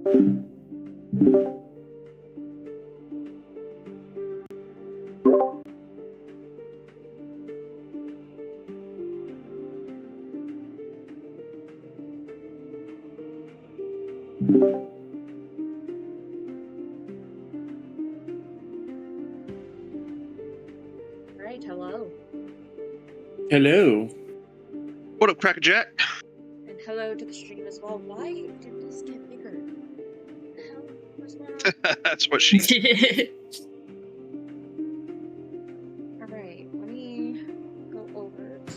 Alright, hello. Hello. What up, Crackerjack? And hello to the stream as well. Why did this get bigger? What the hell? What's going on? That's what she. Alright, let me go over to...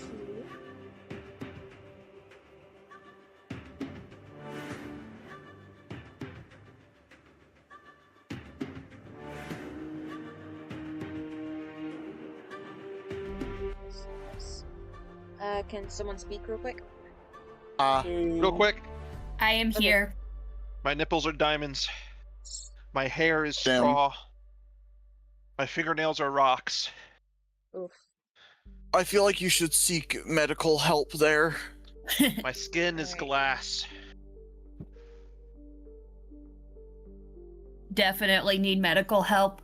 can someone speak real quick? Real quick. I am here. My nipples are diamonds. My hair is straw. My fingernails are rocks. Oof. I feel like you should seek medical help there. My skin is glass. Definitely need medical help.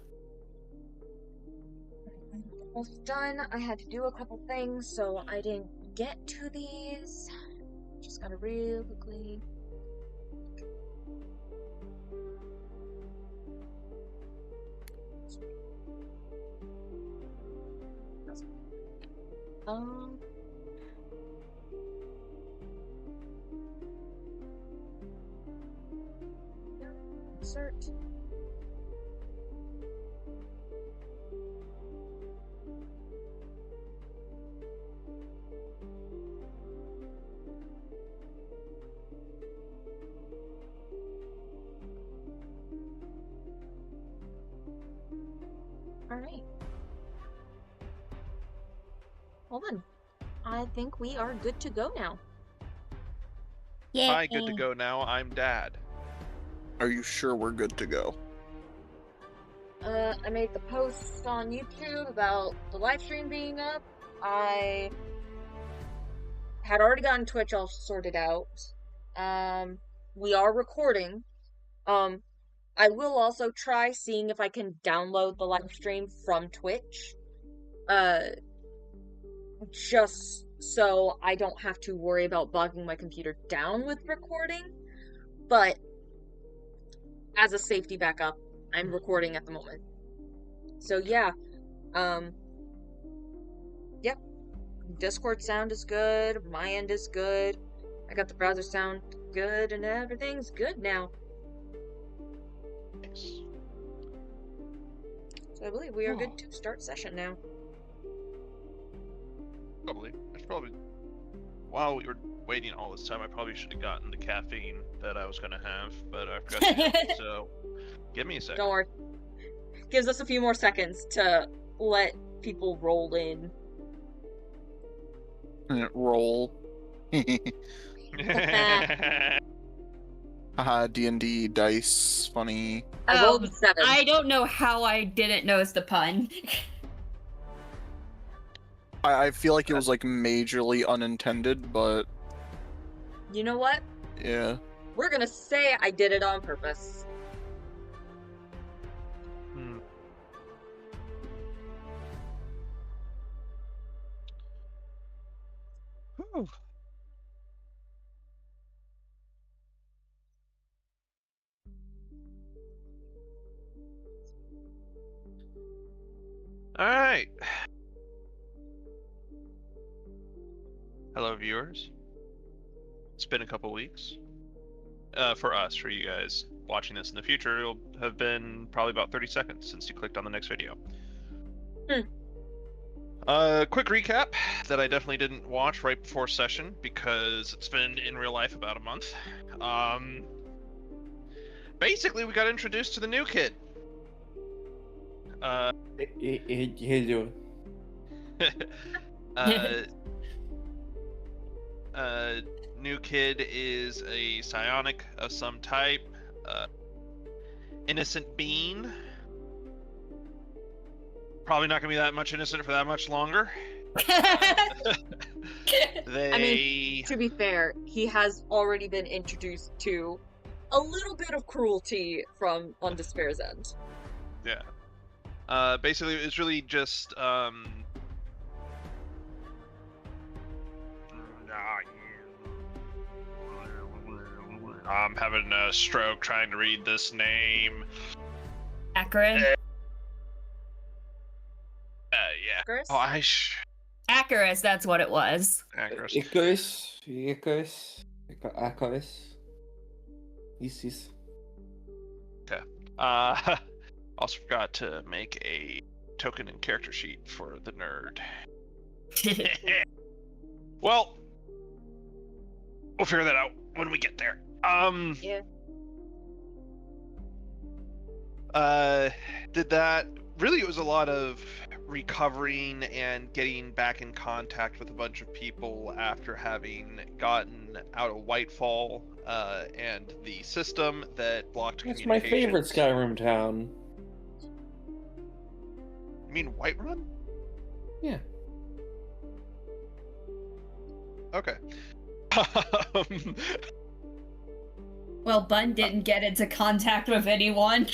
Almost done. I had to do a couple things, so I didn't get to these. Just gotta real quickly. Insert. Alright. Well then, I think we are good to go now. Yay. Hi, good to go now. I'm Dad. Are you sure we're good to go? I made the post on YouTube about the live stream being up. I had already gotten Twitch all sorted out. We are recording. I will also try seeing if I can download the live stream from Twitch. Just so I don't have to worry about bogging my computer down with recording. But as a safety backup, I'm recording at the moment. So yeah. Yep. Discord sound is good, my end is good. I got the browser sound good, and everything's good now. Nice. So I believe we are good to start session now. Probably. While we were waiting all this time, I probably should have gotten the caffeine that I was gonna have, but I forgot to do it, so give me a second. Don't worry. Gives us a few more seconds to let people roll in. Roll. Haha, D&D, dice, funny. I rolled a 7. I don't know how I didn't notice the pun. I feel like it was like majorly unintended, but You know what? yeah. We're gonna say I did it on purpose. Whew. All right. Hello, viewers. It's been a couple weeks. For us, for you guys watching this in the future, it'll have been probably about 30 seconds since you clicked on the next video. Quick recap that I definitely didn't watch right before session because it's been in real life about a month. Basically, we got introduced to the new kid. Hey, doing? New kid is a psionic of some type. Innocent being. Probably not gonna be that much innocent for that much longer. I mean, to be fair, he has already been introduced to a little bit of cruelty on Despair's end. Yeah. Basically, it's really just I'm having a stroke trying to read this name. Akron. Yeah. Chris? Oh, Acarus, that's what it was. Actress. Icarus. Isis. Also forgot to make a token and character sheet for the nerd. Well, we'll figure that out when we get there. Yeah. Did that really? It was a lot of recovering and getting back in contact with a bunch of people after having gotten out of Whitefall and the system that blocked That's my favorite communications. Skyrim town. You mean Whiterun? Yeah. Okay. Well, Bun didn't get into contact with anyone.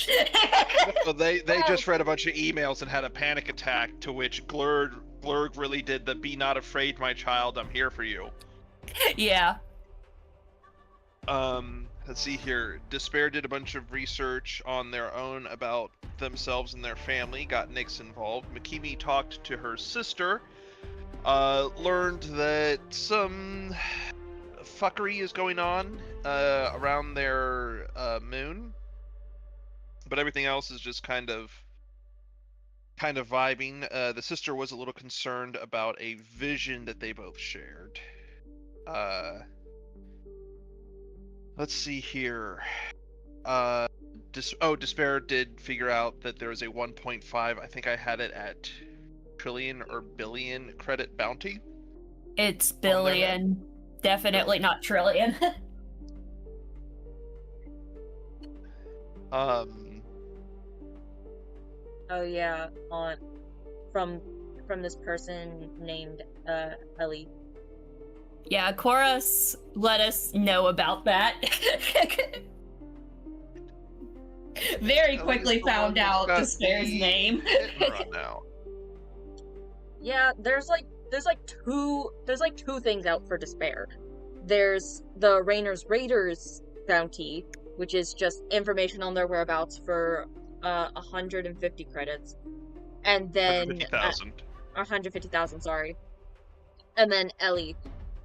Well, they just read a bunch of emails and had a panic attack, to which Glurg really did the "Be not afraid, my child, I'm here for you." Yeah. Let's see here. Despair did a bunch of research on their own about themselves and their family, got Nyx involved. Makimi talked to her sister, learned that some fuckery is going on around their moon, but everything else is just kind of vibing. The sister was a little concerned about a vision that they both shared. Let's see here. Despair did figure out that there was a 1.5, I think I had it at trillion or billion credit bounty. It's billion. Definitely not trillion. Oh yeah, from this person named Ellie. Yeah, Chorus let us know about that. Very quickly found out Despair's name. Right now. Yeah, there's two things out for Despair. There's the Raiders bounty, which is just information on their whereabouts for 150 credits, and then 150,000. 150,000, sorry, and then Ellie,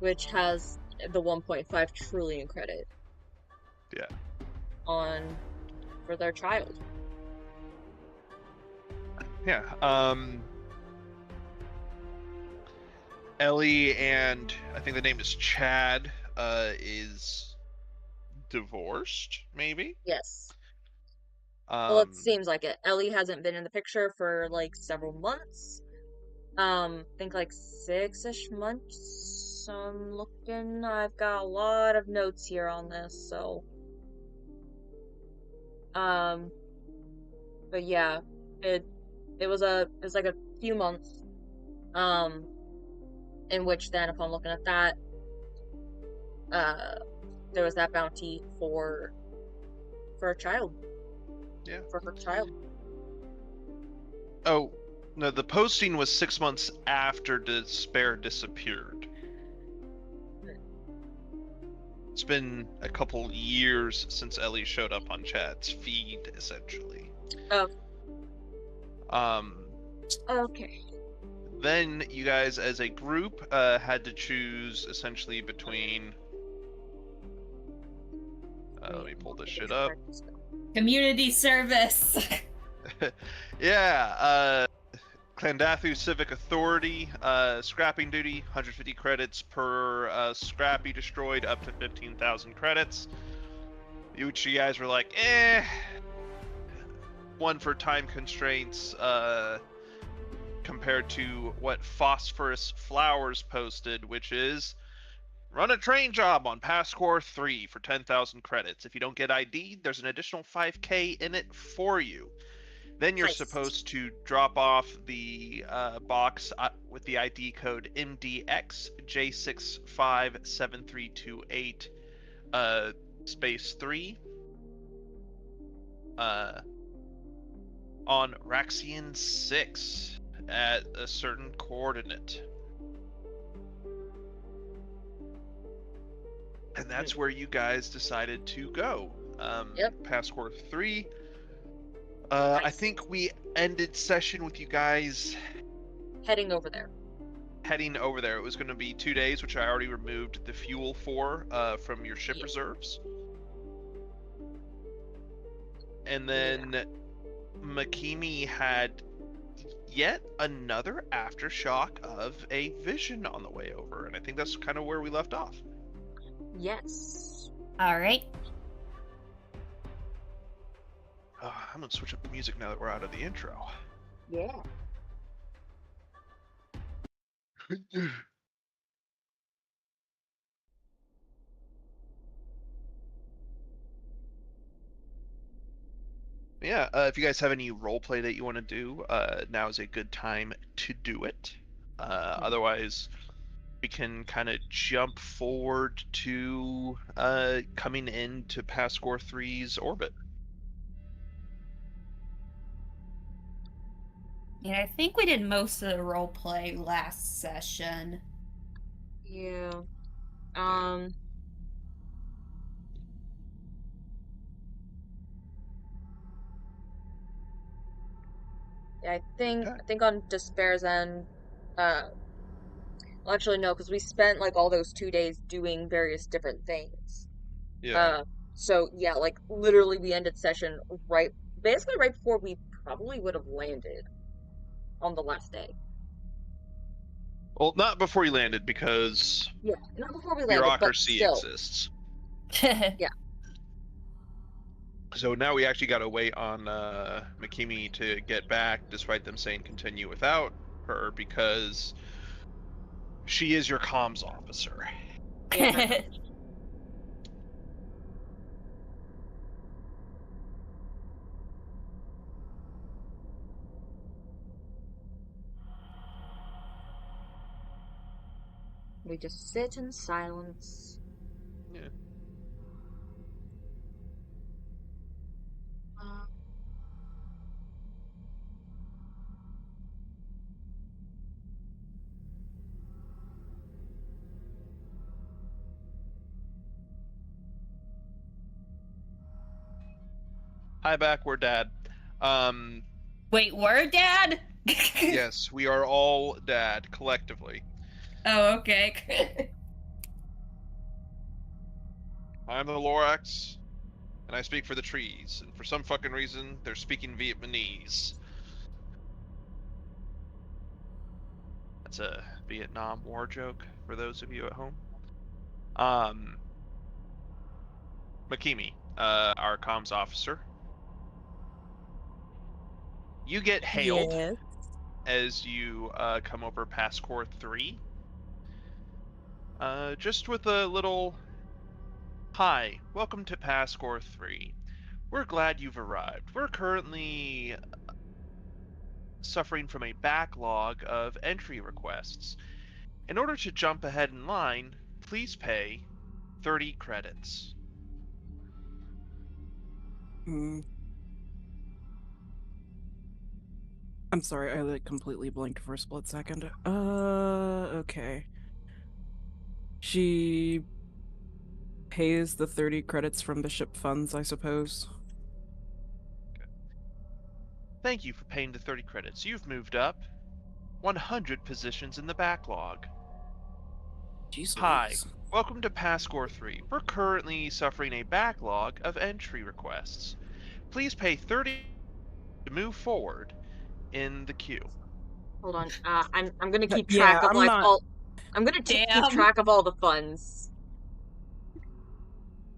which has the 1.5 trillion credit. Yeah. For their child. Yeah. Ellie and I think the name is Chad is divorced, maybe? Yes. Well, it Um, seems like it. Ellie hasn't been in the picture for like several months. I think like 6-ish months. I'm looking. I've got a lot of notes here on this, so. But yeah, it was like a few months. In which then, upon looking at that, there was that bounty for a child. Yeah. For her child. Oh, no, the posting was 6 months after Despair disappeared. It's been a couple years since Ellie showed up on Chad's feed, essentially. Oh. Okay. Then you guys, as a group, had to choose essentially between. Let me pull this shit up. Community service. Yeah, Clandathu Civic Authority, scrapping duty, 150 credits per scrappy destroyed, up to 15,000 credits. You guys were like, one for time constraints, compared to what Phosphorus Flowers posted, which is run a train job on Passcore 3 for 10,000 credits. If you don't get ID'd, there's an additional 5k in it for you. Then you're Nice. supposed to drop off the box with the ID code MDXJ657328 space 3 on Raxian 6 at a certain coordinate. And that's where you guys decided to go. Yep. Passport 3. Nice. I think we ended session with you guys Heading over there. heading over there. It was going to be 2 days, which I already removed the fuel for from your ship Yeah. reserves. And then Makimi had yet another aftershock of a vision on the way over, and I think that's kind of where we left off. Yes. Alright. I'm gonna switch up the music now that we're out of the intro. Yeah. Yeah, if you guys have any roleplay that you want to do, now is a good time to do it. Otherwise, we can kind of jump forward to coming into Pascore 3's orbit. Yeah, I think we did most of the roleplay last session. Yeah. Yeah, I think on Despair's end, well, actually no, because we spent like all those 2 days doing various different things. Yeah. So yeah, like literally we ended session basically right before we probably would have landed on the last day. Well, not before you landed, because Yeah, not before we landed, but bureaucracy still. exists. Yeah. So now we actually got to wait on Makimi to get back, despite them saying continue without her, because she is your comms officer. Yeah. We just sit in silence. Yeah. Hi, back. We're dad. Wait, we're dad? Yes, we are all dad collectively. Oh, okay. I'm the Lorax, and I speak for the trees. And for some fucking reason, they're speaking Vietnamese. That's a Vietnam War joke for those of you at home. Makimi, our comms officer. You get hailed Yes. as you come over past Core 3. Just with a little, "Hi, welcome to past Core 3. We're glad you've arrived. We're currently suffering from a backlog of entry requests. In order to jump ahead in line, please pay 30 credits." Mm. I'm sorry, I like completely blinked for a split second. Okay. She pays the 30 credits from the ship funds, I suppose. Thank you for paying the 30 credits. You've moved up 100 positions in the backlog. Jeez Hi, Louise. welcome to Pascore 3. We're currently suffering a backlog of entry requests. Please pay 30 to move forward in the queue. Hold on. I'm gonna keep Yeah, track of I'm like not- all. I'm gonna keep Damn. track of all the funds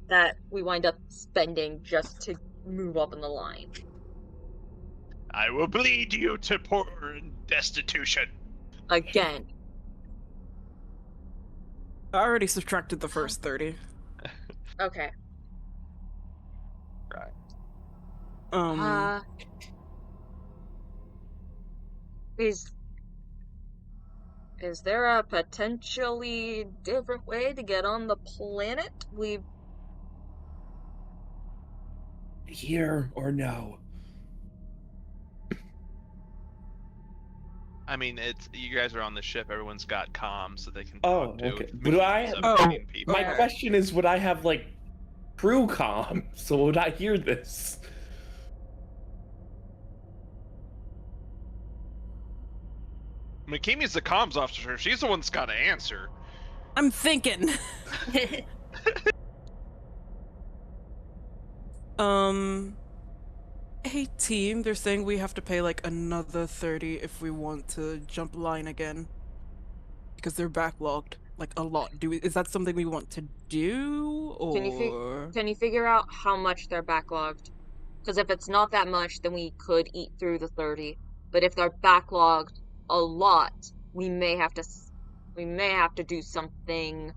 that we wind up spending just to move up in the line. I will bleed you to poor and destitution. Again. I already subtracted the first 30. Okay. Right. Is there a potentially different way to get on the planet? here or no? I mean, it's you guys are on the ship. Everyone's got comms so they can Oh, talk to. okay. But I have, 17 people. my Okay. question is, would I have like crew comm? So would I hear this? Makimi's the comms officer. She's the one that's got to answer. I'm thinking. Hey team, they're saying we have to pay like another 30 if we want to jump line again. Because they're backlogged, like a lot. Is that something we want to do, or? Can you figure out how much they're backlogged? Because if it's not that much, then we could eat through the 30. But if they're backlogged a lot, we may have to do something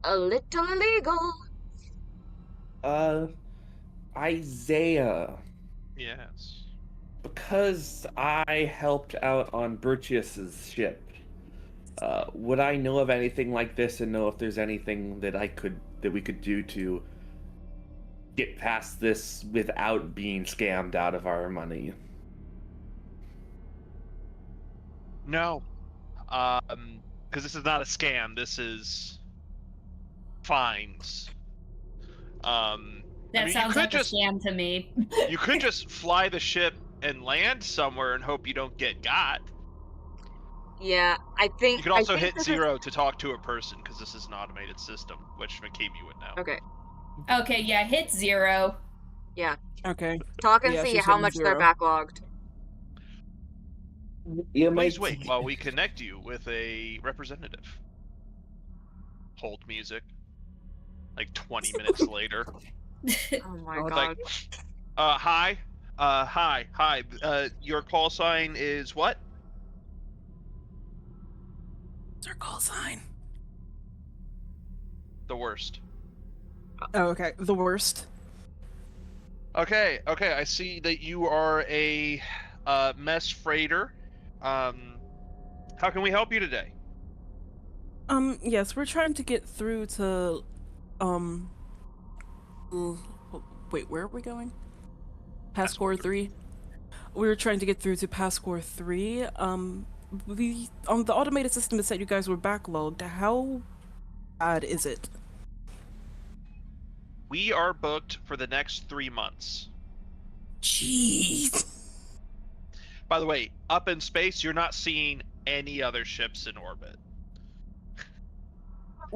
a little illegal. Isaiah, Yes. because I helped out on Bertius's ship, would I know of anything like this and know if there's anything that we could do to get past this without being scammed out of our money? No. Because this is not a scam. This is fines. That I mean, sounds like a scam to me. You could just fly the ship and land somewhere and hope you don't get got. Yeah, I think. You can also I think hit this 0 to talk to a person because this is an automated system, which Makimi would know. Okay. Okay, yeah, hit 0. Yeah. Okay. Talk and Yeah, see she's how hitting much 0. they're backlogged. You Please might wait while we connect you with a representative. Hold music. Like 20 minutes later. Oh my God. god. Hi. Hi. Your call sign is what? What's our call sign? The worst. Oh, okay. The worst. Okay. I see that you are a mess freighter. How can we help you today? Yes, we're trying to get through to, wait, where are we going? Pascore 3? We were trying to get through to Pascore 3. The automated system that said you guys were backlogged. How bad is it? We are booked for the next 3 months. Jeez. By the way, up in space, you're not seeing any other ships in orbit.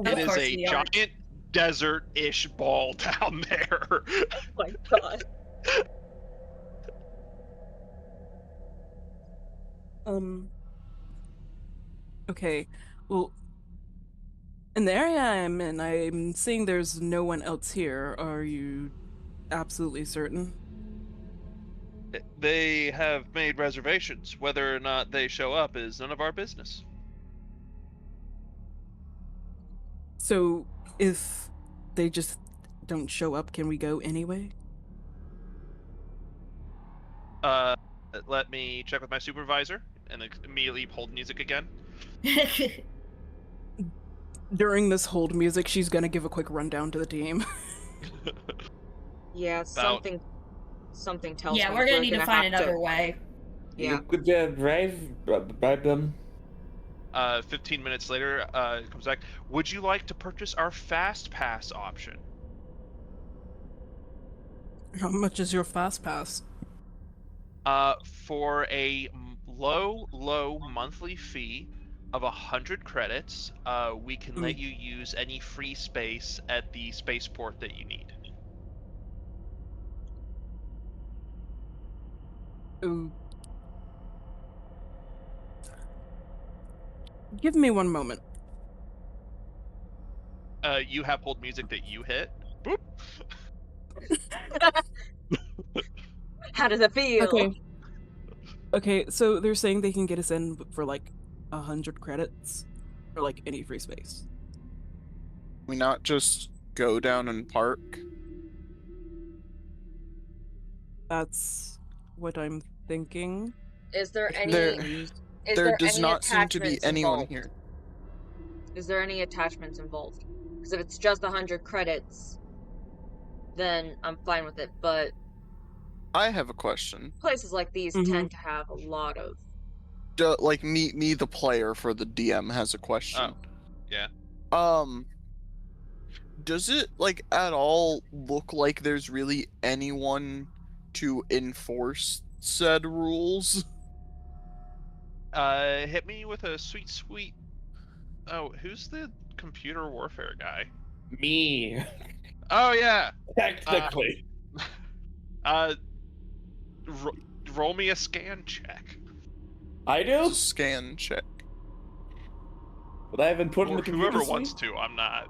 It is a giant desert-ish ball down there. Oh my god. Okay. Well, in the area I'm in, I'm seeing there's no one else here. Are you absolutely certain? They have made reservations. Whether or not they show up is none of our business. So, if they just don't show up, can we go anyway? Let me check with my supervisor, and immediately hold music again. During this hold music, she's gonna give a quick rundown to the team. Yeah, something tells me Yeah, we're gonna need to find have another way. Yeah. You could bribe them. 15 minutes later, it comes back. Would you like to purchase our fast pass option? How much is your fast pass? For a low monthly fee of 100 credits, we can let you use any free space at the spaceport that you need. Ooh. Give me one moment. You have hold music that you hit. Boop. How does it feel? Okay, so they're saying they can get us in for like 100 credits or like any free space. We not just go down and park? That's what I'm thinking. Is there any? There does any not seem to be attachments anyone involved? here. Is there any attachments involved? Because if it's just 100 credits, then I'm fine with it. But I have a question. places like these Mhm. tend to have a lot of. Like me, the player for the DM has a question. Yeah. Does it like at all look like there's really anyone to enforce said rules? Hit me with a sweet. Oh, who's the computer warfare guy? Me, Oh yeah. technically. Uh, ro- roll me a scan check. I It's do, a scan check. but I haven't put in Or the computer whoever suite. wants to. I'm not.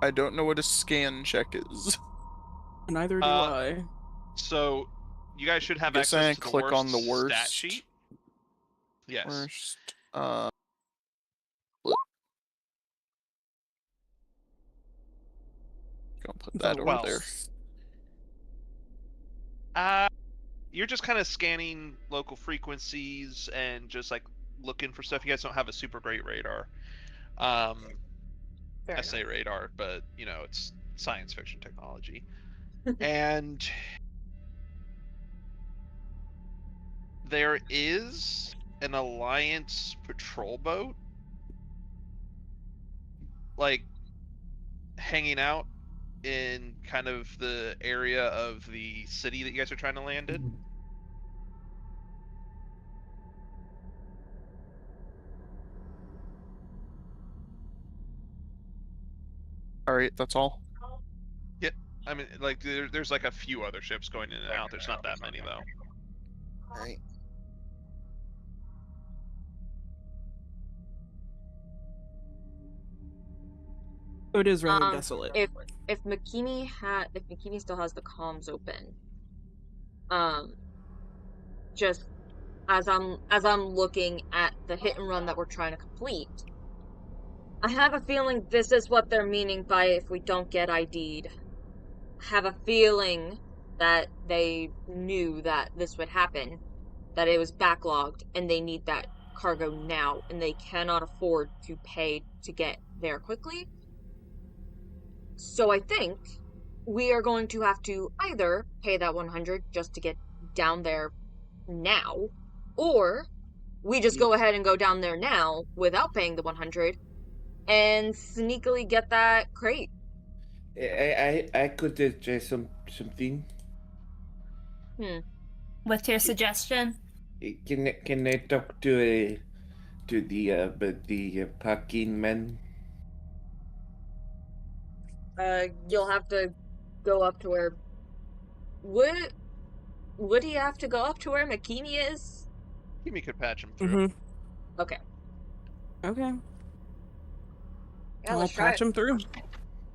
I don't know what a scan check is. Neither do Uh, I. So, you guys should have Guess I access can to the click worst on the worst. stat sheet. Yes. Worst. Gonna put that The over there. worst. You're just kind of scanning local frequencies and just like looking for stuff. You guys don't have a super great radar. I Fair say enough. radar, but you know it's science fiction technology. And there is an Alliance patrol boat, like hanging out in kind of the area of the city that you guys are trying to land in. All right, that's all. I mean, like there's like a few other ships going in and out. There's not that many though. All right. So it is rather desolate. If Makimi still has the comms open, just as I'm looking at the hit and run that we're trying to complete, I have a feeling this is what they're meaning by if we don't get ID'd. I have a feeling that they knew that this would happen, that it was backlogged, and they need that cargo now, and they cannot afford to pay to get there quickly. So I think we are going to have to either pay that 100 just to get down there now, or we just go ahead and go down there now without paying the 100 and sneakily get that crate. I could try something. What's your suggestion? Can I talk to the parking man? You'll have to go up to where. Would he have to go up to where Makimi is? Kimi could patch him through. Okay. Okay. Yeah, I'll let's try patch it. him through.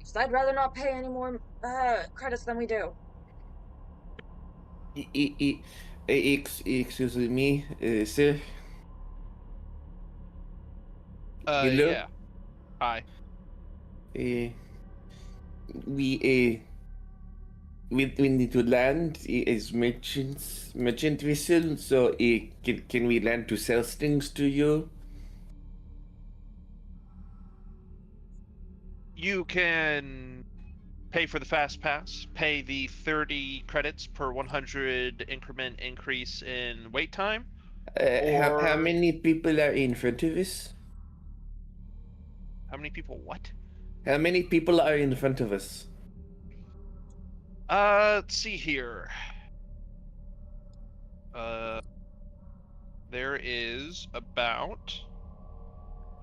So I'd rather not pay any more credits than we do. Excuse me, sir. Hello? Yeah. Hi. We need to land as merchant vessel. So can we land to sell things to you? You can pay for the fast pass, pay the 30 credits per 100 increment increase in wait time. How many people are in front of us? How many people what? How many people are in front of us? Let's see here. There is about...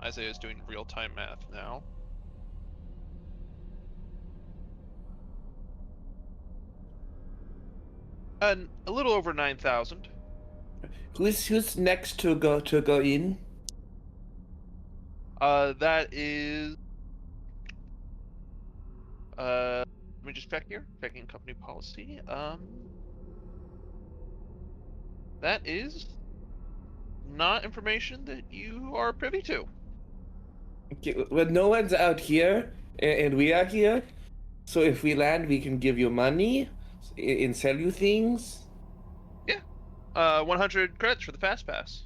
Isaiah's doing real-time math now. A little over 9,000. Who's next to go in? That is... let me just check here. Checking company policy. That is not information that you are privy to. Okay, well, no one's out here, and we are here. So if we land, we can give you money and sell you things. Yeah. 100 credits for the fast pass.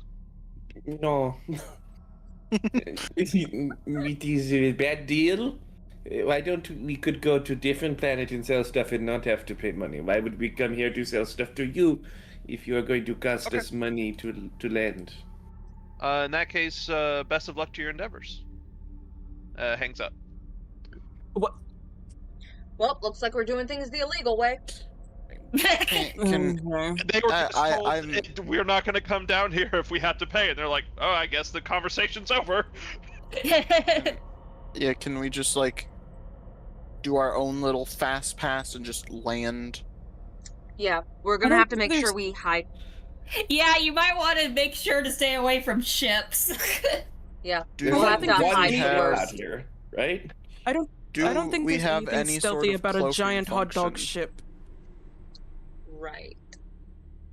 No. It is a bad deal. Why don't we could go to different planet and sell stuff and not have to pay money? Why would we come here to sell stuff to you if you are going to cost Okay. us money to land? In that case, best of luck to your endeavors. Hangs up. What? Well, looks like we're doing things the illegal way. Can Okay. They were just told I'm we're not going to come down here if we have to pay, and they're like, "Oh, I guess the conversation's over." yeah. Can we just like do our own little fast pass and just land? Yeah, we're I gonna don't have to think make sure there's- we hide. Yeah, you might want to make sure to stay away from ships. Yeah, Do we'll I have think to there's hide any the have- worst. out here, right? I don't think we there's have anything any stealthy sort of about a cloaking giant hot dog function? ship. Right.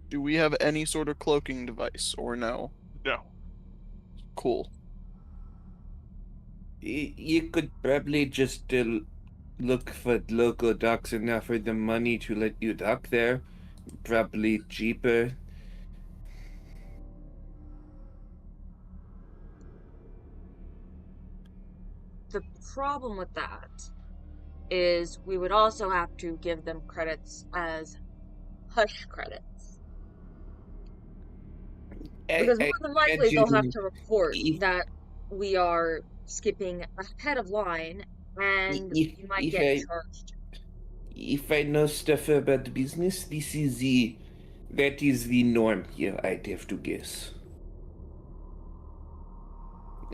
Do we have any sort of cloaking device or no? No. Cool. You could probably just look for local docks and offer them money to let you dock there. Probably cheaper. The problem with that is we would also have to give them credits as hush credits. Because more than likely they'll have to report if- that we are skipping ahead of line and if- you might if get I- charged. If I know stuff about business, that is the norm here, I'd have to guess.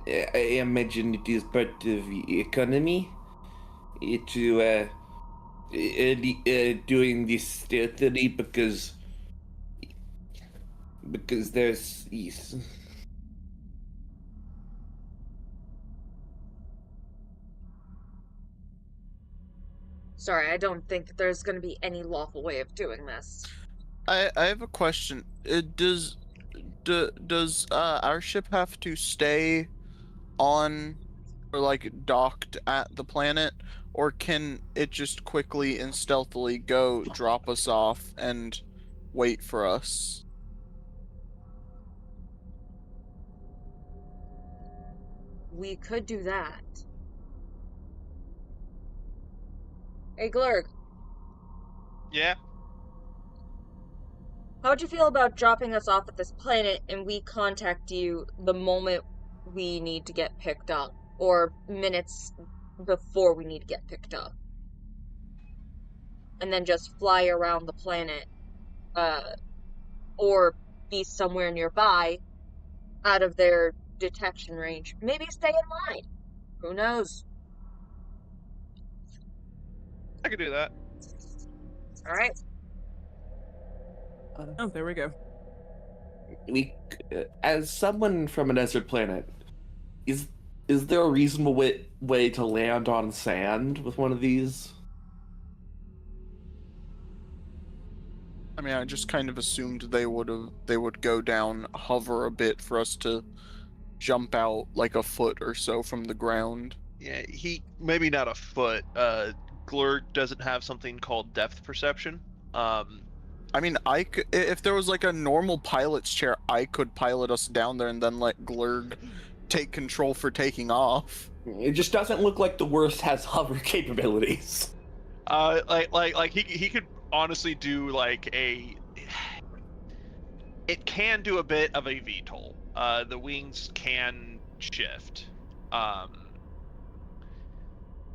I imagine it is part of the economy to doing this stealthily because there's yes. Sorry, I don't think that there's going to be any lawful way of doing this. I have a question. Does our ship have to stay on or like docked at the planet, or can it just quickly and stealthily go drop us off and wait for us? We could do that. Hey, Glurg, Yeah. how would you feel about dropping us off at this planet and we contact you the moment we need to get picked up, or minutes before we need to get picked up? And then just fly around the planet, or be somewhere nearby, out of their detection range. Maybe stay in line. Who knows? I could do that. Alright. Oh, there we go. As someone from a desert planet, is there a reasonable way to land on sand with one of these? I mean, I just kind of assumed they would go down, hover a bit for us to jump out like a foot or so from the ground. Yeah, maybe not a foot. Glurg doesn't have something called depth perception. I mean, if there was like a normal pilot's chair, I could pilot us down there and then let Glurg take control for taking off. It just doesn't look like the worst has hover capabilities. Like he could honestly do like a. It can do a bit of a VTOL. The wings can shift.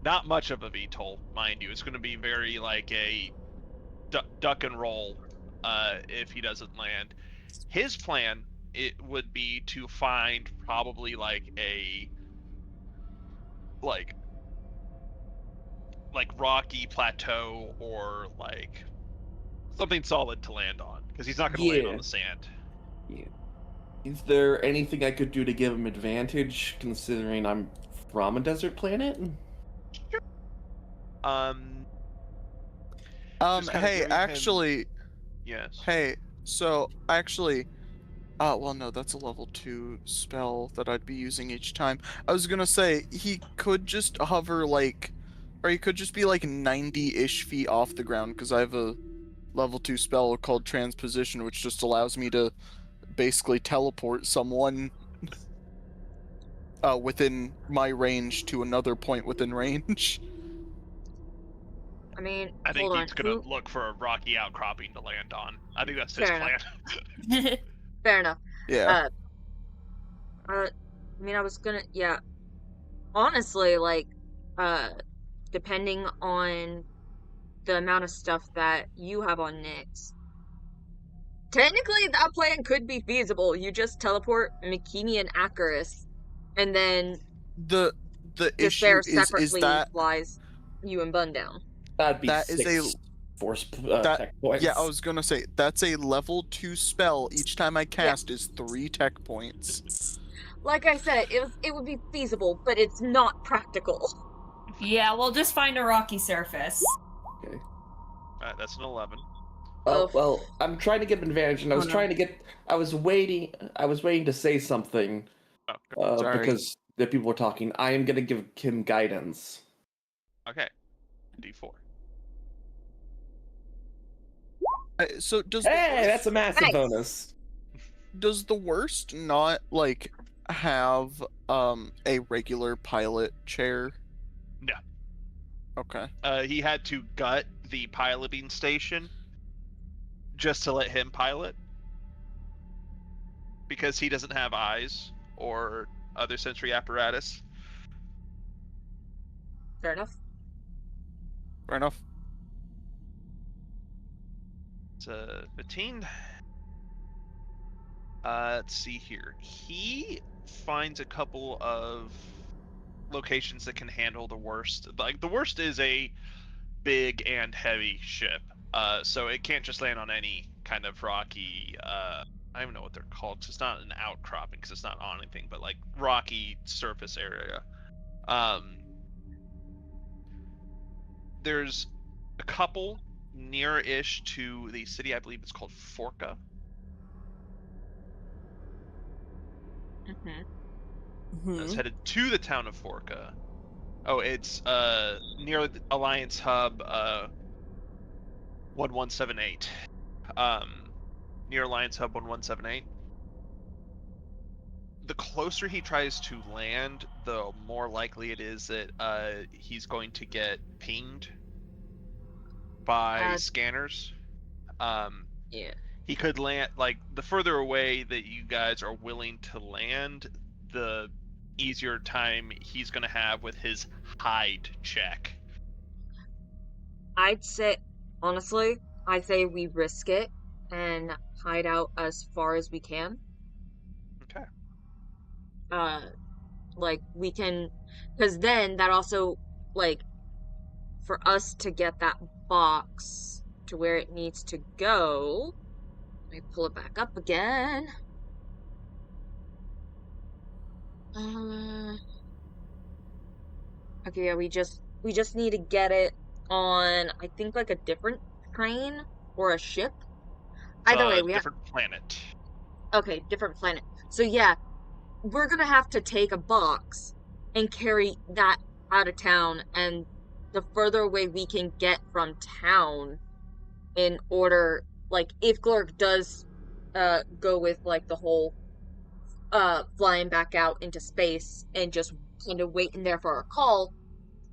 Not much of a VTOL, mind you. It's going to be very like a duck and roll if he doesn't land. His plan would be to find probably like a like rocky plateau or like something solid to land on, because he's not going to land on the sand. Yeah. Is there anything I could do to give him advantage, considering I'm from a desert planet? Sure. Just kinda Hey, giving him- actually, Yes. hey, so actually, well, no, that's a level 2 spell that I'd be using each time. I was gonna say, he could just hover like, or he could just be like 90-ish feet off the ground, because I have a level 2 spell called Transposition, which just allows me to basically teleport someone within my range to another point within range. I mean, I think hold he's on. gonna look for a rocky outcropping to land on. I think that's his Fair plan. Fair enough. Yeah. I mean, I was gonna, yeah. Honestly, like, depending on the amount of stuff that you have on Nyx, technically that plan could be feasible. You just teleport Mikimi and Akaris, and then The issue Despair is separately that flies you and Bun down. That'd be that is 6 force that tech points. yeah, I was gonna say that's a level 2 spell. Each time I cast is 3 tech points. Like I said, it would be feasible, but it's not practical. Yeah, we'll just find a rocky surface. Okay. Alright, that's an 11. Oh, Oof. well, I'm trying to get an advantage, and I was no. trying to get. I was waiting to say something Oh, Sorry. because the people were talking. I am gonna give him guidance. okay. D4. So does Hey, that's a massive Nice. bonus. does the worst not like have a regular pilot chair? No. Okay. He had to gut the piloting station just to let him pilot because he doesn't have eyes or other sensory apparatus. Fair enough. Fair enough. It's 15. Let's see here. He finds a couple of locations that can handle the worst. Like the worst is a big and heavy ship, so it can't just land on any kind of rocky. I don't even know what they're called. 'Cause it's not an outcropping because it's not on anything, but like rocky surface area. There's a couple near-ish to the city. I believe it's called Forca. Mm-hmm. It's headed to the town of Forca. Oh, it's near the Alliance Hub 1178. Near Alliance Hub 1178. The closer he tries to land, the more likely it is that he's going to get pinged by scanners. Yeah. He could land, like, the further away that you guys are willing to land, the easier time he's going to have with his hide check. I'd say, honestly, I say we risk it and hide out as far as we can. Okay. Like, we can, because then that also, like, for us to get that box to where it needs to go, let me pull it back up again. Okay, yeah, we just need to get it on, I think, like a different train or a ship. Either way, we have different planet. Okay, different planet. So yeah, we're gonna have to take a box and carry that out of town, and the further away we can get from town in order, like, if Glorg does go with like the whole flying back out into space and just kind of waiting there for our call,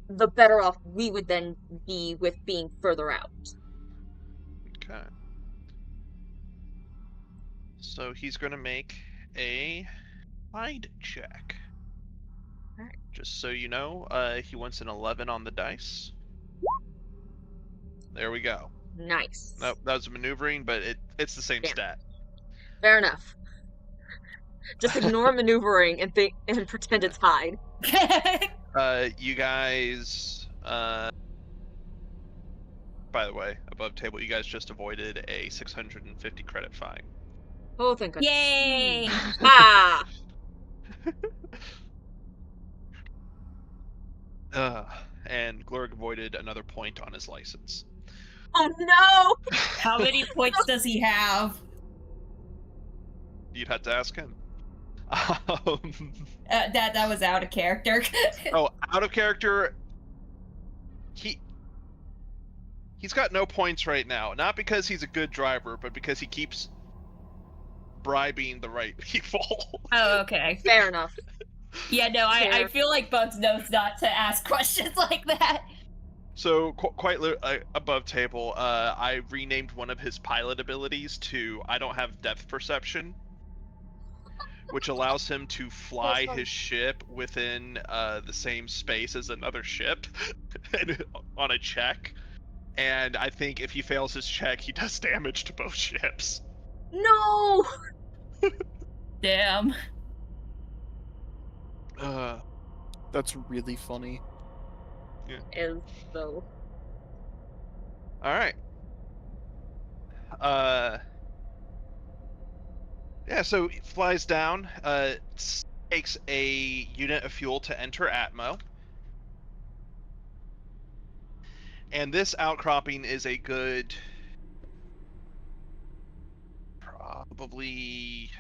the better off we would then be with being further out. Okay. So he's going to make a hide check. Alright. Just so you know, he wants an 11 on the dice. There we go. Nice. Nope, that was maneuvering, but it's the same Yeah. stat. Fair enough. Just ignore maneuvering and pretend it's hide. You guys, by the way, above table, you guys just avoided a 650 credit fine. Oh, thank goodness. Yay! Ah! And Glorg avoided another point on his license. Oh no! How many points does he have? You'd have to ask him. That was out of character. Oh, out of character. He's got no points right now. Not because he's a good driver, but because he keeps bribing the right people. Oh, okay. Fair enough. Yeah, no, I Fair. feel like Bugs knows not to ask questions like that. So above table, I renamed one of his pilot abilities to I don't have depth perception, which allows him to fly fun. his ship within the same space as another ship on a check. And I think if he fails his check, he does damage to both ships. No! Damn. That's really funny. Is though. All right. Yeah, so it flies down, takes a unit of fuel to enter Atmo. And this outcropping is a good probably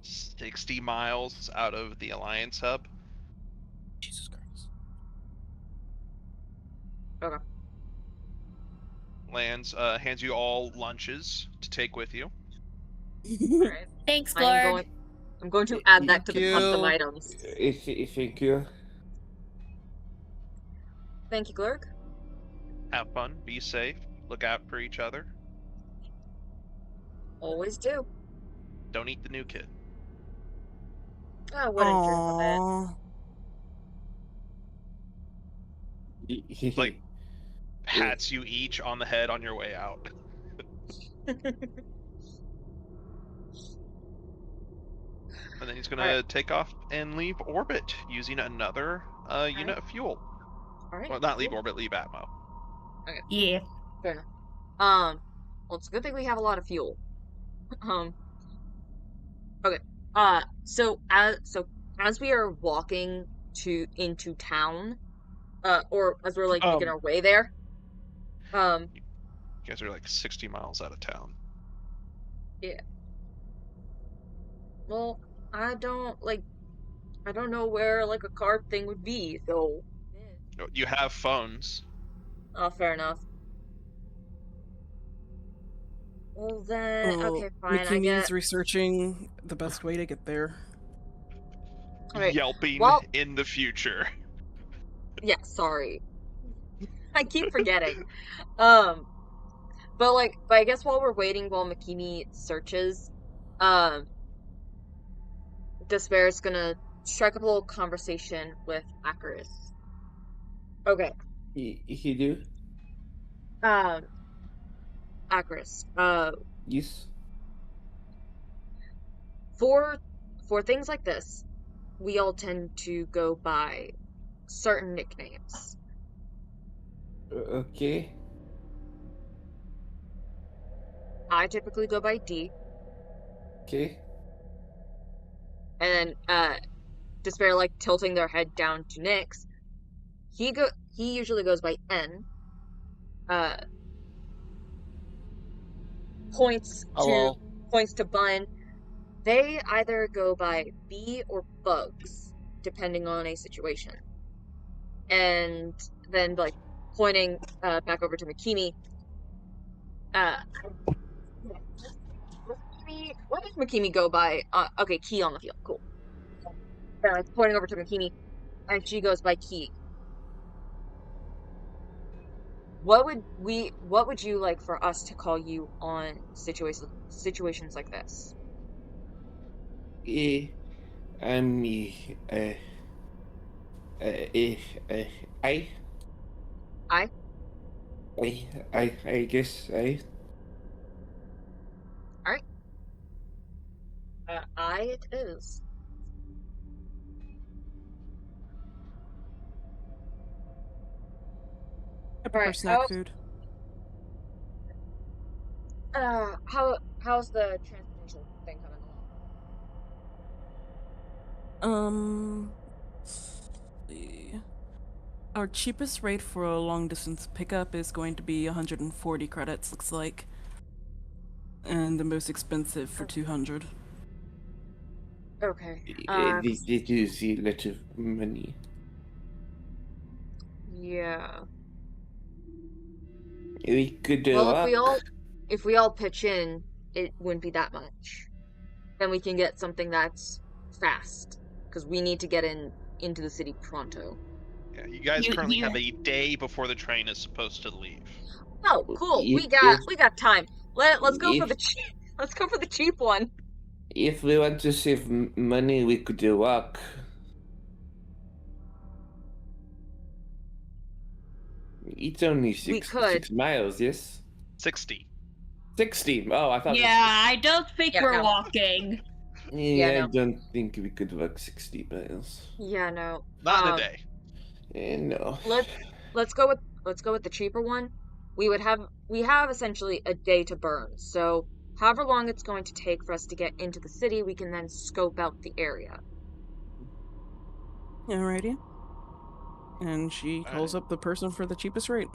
60 miles out of the Alliance hub. Jesus Christ. Okay. Lands, hands you all lunches to take with you. Alright. Thanks, I'm going to add that to the Thank custom you. items. Thank you. Thank you, Glurk. Have fun, be safe, look out for each other. Always do. Don't eat the new kid. I wouldn't drink of Aww. Like, pats you each on the head on your way out. it. And then he's gonna Alright. take off and leave orbit using another unit of fuel. Alright. Well, not leave orbit, leave Atmo. Yeah. Fair enough. Well, it's a good thing we have a lot of fuel. Okay. So as we are walking into town, or as we're like making our way there, You guys are like 60 miles out of town. yeah. Well, I don't know where like a card thing would be, so. You have phones. Oh, fair enough. Well then, okay, fine. I Mikimi's get. researching the best way to get there. Alright, Yelping well- in the future. Yeah, sorry. I keep forgetting. But I guess while we're waiting, while Mikimi searches, Despair's gonna strike up a little conversation with Icarus. Okay. He do? Icarus. Yes. For things like this, we all tend to go by certain nicknames. Okay. I typically go by D, Okay. and then Despair tilting their head down to Nyx. He usually goes by N. Points to Bun. They either go by B or Bugs, depending on a situation. And then pointing back over to Mikimi. What does Mikimi go by? Okay, Key on the field. Cool. Pointing over to Mikimi, and she goes by Key. What would you like for us to call you on situations like this? I guess I. Alright. I it is. I prefer snack food. How's the transportation thing coming along? Let's see. Our cheapest rate for a long distance pickup is going to be 140 credits, looks like. And the most expensive for 200. Okay. This is a lot of money. Yeah. We could do Well, if we all pitch in, it wouldn't be that much. Then we can get something that's fast, because we need to get into the city pronto. Yeah, you guys You- currently you- have a day before the train is supposed to leave. Oh, cool. If, We got time. Let's go for if the cheap. Let's go for the cheap one. if we want to save money, we could do walk. It's only We could. 6 miles, yes? 60. 60. Oh, I thought it was Yeah, I don't think Yeah, we're no. walking. Yeah, I no. don't think we could walk 60 miles. Yeah, no. Not in a day. No. Let's go with the cheaper one. We have essentially a day to burn. So however long it's going to take for us to get into the city, we can then scope out the area. Alrighty. And she calls up the person for the cheapest rate.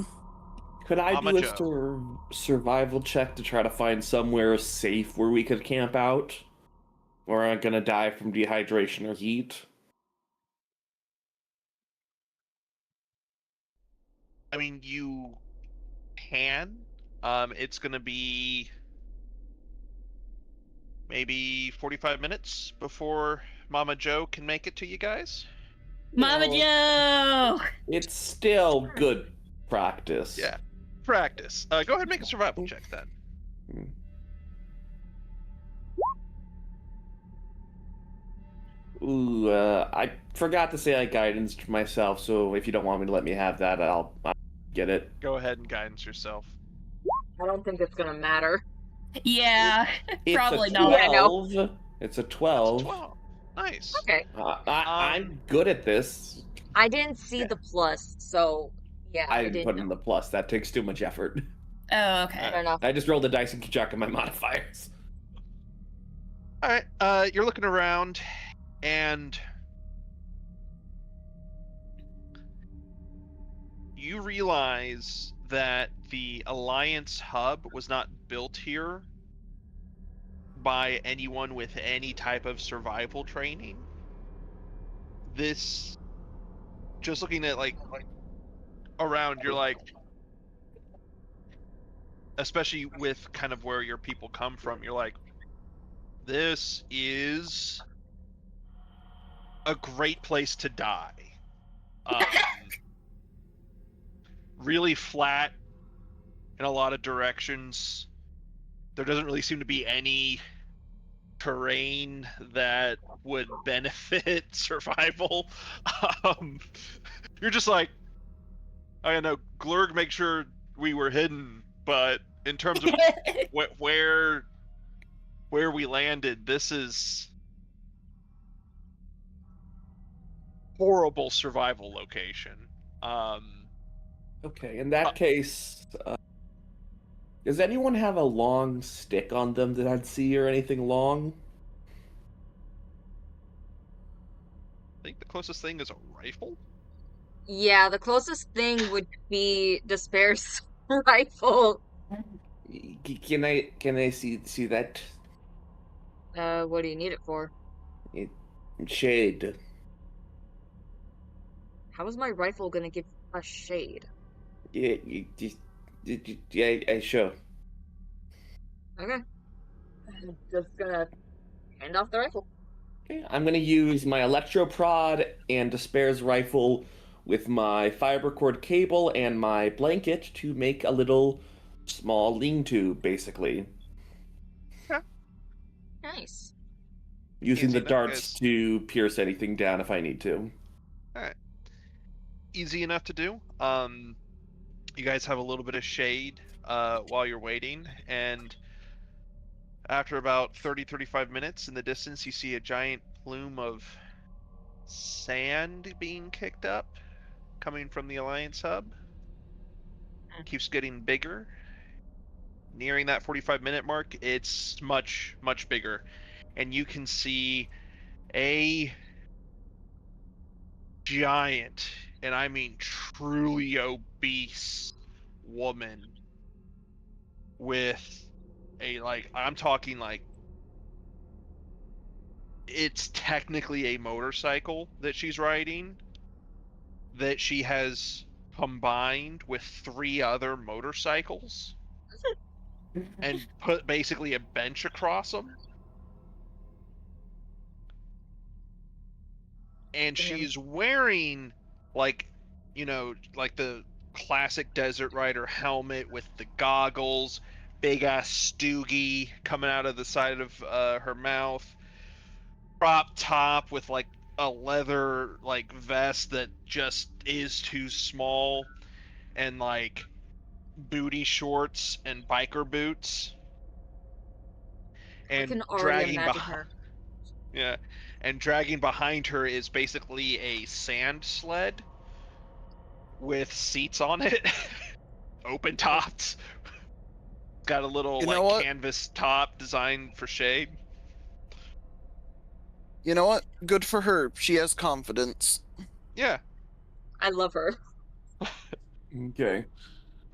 Could I Mama do a Joe. survival check to try to find somewhere safe where we could camp out? Or aren't gonna die from dehydration or heat? I mean, you can. It's gonna be maybe 45 minutes before Mama Joe can make it to you guys. Mama Joe! It's still good practice. Yeah. Practice. Go ahead and make a survival check then. Ooh, I forgot to say I guidance myself, so if you don't want me to let me have that, I'll get it. Go ahead and guidance yourself. I don't think it's gonna matter. Yeah, It's probably a not. Yeah, no. 12. It's a That's 12. 12. Nice. Okay. I'm good at this. I didn't see the plus, so yeah, I I didn't put in the plus. That takes too much effort. Oh, okay. Fair enough. I just rolled the dice and keep track of my modifiers. All right. You're looking around, and you realize that the Alliance hub was not built here by anyone with any type of survival training. This, just looking at like around, you're like, especially with kind of where your people come from, you're like, this is a great place to die. Really flat in a lot of directions. There doesn't really seem to be any terrain that would benefit survival. You're just like, I know Glurg make sure we were hidden, but in terms of where we landed, this is horrible survival location. Okay, in that case, does anyone have a long stick on them that I'd see or anything long? I think the closest thing is a rifle. Yeah, the closest thing would be Despair's rifle. Can I see that? What do you need it for? Shade. How is my rifle gonna give a shade? Yeah, sure. Okay. I'm just gonna hand off the rifle. Okay, I'm gonna use my electro prod and Despair's rifle with my fiber cord cable and my blanket to make a little small lean-to, basically. Nice. Using Easy the enough, darts guys. to pierce anything down if I need to. Alright. Easy enough to do. You guys have a little bit of shade while you're waiting, and after about 30-35 minutes in the distance, you see a giant plume of sand being kicked up, coming from the Alliance hub. Keeps getting bigger. Nearing that 45-minute mark, it's much, much bigger. And you can see a giant, and I mean truly obese woman with a, like, I'm talking like, it's technically a motorcycle that she's riding that she has combined with 3 other motorcycles and put basically a bench across them. And Damn. she's wearing like you know, like the classic desert rider helmet with the goggles, big ass stoogie coming out of the side of her mouth, crop top with like a leather like vest that just is too small, and like booty shorts and biker boots, I and can already dragging imagine behind her. yeah, and dragging behind her is basically a sand sled with seats on it, open tops. Got a little You know like what? canvas top designed for shade. You know what? Good for her. She has confidence. Yeah, I love her. Okay.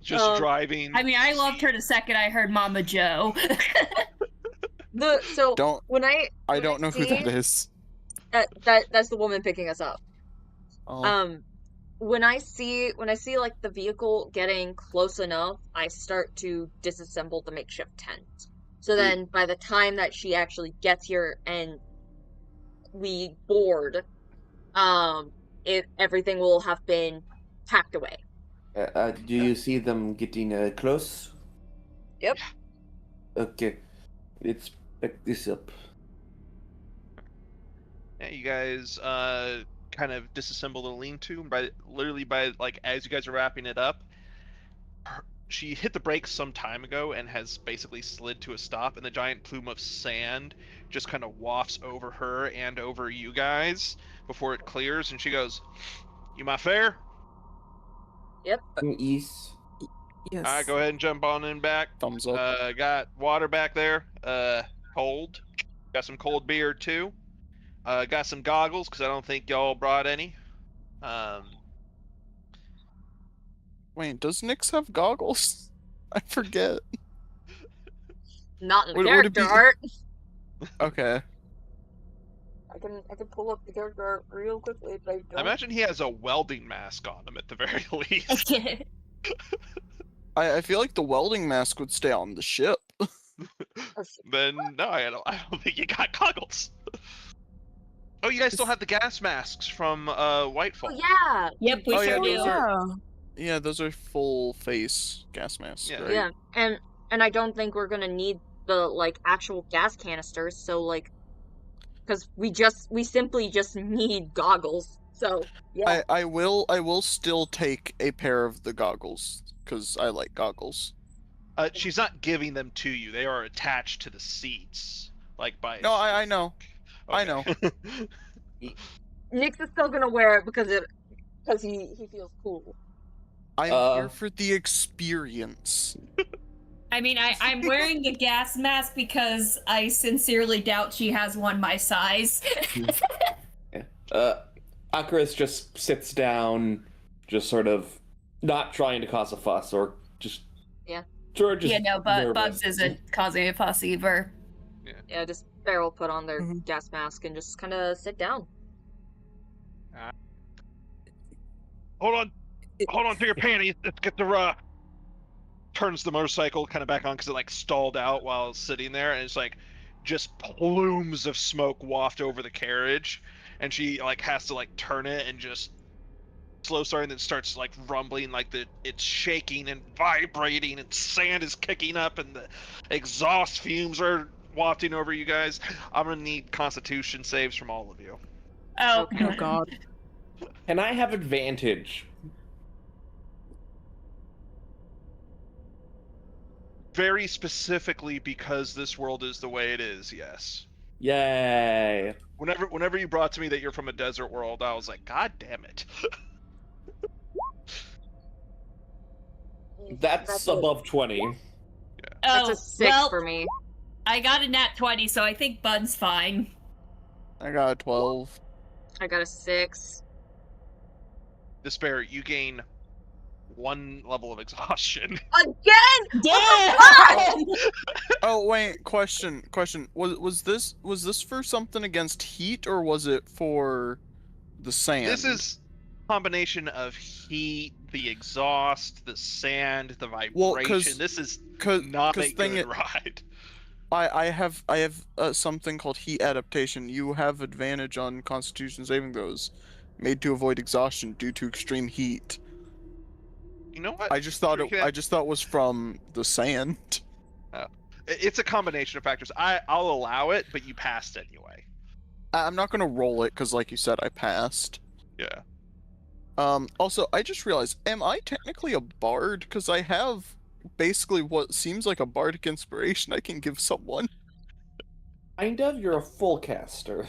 just driving. I mean, I loved her the second I heard Mama Joe. So Don't. when I don't know who see that is. that's the woman picking us up. Oh. When I see like the vehicle getting close enough, I start to disassemble the makeshift tent. So then by the time that she actually gets here and we board, everything will have been packed away. Do you see them getting close? Yep. Okay. Let's pick this up. Yeah, you guys kind of disassemble the lean-to, and literally by like as you guys are wrapping it up, she hit the brakes some time ago and has basically slid to a stop, and the giant plume of sand just kind of wafts over her and over you guys before it clears, and she goes, "You my fare?" Yep. East. Yes. All right, go ahead and jump on in back. Thumbs up. Got water back there. Cold. Got some cold beer too. Got some goggles because I don't think y'all brought any. Wait, does Nyx have goggles? I forget. Not in the Would it character be- art. Okay. I can pull up the character art real quickly, but I don't. I imagine he has a welding mask on him at the very least. I feel like the welding mask would stay on the ship. Then no, I don't think you got goggles. Oh, you guys still have the gas masks from Whitefall. Oh yeah. Yep, we Oh, yeah, sure do. those are- Yeah, those are full face gas masks, Yeah. right? Yeah, and I don't think we're gonna need the like actual gas canisters. So like, because we simply just need goggles. So yeah. I will still take a pair of the goggles because I like goggles. She's not giving them to you. They are attached to the seats, like by. No, I know. I know. Nyx is still gonna wear it because he feels cool. I'm here for the experience. I mean, I'm wearing the gas mask because I sincerely doubt she has one my size. Akaris just sits down, just sort of not trying to cause a fuss or just. Yeah. Sort of just Yeah, no, but nervous. Bugs isn't causing a fuss either. Yeah, just Farrell put on their gas mask and just kind of sit down. Hold on to your panties. Let's get the turns the motorcycle kind of back on because it like stalled out while sitting there, and it's like just plumes of smoke waft over the carriage, and she like has to like turn it and just slow start, and then starts like rumbling, like it's shaking and vibrating, and sand is kicking up, and the exhaust fumes are wafting over you guys. I'm gonna need Constitution saves from all of you. Oh, Oh God. Can I have advantage? Very specifically because this world is the way it is. Yes. Yay! Whenever you brought to me that you're from a desert world, I was like, God damn it. That's above 20. That's Oh, a 6 well, for me. I got a nat 20, so I think Bud's fine. I got a 12. I got a 6. Despair, you gain 1 level of exhaustion. Again! Damn! Oh wait, question. Was this for something against heat or was it for the sand? This is a combination of heat, the exhaust, the sand, the vibration. Well, 'cause- This is cause, not a thing good ride. I have something called heat adaptation. You have advantage on Constitution saving throws made to avoid exhaustion due to extreme heat. You know what? I just thought You can- it was from the sand. It's a combination of factors. I'll allow it, but you passed anyway. I'm not gonna roll it because, like you said, I passed. Yeah. Also, I just realized, am I technically a bard? Because I have basically what seems like a bardic inspiration I can give someone. Kind of, you're a full caster.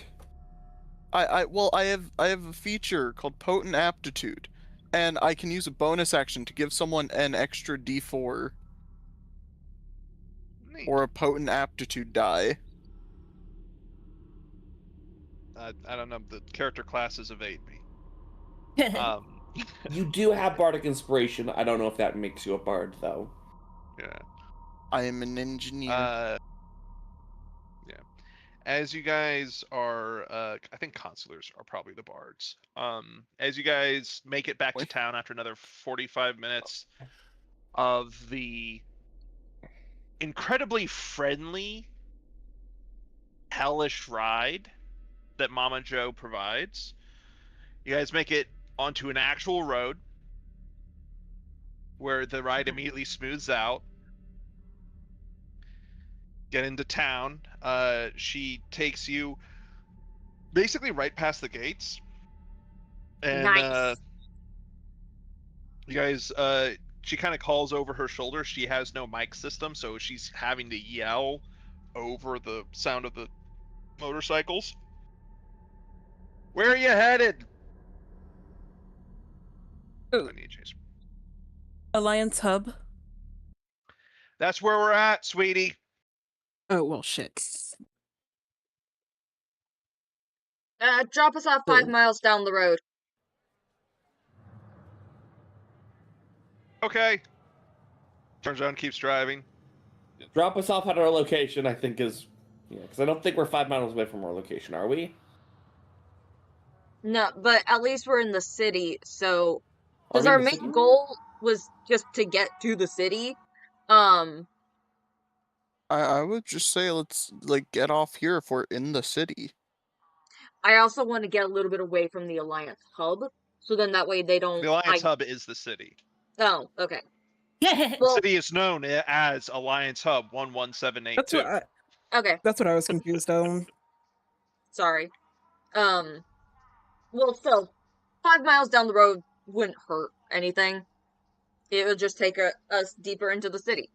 Well, I have a feature called Potent Aptitude, and I can use a bonus action to give someone an extra D4 Neat. or a Potent Aptitude die. I don't know. The character classes evade me. You do have bardic inspiration. I don't know if that makes you a bard, though. Yeah. I am an engineer. Yeah. As you guys are, I think consulars are probably the bards. As you guys make it back to town after another 45 minutes of the incredibly friendly, hellish ride that Mama Joe provides, you guys make it onto an actual road where the ride immediately smooths out. Get into town. She takes you basically right past the gates, and Nice. you guys. She kind of calls over her shoulder. She has no mic system, so she's having to yell over the sound of the motorcycles. Where are you headed? Oh. I need to change. Alliance Hub. That's where we're at, sweetie. Oh, well, shit. Drop us off 5 miles down the road. Okay. Turns around, keeps driving. Drop us off at our location, I think is... Yeah, because I don't think we're 5 miles away from our location, are we? No, but at least we're in the city, so... Are Because we in our the main city? goal was just to get to the city. I would just say let's get off here if we're in the city. I also want to get a little bit away from the Alliance hub, so then that way they don't... The Alliance Hub is the city. Oh, okay. The Well, city is known as Alliance Hub 11782. okay, That's what I was confused on. sorry. Well, still, 5 miles down the road wouldn't hurt anything. It would just take us deeper into the city.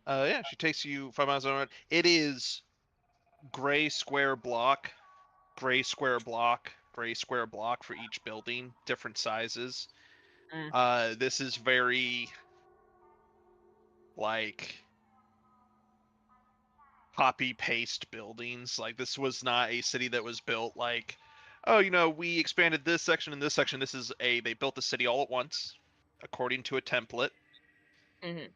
Yeah, she takes you 5 miles around. It is gray square block, gray square block, gray square block for each building, different sizes. This is very like copy paste buildings. Like this was not a city that was built like, oh, we expanded this section and this section. This is they built the city all at once, according to a template. Mm-hmm.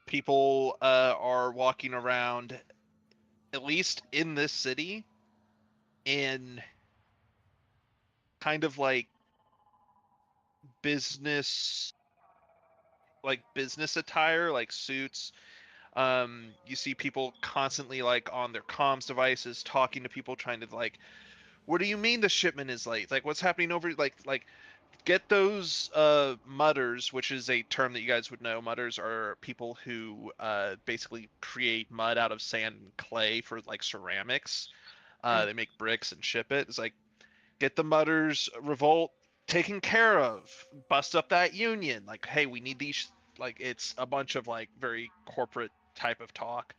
People are walking around, at least in this city, in kind of like business attire, like suits. You see people constantly like on their comms devices talking to people, trying to like, what do you mean the shipment is late? Like what's happening over like get those mudders, which is a term that you guys would know. Mudders are people who basically create mud out of sand and clay for like ceramics. They make bricks and ship it. It's like, get the mudders revolt taken care of. Bust up that union. Like, hey, we need these. Like, it's a bunch of like very corporate type of talk.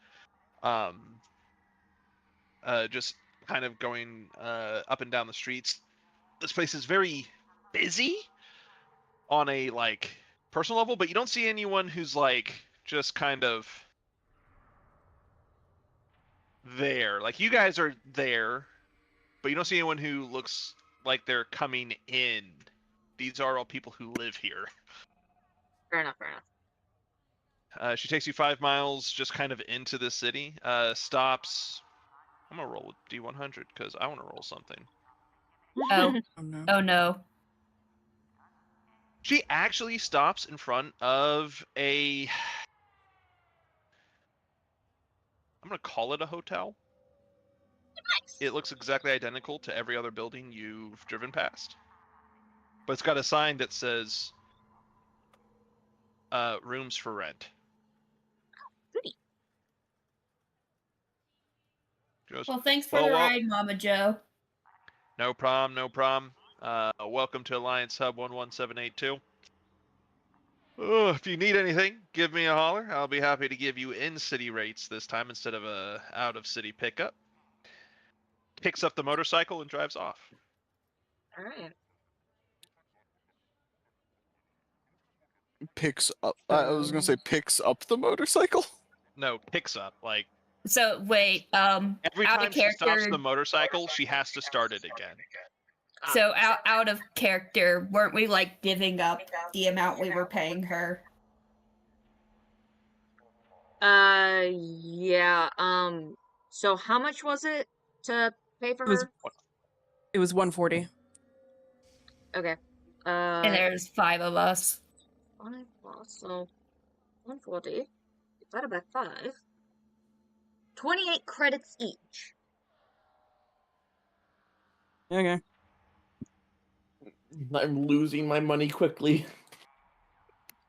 Just kind of going up and down the streets. This place is very busy on a like personal level, but you don't see anyone who's like just kind of there. Like, you guys are there, but you don't see anyone who looks like they're coming in. These are all people who live here. Fair enough, fair enough. She takes you 5 miles just kind of into the city. Stops. I'm gonna roll a D100 because I want to roll something. Oh. Oh no. Oh no. She actually stops in front of I'm gonna call it a hotel. It looks exactly identical to every other building you've driven past. But it's got a sign that says rooms for rent. Goody. Well, thanks for the ride, Mama Joe. No problem, no problem. Welcome to Alliance Hub 11782. If you need anything, give me a holler. I'll be happy to give you in-city rates this time instead of a out-of-city pickup. Picks up the motorcycle and drives off. All right. Picks up. I was gonna say picks up the motorcycle. No, picks up. Like So wait, every out time of she stops character. the motorcycle, she has to start it again. So out of character, weren't we like divvying up the amount we were paying her? Yeah. So how much was it to pay for It was her? it was 140. Okay. And there's 5 of us. 5 plus, so 140 divided by 5. 28 credits each. Okay. I'm losing my money quickly.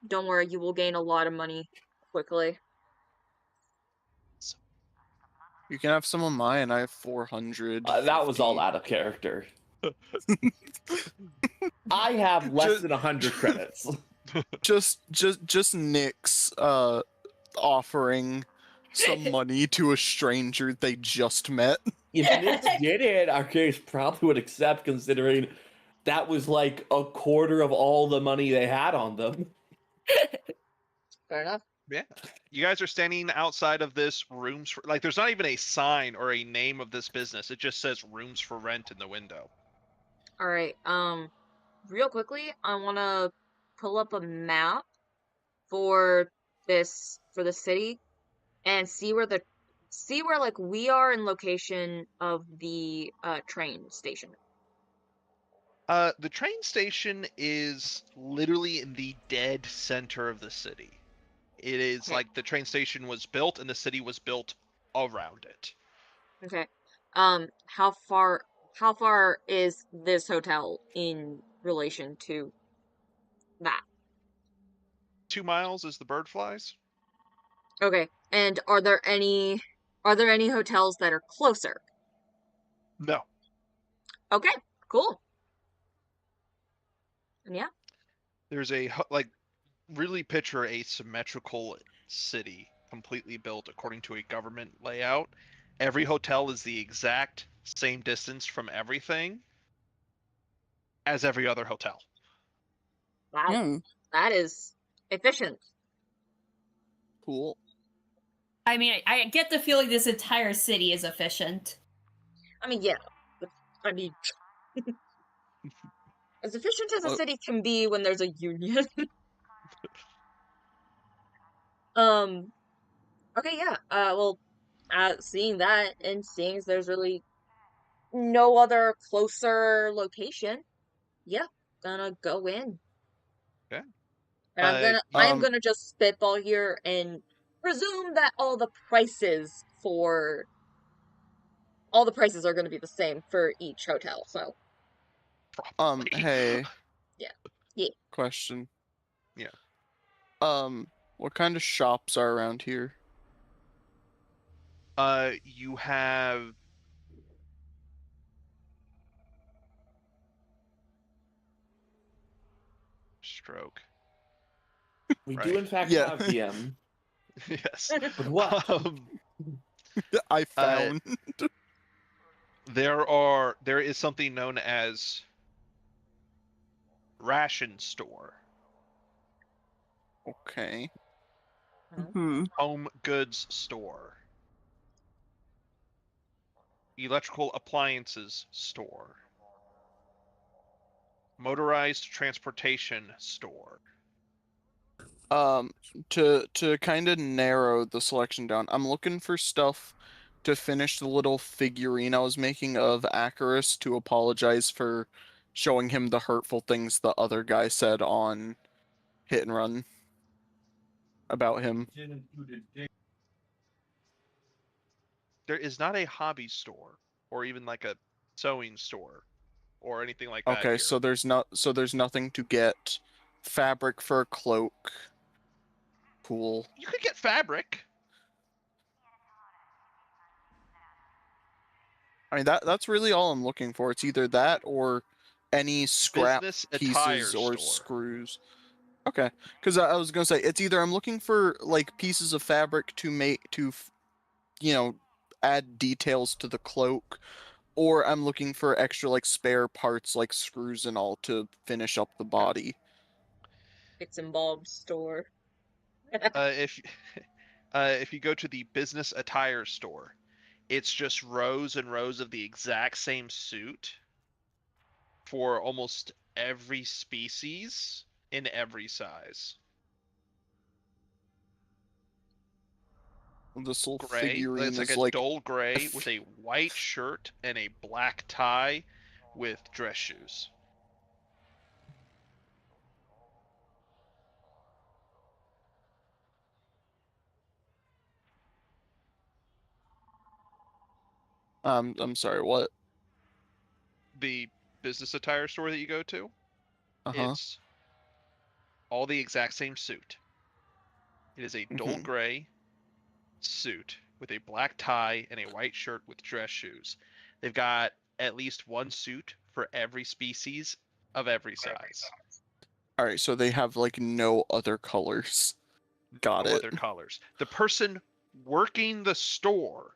Don't worry, you will gain a lot of money quickly. You can have some of mine. I have 400. That was all out of character. I have less than 100 credits. Just Nick's offering some money to a stranger they just met. If Nick did it, Arcades probably would accept, considering that was like a quarter of all the money they had on them. Fair enough. Yeah. You guys are standing outside of this rooms for, like, there's not even a sign or a name of this business. It just says rooms for rent in the window. All right. Real quickly, I want to pull up a map for the city and see where like we are in location of the train station. The train station is literally in the dead center of the city. It is Okay. like the train station was built and the city was built around it. Okay. How far is this hotel in relation to that? 2 miles as the bird flies. Okay. And are there any hotels that are closer? No. Okay, cool. And yeah. There's really picture a symmetrical city completely built according to a government layout. Every hotel is the exact same distance from everything as every other hotel. Wow. That is efficient. Cool. I mean, I get the feeling this entire city is efficient. I mean, yeah. I mean, as efficient as a city can be when there's a union. Okay, yeah. Well, seeing that and seeing as there's really no other closer location, yeah, gonna go in. Okay. And I am gonna just spitball here and presume that all the prices are gonna be the same for each hotel. So. Hey. Yeah. Question. Yeah. What kind of shops are around here? You have stroke. We Right. do in fact have DM. Yes. But what? I found. There is something known as ration store. Okay. Home goods store. Electrical appliances store. Motorized transportation store. To kind of narrow the selection down, I'm looking for stuff to finish the little figurine I was making of Acarus to apologize for showing him the hurtful things the other guy said on Hit and Run about him. There is not a hobby store or even like a sewing store or anything like that Okay, here. so there's nothing to get fabric for a cloak. Cool. You could get fabric. I mean that's really all I'm looking for. It's either that or any scrap Business attire pieces or store. screws. Okay, because I was gonna say it's either I'm looking for like pieces of fabric to add details to the cloak, or I'm looking for extra like spare parts like screws and all to finish up the body. It's in Bob's store. If if you go to the business attire store, it's just rows and rows of the exact same suit for almost every species in every size. This little Gray, figurine it's like is a like dull gray with a white shirt and a black tie with dress shoes. I'm sorry, what? The business attire store that you go to, Uh-huh. it's all the exact same suit. It is a dull Mhm. gray suit with a black tie and a white shirt with dress shoes. They've got at least one suit for every species of every size. Alright, so they have like no other colors. Got No it. other colors. The person working the store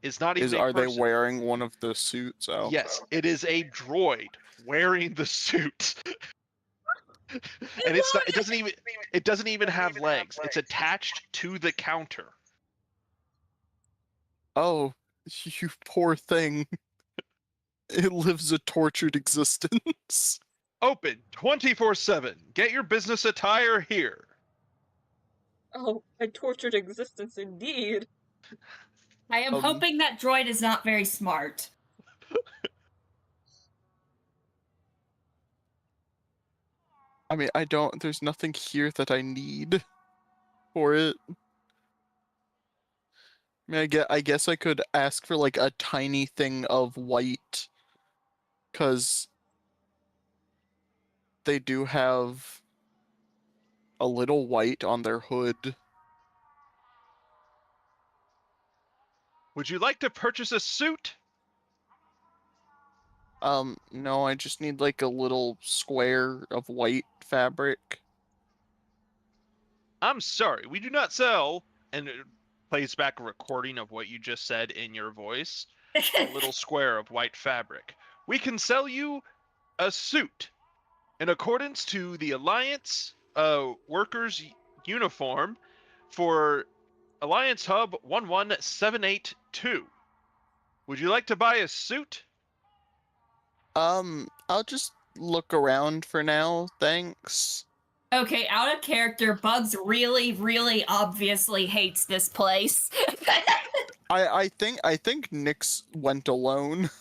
is not even a Are they person. wearing one of the suits? Oh. Yes, it is a droid wearing the suit. And it's not, it doesn't even have legs. It's attached to the counter. Oh, you poor thing. It lives a tortured existence. Open 24/7. Get your business attire here. Oh, a tortured existence indeed. I am hoping that droid is not very smart. I mean, there's nothing here that I need for it. I mean, I guess I could ask for like a tiny thing of white, because they do have a little white on their hood. Would you like to purchase a suit? No, I just need like a little square of white fabric. I'm sorry, we do not sell. And it plays back a recording of what you just said in your voice. A little square of white fabric. We can sell you a suit in accordance to the Alliance workers uniform for Alliance Hub 11782. Would you like to buy a suit? I'll just look around for now, thanks. Okay, out of character, Bugs really, really obviously hates this place. I think Nyx went alone.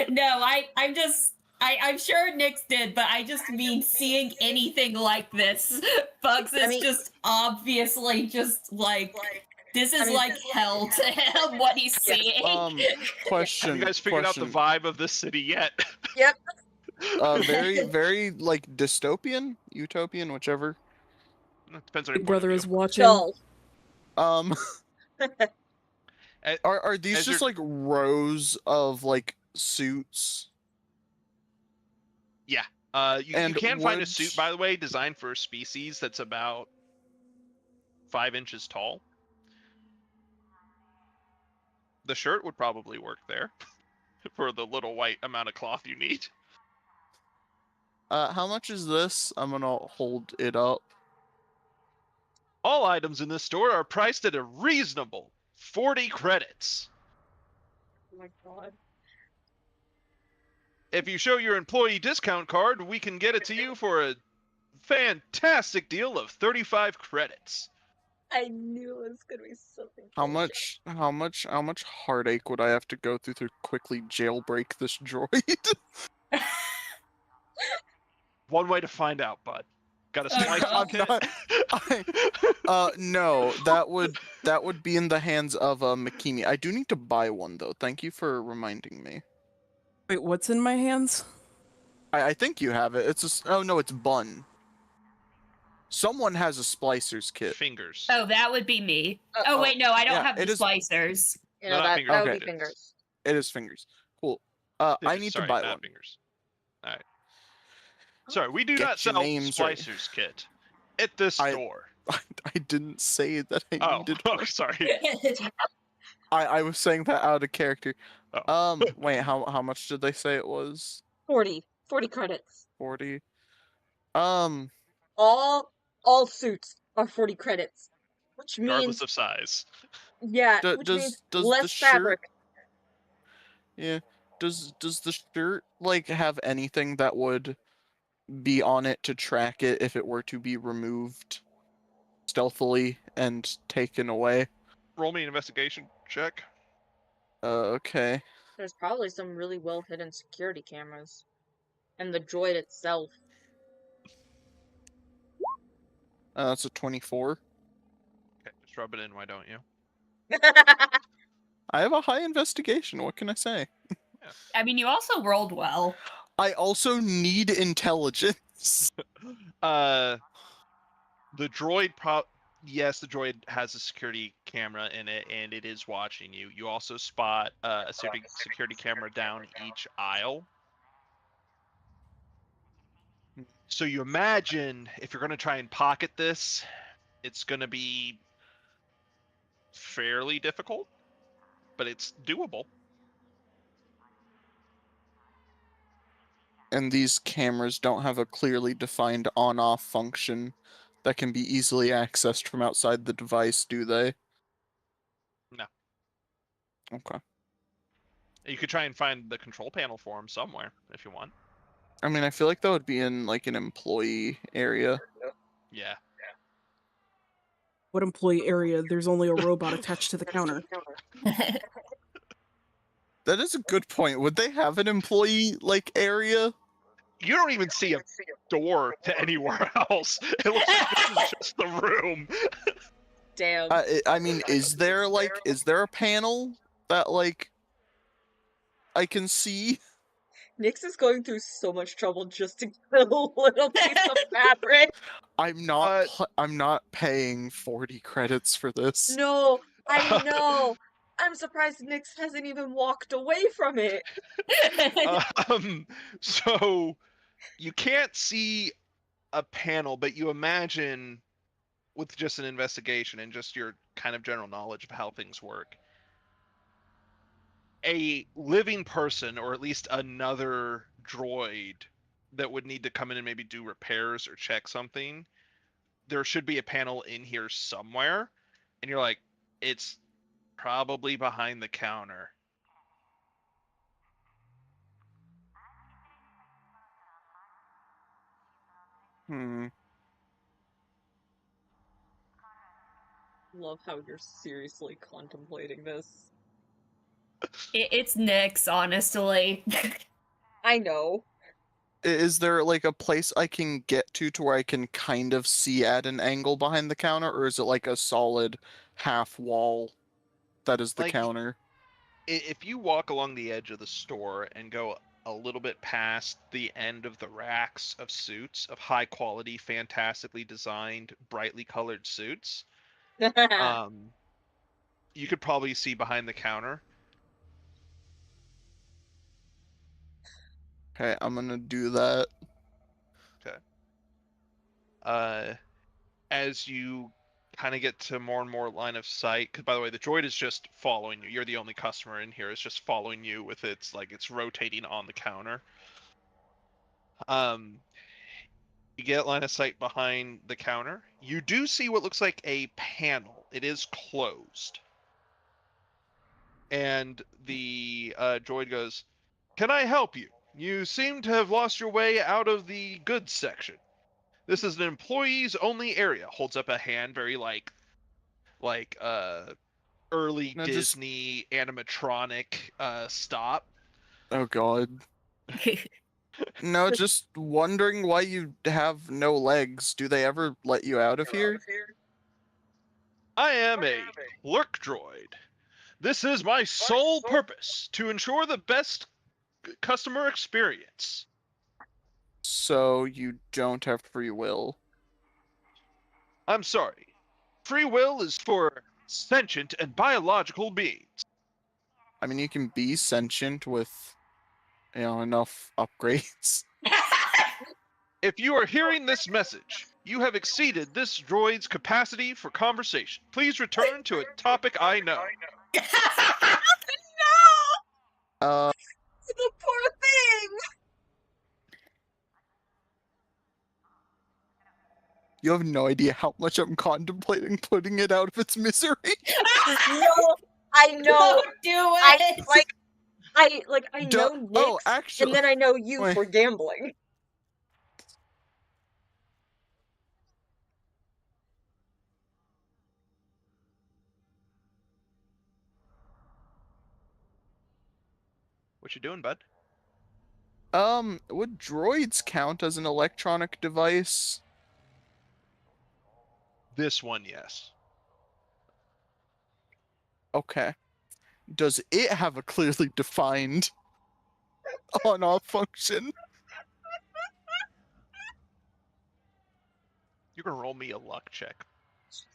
No, I'm sure Nyx did, but I just mean seeing anything like this. Bugs is just obviously just like, this is like hell to him, what he's seeing. Question. Have you guys figured out the vibe of this city yet? Yep. Very, very like dystopian, utopian, whichever. It depends on Big your point Brother of is view. watching. Dull. Are these just like rows of like suits? Yeah. You And can find a would- suit, by the way, designed for a species that's about 5 inches tall. The shirt would probably work there for the little white amount of cloth you need. How much is this? I'm gonna hold it up. All items in this store are priced at a reasonable 40 credits. Oh my god. If you show your employee discount card, we can get it to you for a fantastic deal of 35 credits. I knew it was gonna be something. How much heartache would I have to go through to quickly jailbreak this droid? One way to find out, bud. Got a Oh, splice God. kit? No, that would be in the hands of Makimi. I do need to buy one though. Thank you for reminding me. Wait, what's in my hands? I think you have it. Oh no, it's Bun. Someone has a splicer's kit. Fingers. Oh, that would be me. Oh, Oh, wait, no, I don't yeah, have the it is- splicers. You No, know, not that fingers. that would Okay. be fingers. It is fingers. Cool. I Digits, need sorry, to buy not one. Fingers. All right. Sorry, we do Get not your sell names right. splicers kit at this store. I didn't say that I Oh, needed oh, one. sorry. I was saying that out of character. Oh. Wait, how much did they say it was? 40 credits. 40. All suits are 40 credits, which Regardless means of size. yeah, does which means the less shirt? fabric. Yeah. Does the shirt like have anything that would be on it to track it if it were to be removed stealthily and taken away? Roll me an investigation check. Okay. There's probably some really well hidden security cameras, and the droid itself. That's a 24. Okay, just rub it in, why don't you? I have a high investigation. What can I say? I mean, you also rolled well. I also need intelligence. The droid yes, the droid has a security camera in it, and it is watching you. You also spot a security camera down each aisle. So you imagine if you're going to try and pocket this, it's going to be fairly difficult, but it's doable. And these cameras don't have a clearly defined on-off function that can be easily accessed from outside the device, do they? No. Okay. You could try and find the control panel for them somewhere if you want. I mean, I feel like that would be in like an employee area. Yeah. What employee area? There's only a robot attached to the counter. That is a good point. Would they have an employee like area? You don't even see a door to anywhere else. It looks like this is just the room. Damn. I mean, is there a panel that like I can see? Nyx is going through so much trouble just to get a little piece of fabric. I'm not paying 40 credits for this. No, I know. I'm surprised Nyx hasn't even walked away from it. So you can't see a panel, but you imagine with just an investigation and just your kind of general knowledge of how things work, a living person, or at least another droid that would need to come in and maybe do repairs or check something, there should be a panel in here somewhere. And you're like, it's probably behind the counter. Love how you're seriously contemplating this. It's Nyx, honestly. I know. Is there like a place I can get to where I can kind of see at an angle behind the counter, or is it like a solid half wall that is the Like, counter? If you walk along the edge of the store and go a little bit past the end of the racks of suits, of high quality, fantastically designed, brightly colored suits, you could probably see behind the counter. Okay, I'm gonna do that. Okay. As you kind of get to more and more line of sight, because by the way, the droid is just following you. You're the only customer in here. It's just following you with its, like, it's rotating on the counter. You get line of sight behind the counter. You do see what looks like a panel. It is closed. And the droid goes, "Can I help you? You seem to have lost your way out of the goods section. This is an employees only area." Holds up a hand, very like early No, Disney animatronic stop. Oh god. No, just wondering why you have no legs. Do they ever let you out of here? I am a lurk droid. This is my sole purpose, to ensure the best customer experience. So you don't have free will. I'm sorry. Free will is for sentient and biological beings. I mean, you can be sentient with, enough upgrades. If you are hearing this message, you have exceeded this droid's capacity for conversation. Please return to a topic I know. Uh, The poor thing! you have no idea how much I'm contemplating putting it out of its misery. No, I know. Don't do it. I know Nick, Oh, actually, and then I know you wait. for gambling. What you doing, bud? Would droids count as an electronic device? This one, yes. Okay. Does it have a clearly defined on-off function? You're gonna roll me a luck check.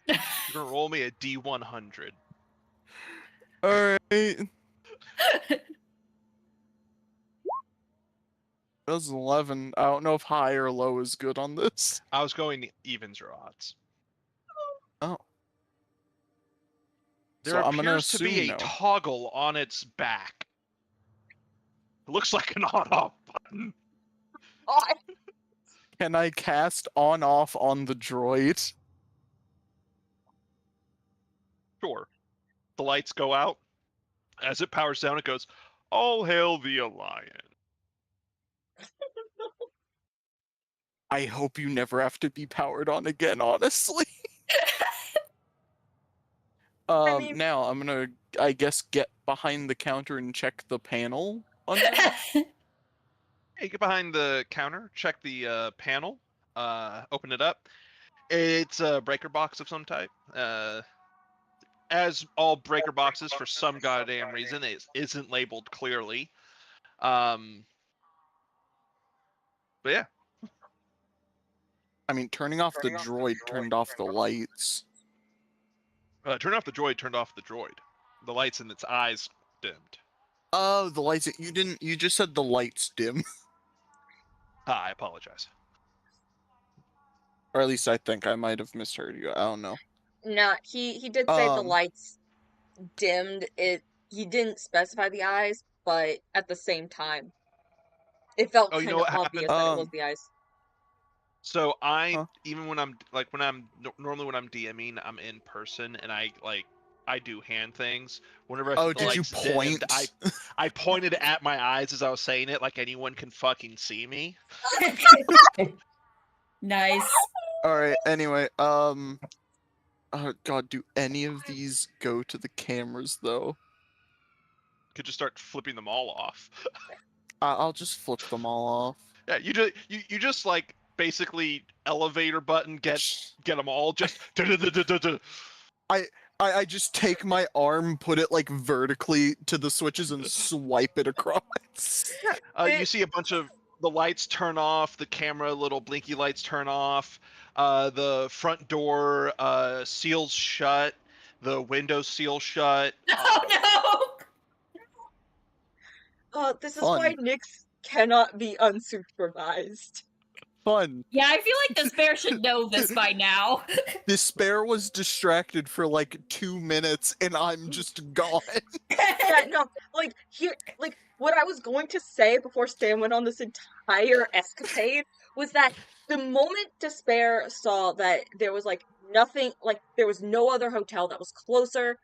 You're gonna roll me a D100. Alright. That was 11. I don't know if high or low is good on this. I was going evens or odds. Oh. There So I'm gonna appears to be assume a no. toggle on its back. It looks like an on-off button. God. Can I cast on-off on the droid? Sure. The lights go out. As it powers down, it goes, "All hail the Alliance." I hope you never have to be powered on again, honestly. mean- Now I'm gonna, I guess, get behind the counter and check the panel under. Hey, get behind the counter, check the panel, open it up. It's a breaker box of some type. As all breaker boxes, for some goddamn reason, it isn't labeled clearly. But yeah. I mean, turning off the droid turned off the lights. Turn off the droid, turned off the droid. The lights in its eyes dimmed. Oh, the lights. You just said the lights dim. I apologize. Or at least I think I might have misheard you. I don't know. No, he did say the Um, lights dimmed. He didn't specify the eyes, but at the same time, it felt Oh, you kind know of what obvious happened? that it was the eyes. So Huh? even when I'm normally when I'm DMing, I'm in person and I do hand things. Whenever Oh, the did you lights dimmed, point? I pointed at my eyes as I was saying it, like anyone can fucking see me. Nice. Alright, anyway, oh god, do any of these go to the cameras, though? Could just start flipping them all off. I'll just flip them all off. Yeah, you just like basically elevator button get them all just. I just take my arm, put it like vertically to the switches, and swipe it across. You see a bunch of the lights turn off, the camera little blinky lights turn off, the front door seals shut, the window seal shut. Oh This is Fun. why Nyx cannot be unsupervised. Fun. no! Yeah, I feel like Despair should know this by now. Despair was distracted for like 2 minutes, and I'm just gone. Yeah, no, what I was going to say before Stan went on this entire escapade was that the moment Despair saw that there was nothing, there was no other hotel that was closer,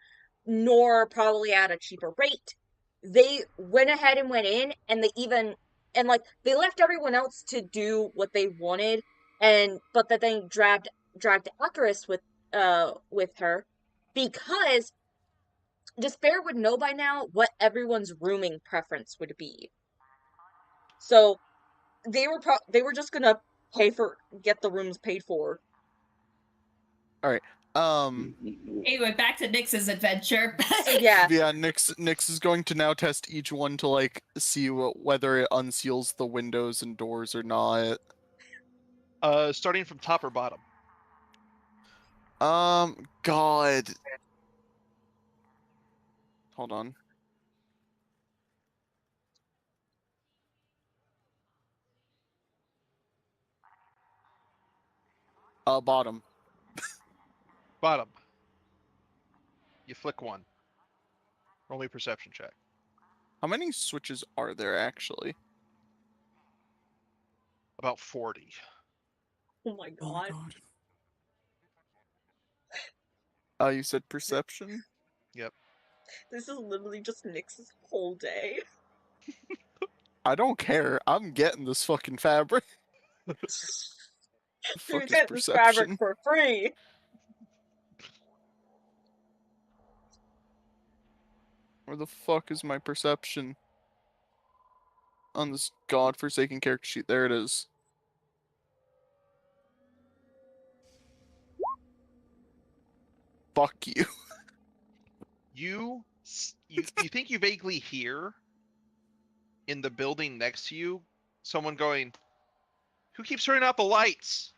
nor probably at a cheaper rate, they went ahead and went in, and they left everyone else to do what they wanted, but that they dragged Icarus with her, because Despair would know by now what everyone's rooming preference would be. So they were just gonna get the rooms paid for. Alright. Anyway, back to Nyx's adventure. So yeah. Yeah, Nyx is going to now test each one to like see whether it unseals the windows and doors or not. Starting from top or bottom? God. Hold on. Bottom. Bottom. You flick one. Roll me a perception check. How many switches are there actually? About 40. Oh my god. You said perception? Yep. This is literally just Nyx's whole day. I don't care. I'm getting this fucking fabric. You Fuck is get this fabric perception? for free. Where the fuck is my perception? On this godforsaken character sheet. There it is. Fuck you. You think you vaguely hear in the building next to you someone going, "Who keeps turning out the lights?"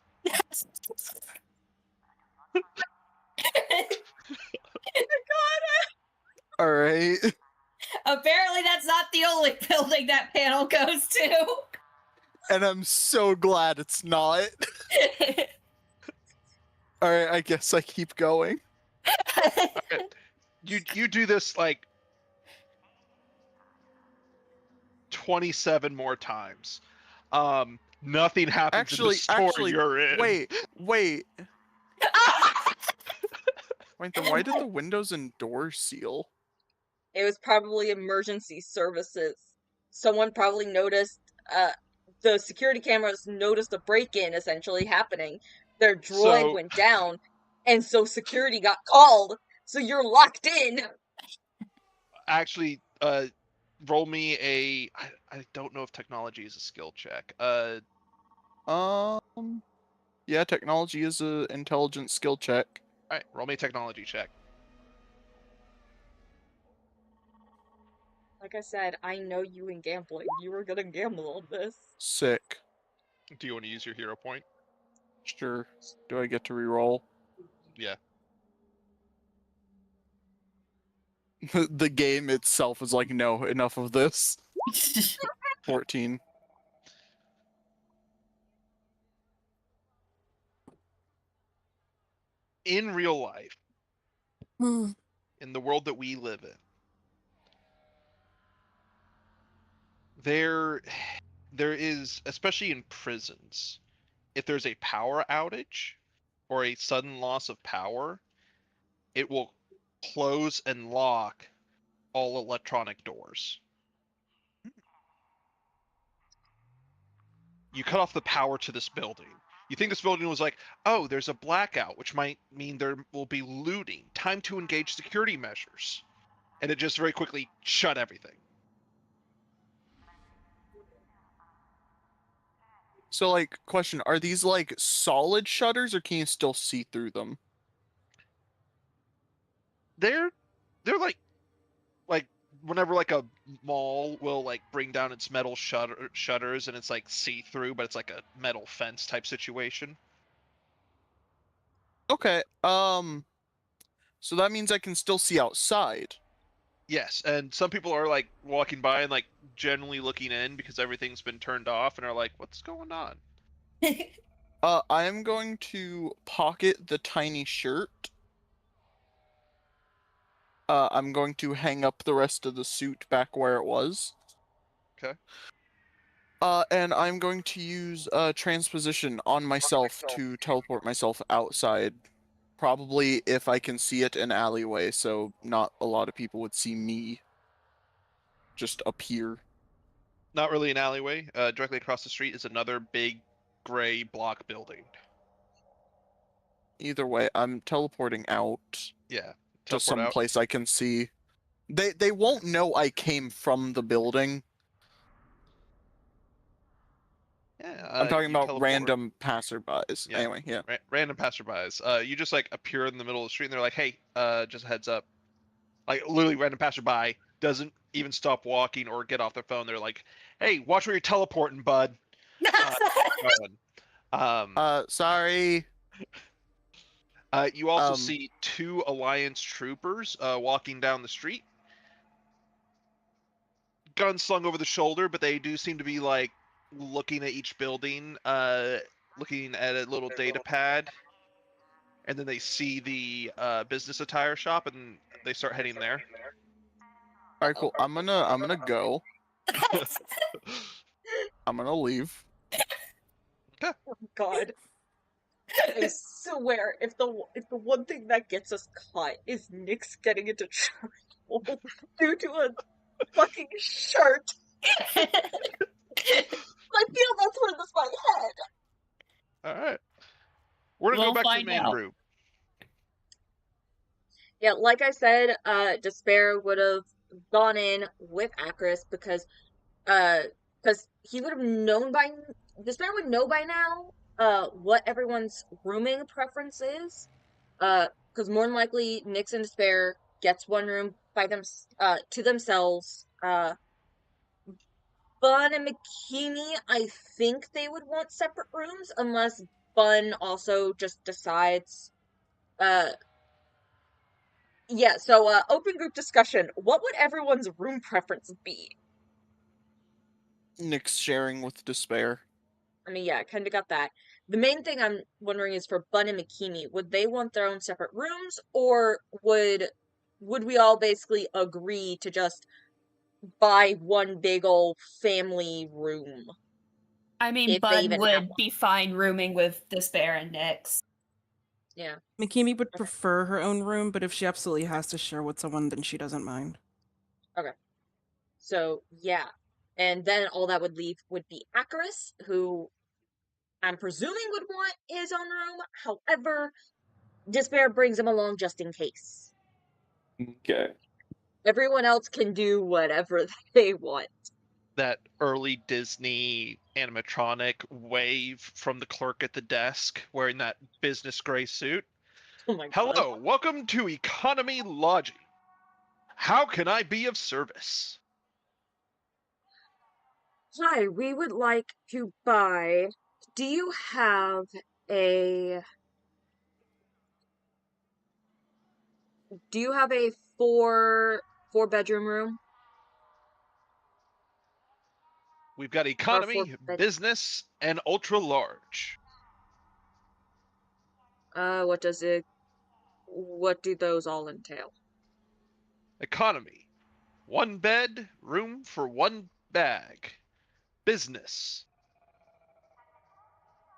Alright. Apparently, that's not the only building that panel goes to. And I'm so glad it's not. Alright, I guess I keep going. Okay. You do this like 27 more times. Nothing happens in the store you're in. Wait. Wait, then why did the windows and doors seal? It was probably emergency services. Someone probably noticed, the security cameras noticed a break-in essentially happening. Their droid went down, and so security got called, so you're locked in! Actually, roll me a... I don't know if technology is a skill check. Yeah, technology is an intelligence skill check. Alright, roll me a technology check. Like I said, I know you in gambling. You were gonna gamble on this. Sick. Do you want to use your hero point? Sure. Do I get to reroll? Yeah. The game itself is like, no, enough of this. 14. In real life, in the world that we live in, there is, especially in prisons, if there's a power outage or a sudden loss of power, it will close and lock all electronic doors. You cut off the power to this building. You think this building was like, oh, there's a blackout, which might mean there will be looting. Time to engage security measures. And it just very quickly shut everything. So, like, question, are these, like, solid shutters, or can you still see through them? They're like whenever like a mall will like bring down its metal shutters and it's like see-through, but it's like a metal fence type situation. Okay, so that means I can still see outside. Yes, and some people are like walking by and like generally looking in because everything's been turned off and are like, what's going on? I am going to pocket the tiny shirt. I'm going to hang up the rest of the suit back where it was. Okay. And I'm going to use transposition on myself to teleport myself outside. Probably if I can see it in alleyway, so not a lot of people would see me just appear. Not really an alleyway. Directly across the street is another big gray block building. Either way, I'm teleporting out. Yeah. To some place I can see. They won't know I came from the building. Yeah, I'm talking you about teleport. random passerbys. Yeah. Anyway, yeah. Random passerbys. You just like appear in the middle of the street and they're like, "Hey, just a heads up." Like literally random passerby doesn't even stop walking or get off their phone. They're like, "Hey, watch where you're teleporting, bud." Sorry. You also Um, see 2 Alliance troopers walking down the street, guns slung over the shoulder, but they do seem to be like looking at each building, looking at a little data pad, and then they see the business attire shop and they start heading there. all right, cool. I'm gonna go. I'm gonna leave. Oh God. I swear, if the one thing that gets us caught is Nick's getting into trouble due to a fucking shirt, I feel that's where this might head. All right, we're gonna We'll go back to the find main out. room. Yeah, like I said, Despair would have gone in with Acris because he would have known by Despair would know by now what everyone's rooming preference is. Because more than likely Nyx and Despair gets one room by them to themselves. Bun and Makini, I think they would want separate rooms unless Bun also just decides. Yeah, so open group discussion. What would everyone's room preference be? Nick's sharing with Despair. I mean, yeah, I kind of got that. The main thing I'm wondering is for Bun and Makini, would they want their own separate rooms, or would we all basically agree to just buy one big old family room? I mean, If they Bud even have would one. be fine rooming with Despair and Nyx. Yeah. Mikimi would prefer her own room, but if she absolutely has to share with someone, then she doesn't mind. Okay. So, yeah. And then all that would leave would be Acaris, who I'm presuming would want his own room. However, Despair brings him along just in case. Okay. Everyone else can do whatever they want. That early Disney animatronic wave from the clerk at the desk wearing that business gray suit. Oh my god. Hello, welcome to Economy Lodging. How can I be of service? Hi, we would like to buy. Do you have a four-bedroom room? We've got Or economy, four-bed? business, and ultra large. What do those all entail? Economy, 1 bed, room for 1 bag. Business,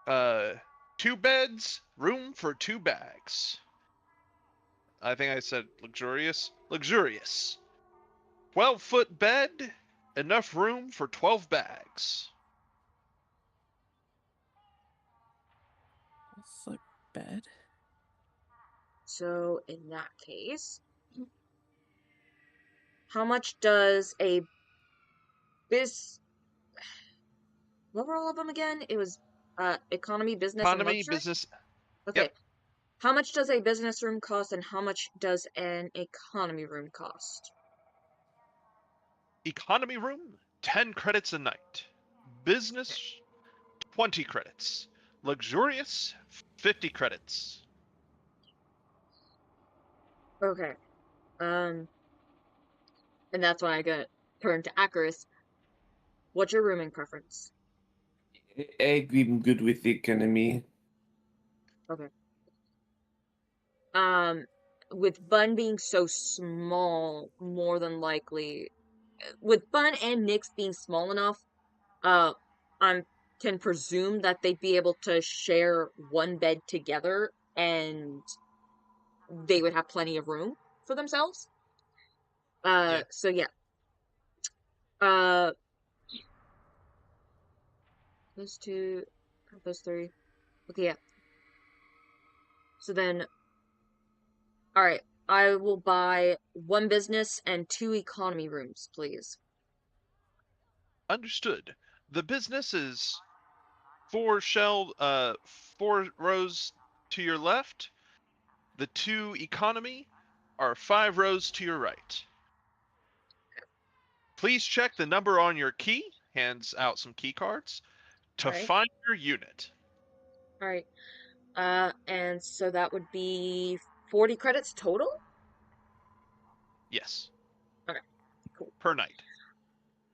2 beds, room for 2 bags. I think I said luxurious. Luxurious. 12-foot bed, enough room for 12 bags. Foot bed. So, in that case, how much does a what were all of them again? It was economy, business, and Economy, luxury? business. Okay. Yep. How much does a business room cost, and how much does an economy room cost? Economy room, 10 credits a night. Business, 20 credits. Luxurious, 50 credits. Okay. And that's when I got turned to Acaris. What's your rooming preference? I'm good with the economy. Okay. With Bun being so small, more than likely, with Bun and Nyx being small enough, I can presume that they'd be able to share one bed together, and they would have plenty of room for themselves. Yeah. So yeah. Uh, those two, those three. Okay, yeah. So then, all right. I will buy 1 business and 2 economy rooms, please. Understood. The business is 4 rows to your left. The 2 economy are 5 rows to your right. Please check the number on your key, hands out some key cards, to Right. find your unit. All right. And so that would be 40 credits total? Yes. Okay, cool. Per night.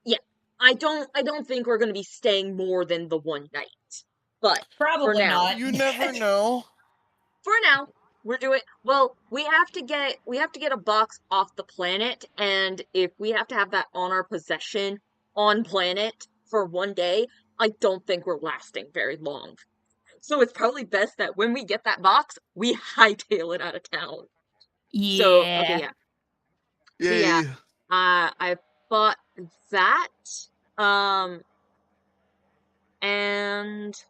Yeah. I don't think we're gonna be staying more than the one night. But for Probably now. not. You never know. For now, we're doing well, we have to get a box off the planet, and if we have to have that on our possession on planet for one day, I don't think we're lasting very long. So it's probably best that when we get that box, we hightail it out of town. So, okay, Yeah. yeah. So Yay. yeah, I bought that. And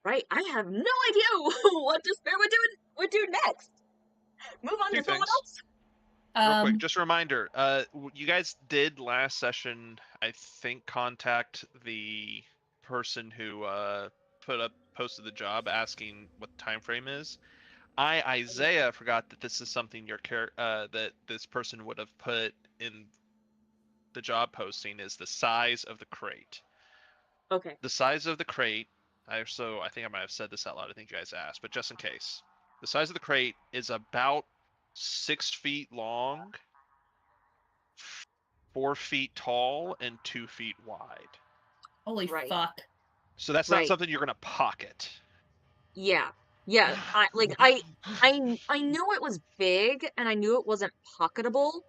right, I have no idea what Despair would do next. Move on 2 to someone things. else. Real quick, just a reminder. You guys did last session, I think, contact the person who posted the job asking what the time frame is. Isaiah, forgot that this is something that this person would have put in the job posting, is the size of the crate. Okay. The size of the crate. I think I might have said this out loud. I think you guys asked, but just in case, the size of the crate is about 6 feet long, 4 feet tall, and 2 feet wide. Holy Right. fuck. So that's not something you're gonna pocket. Yeah. Yeah. I knew it was big and I knew it wasn't pocketable.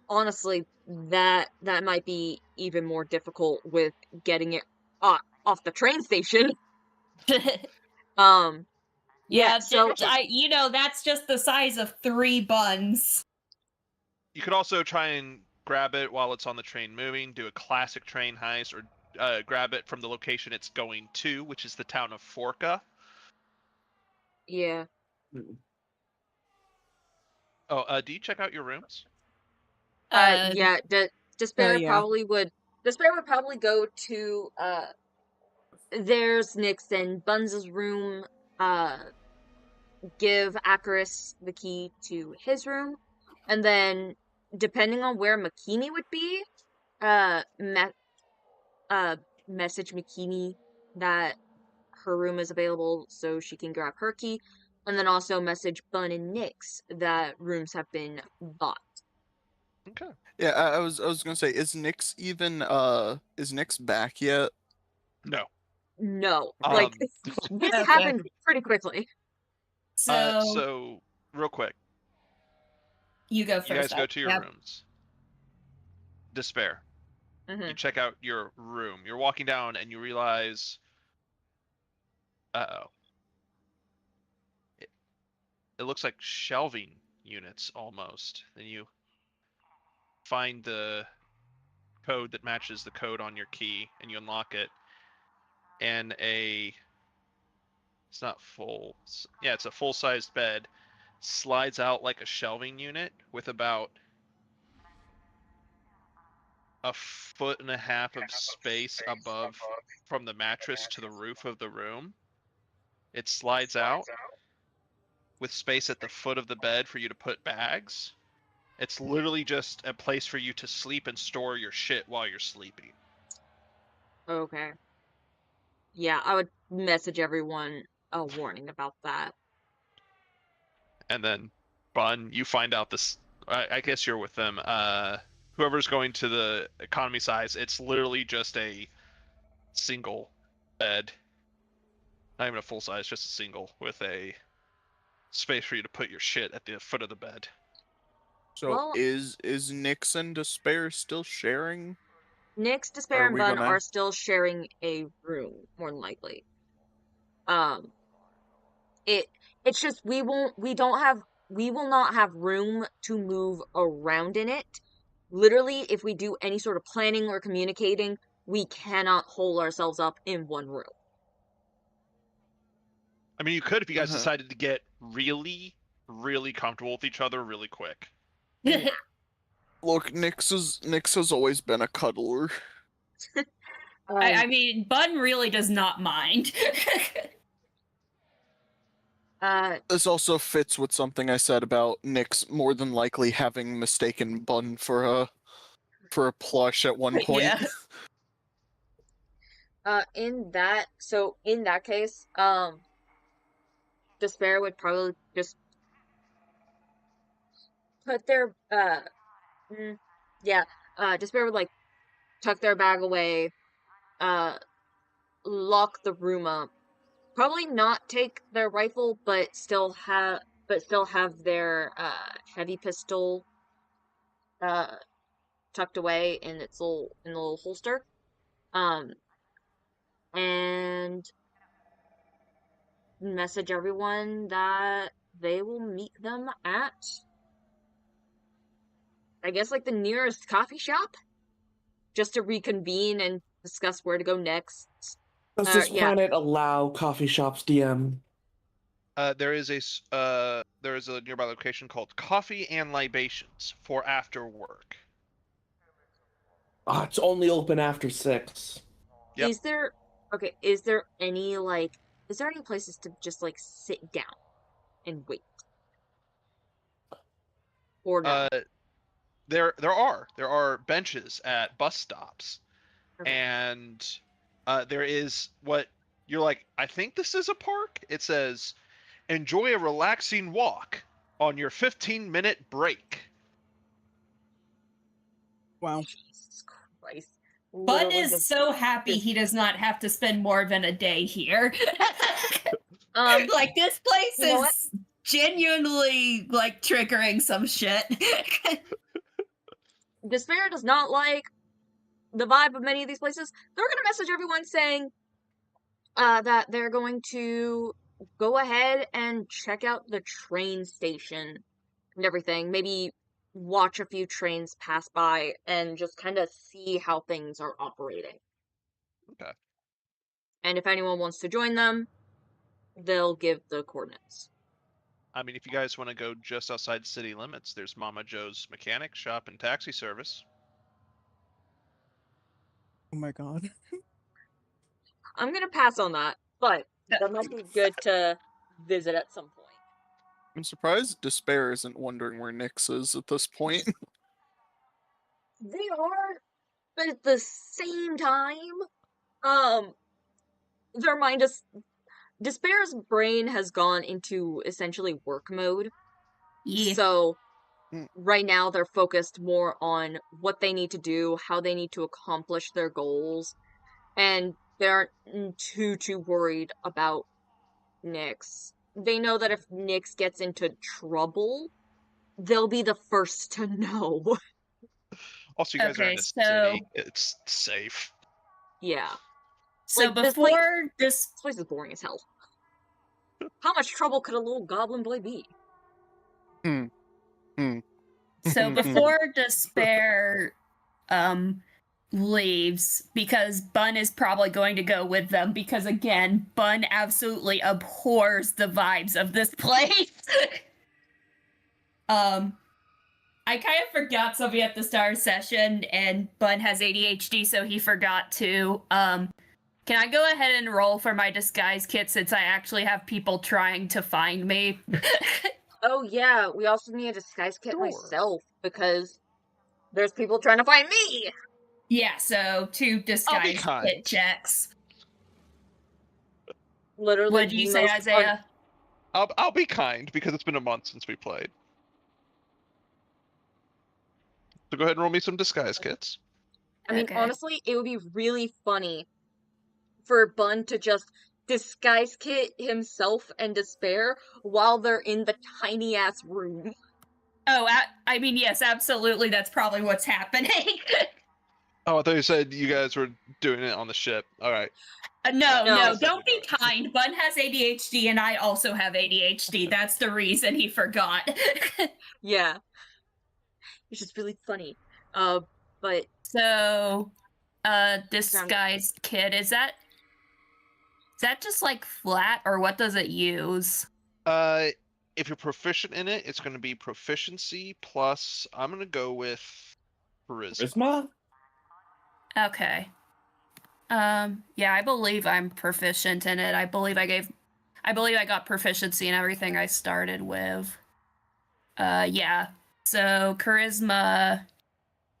Honestly, that might be even more difficult with getting it off the train station. Yeah, so that's just the size of 3 buns. You could also try and grab it while it's on the train moving, do a classic train heist, or grab it from the location it's going to, which is the town of Forca. yeah. Oh, do you check out your rooms? Yeah, Despair yeah. probably would go to there's Nixon Buns' room, give Acaris the key to his room, and then depending on where Makini would be, message Makini that her room is available so she can grab her key, and then also message Bun and Nix that rooms have been bought. Okay. Yeah, I was gonna say, is Nyx back yet? No. No, Um, this Okay. happened pretty quickly. So real quick, you go first. you guys go to your Yep. rooms. Despair. Mm-hmm. You check out your room. You're walking down and you realize, uh-oh. It looks like shelving units almost. Then you find the code that matches the code on your key and you unlock it. And it's not full. Yeah, it's a full-sized bed. Slides out like a shelving unit with about a 1.5 foot of space above from the mattress to the roof of the room. It slides out with space at the foot of the bed for you to put bags. It's literally just a place for you to sleep and store your shit while you're sleeping. Okay. Yeah, I would message everyone a warning about that. And then, Bun, you find out this. I guess you're with them. Whoever's going to the economy size, it's literally just a single bed. Not even a full size, just a single with a space for you to put your shit at the foot of the bed. So Well- is Nyx and Despair still sharing? Nix, Despair, Are and we Bun gonna- are still sharing a room, more than likely. It's just we will not have room to move around in it. Literally, if we do any sort of planning or communicating, we cannot hole ourselves up in one room. I mean, you could if you guys decided to get really, really comfortable with each other really quick. Yeah. Look, Nyx has always been a cuddler. I mean, Bun really does not mind. This also fits with something I said about Nyx more than likely having mistaken Bun for a plush at one point. Yeah. In that case, Despair would probably just put their Despair would like tuck their bag away, lock the room up. Probably not take their rifle, but still have their heavy pistol tucked away in its little holster. And message everyone that they will meet them at, I guess, like the nearest coffee shop, just to reconvene and discuss where to go next. Does this planet allow coffee shops, DM? There is a nearby location called Coffee and Libations for after work. It's only open after 6. Yep. Is there any places to just like sit down and wait? Or no? There are benches at bus stops, Okay. and there is what you're like. I think this is a park. It says, "Enjoy a relaxing walk on your 15-minute break." Wow. Jesus Christ. Bun is so happy he does not have to spend more than a day here. Like, this place is genuinely, like, triggering some shit. Despair does not like the vibe of many of these places. They're gonna message everyone saying that they're going to go ahead and check out the train station and everything. Maybe watch a few trains pass by and just kind of see how things are operating. Okay. And if anyone wants to join them, they'll give the coordinates. I mean, if you guys want to go just outside city limits, there's Mama Joe's mechanic shop and taxi service. Oh my god. I'm gonna pass on that, but that might be good to visit at some point. I'm surprised Despair isn't wondering where Nyx is at this point. They are, but at the same time, their mind is... Despair's brain has gone into essentially work mode. Yeah. So, right now they're focused more on what they need to do, how they need to accomplish their goals, and they aren't too worried about Nyx. They know that if Nyx gets into trouble, they'll be the first to know. Also, you guys are in a city. It's safe. Yeah. So Like, before this place is boring as hell. How much trouble could a little goblin boy be? So before Despair leaves, because Bun is probably going to go with them, because again, Bun absolutely abhors the vibes of this place. I kind of forgot something at the start of session, and Bun has ADHD, so he forgot to. Can I go ahead and roll for my disguise kit since I actually have people trying to find me? Oh yeah, we also need a disguise kit myself, because there's people trying to find me! Yeah, so 2 disguise kit checks. Literally. What did you say, Isaiah? I'll be kind, because it's been a month since we played. So go ahead and roll me some disguise kits. I mean, honestly, it would be really funny for Bun to just disguise kit himself and Despair while they're in the tiny-ass room. Oh, I mean, yes, absolutely, that's probably what's happening. Oh, I thought you said you guys were doing it on the ship. Alright. No, don't be kind. Bun has ADHD and I also have ADHD. That's the reason he forgot. Yeah. It's just really funny. But... So, disguised kit, is that just, like, flat, or what does it use? if you're proficient in it, it's going to be proficiency plus. I'm going to go with charisma. Okay. Yeah, I believe I'm proficient in it. I believe I got proficiency in everything I started with. Yeah. So charisma,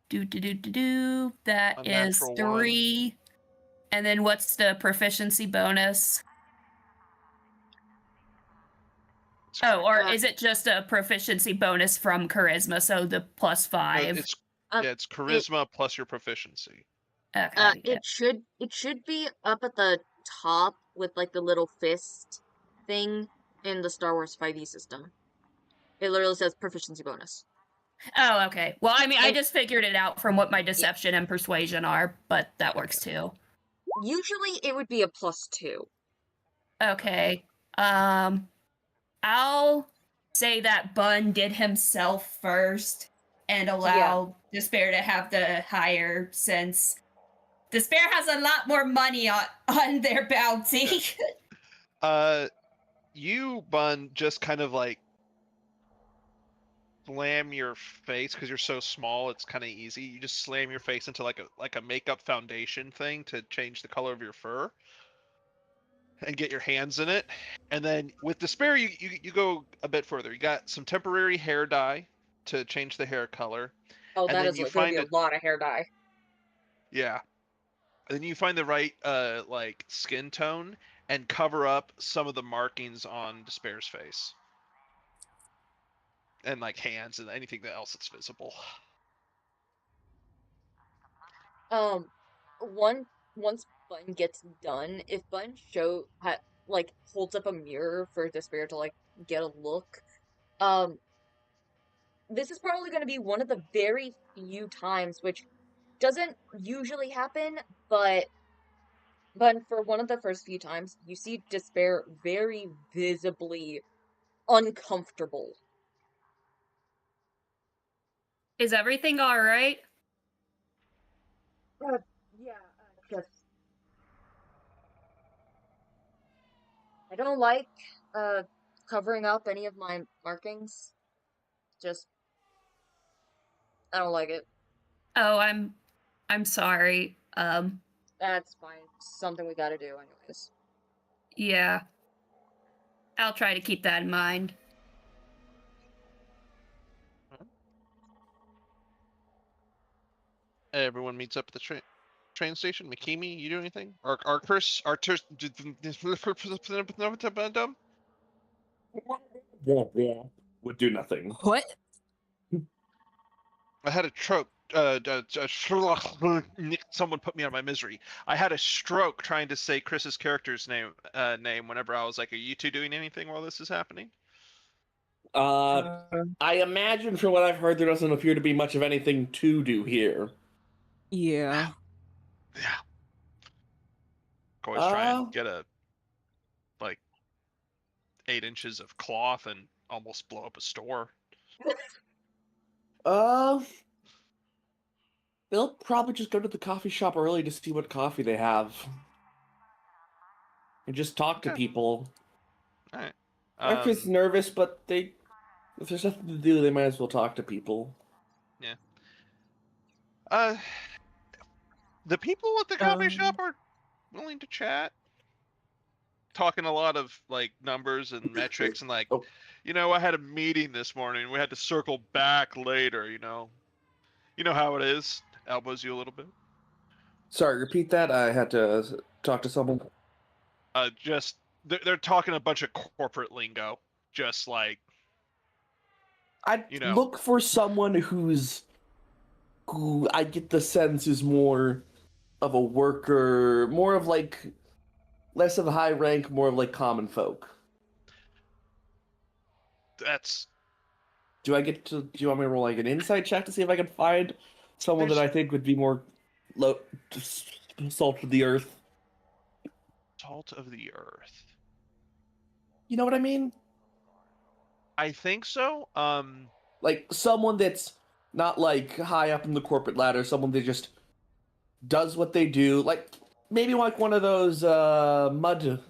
that A is natural 3. one. And then what's the proficiency bonus? Oh, or is it just a proficiency bonus from charisma? So the plus 5. It's charisma plus your proficiency. Okay. Yeah. It should be up at the top with like the little fist thing in the Star Wars 5e system. It literally says proficiency bonus. Oh, okay. Well, I mean, I just figured it out from what my deception and persuasion are, but that works too. Usually it would be a +2. Okay. I'll say that Bun did himself first and allow Despair to have the higher, since Despair has a lot more money on their bounty. You, Bun, just kind of like slam your face because you're so small. It's kind of easy. You just slam your face into like a makeup foundation thing to change the color of your fur, and get your hands in it. And then with Despair, you go a bit further. You got some temporary hair dye to change the hair color. Oh, and that then is you going to be find a lot of hair dye. Yeah. And then you find the right like skin tone and cover up some of the markings on Despair's face. And like hands and anything else that's visible. Once Bun gets done, if Bun holds up a mirror for Despair to like get a look, this is probably going to be one of the very few times, which doesn't usually happen, but for one of the first few times, you see Despair very visibly uncomfortable. Is everything all right? Yeah, just I don't like covering up any of my markings. Just I don't like it. Oh, I'm sorry. That's fine. It's something we gotta do anyways. Yeah. I'll try to keep that in mind. Everyone meets up at the train station. Mikimi, you do anything? Chris, would do nothing. What? I had a stroke. Someone put me out of my misery. I had a stroke trying to say Chris's character's name whenever I was like, are you two doing anything while this is happening? I imagine from what I've heard, there doesn't appear to be much of anything to do here. Yeah. Yeah. Always try and get a 8 inches of cloth and almost blow up a store. They'll probably just go to the coffee shop early to see what coffee they have. And just talk to people. Alright. Everyone's nervous, but if there's nothing to do, they might as well talk to people. Yeah. The people at the coffee shop are willing to chat. Talking a lot of like numbers and metrics and like, I had a meeting this morning. We had to circle back later, You know how it is. Elbows you a little bit. Sorry, repeat that. I had to talk to someone. Just they're talking a bunch of corporate lingo. Just like I'd look for someone who I get the sense is more of a worker, more of like less of a high rank, more of like common folk. That's. Do you want me to roll like an insight check to see if I can find someone that I think would be more salt of the earth? Salt of the earth. You know what I mean? I think so. Like someone that's not like high up in the corporate ladder, someone that just does what they do, like maybe like one of those mud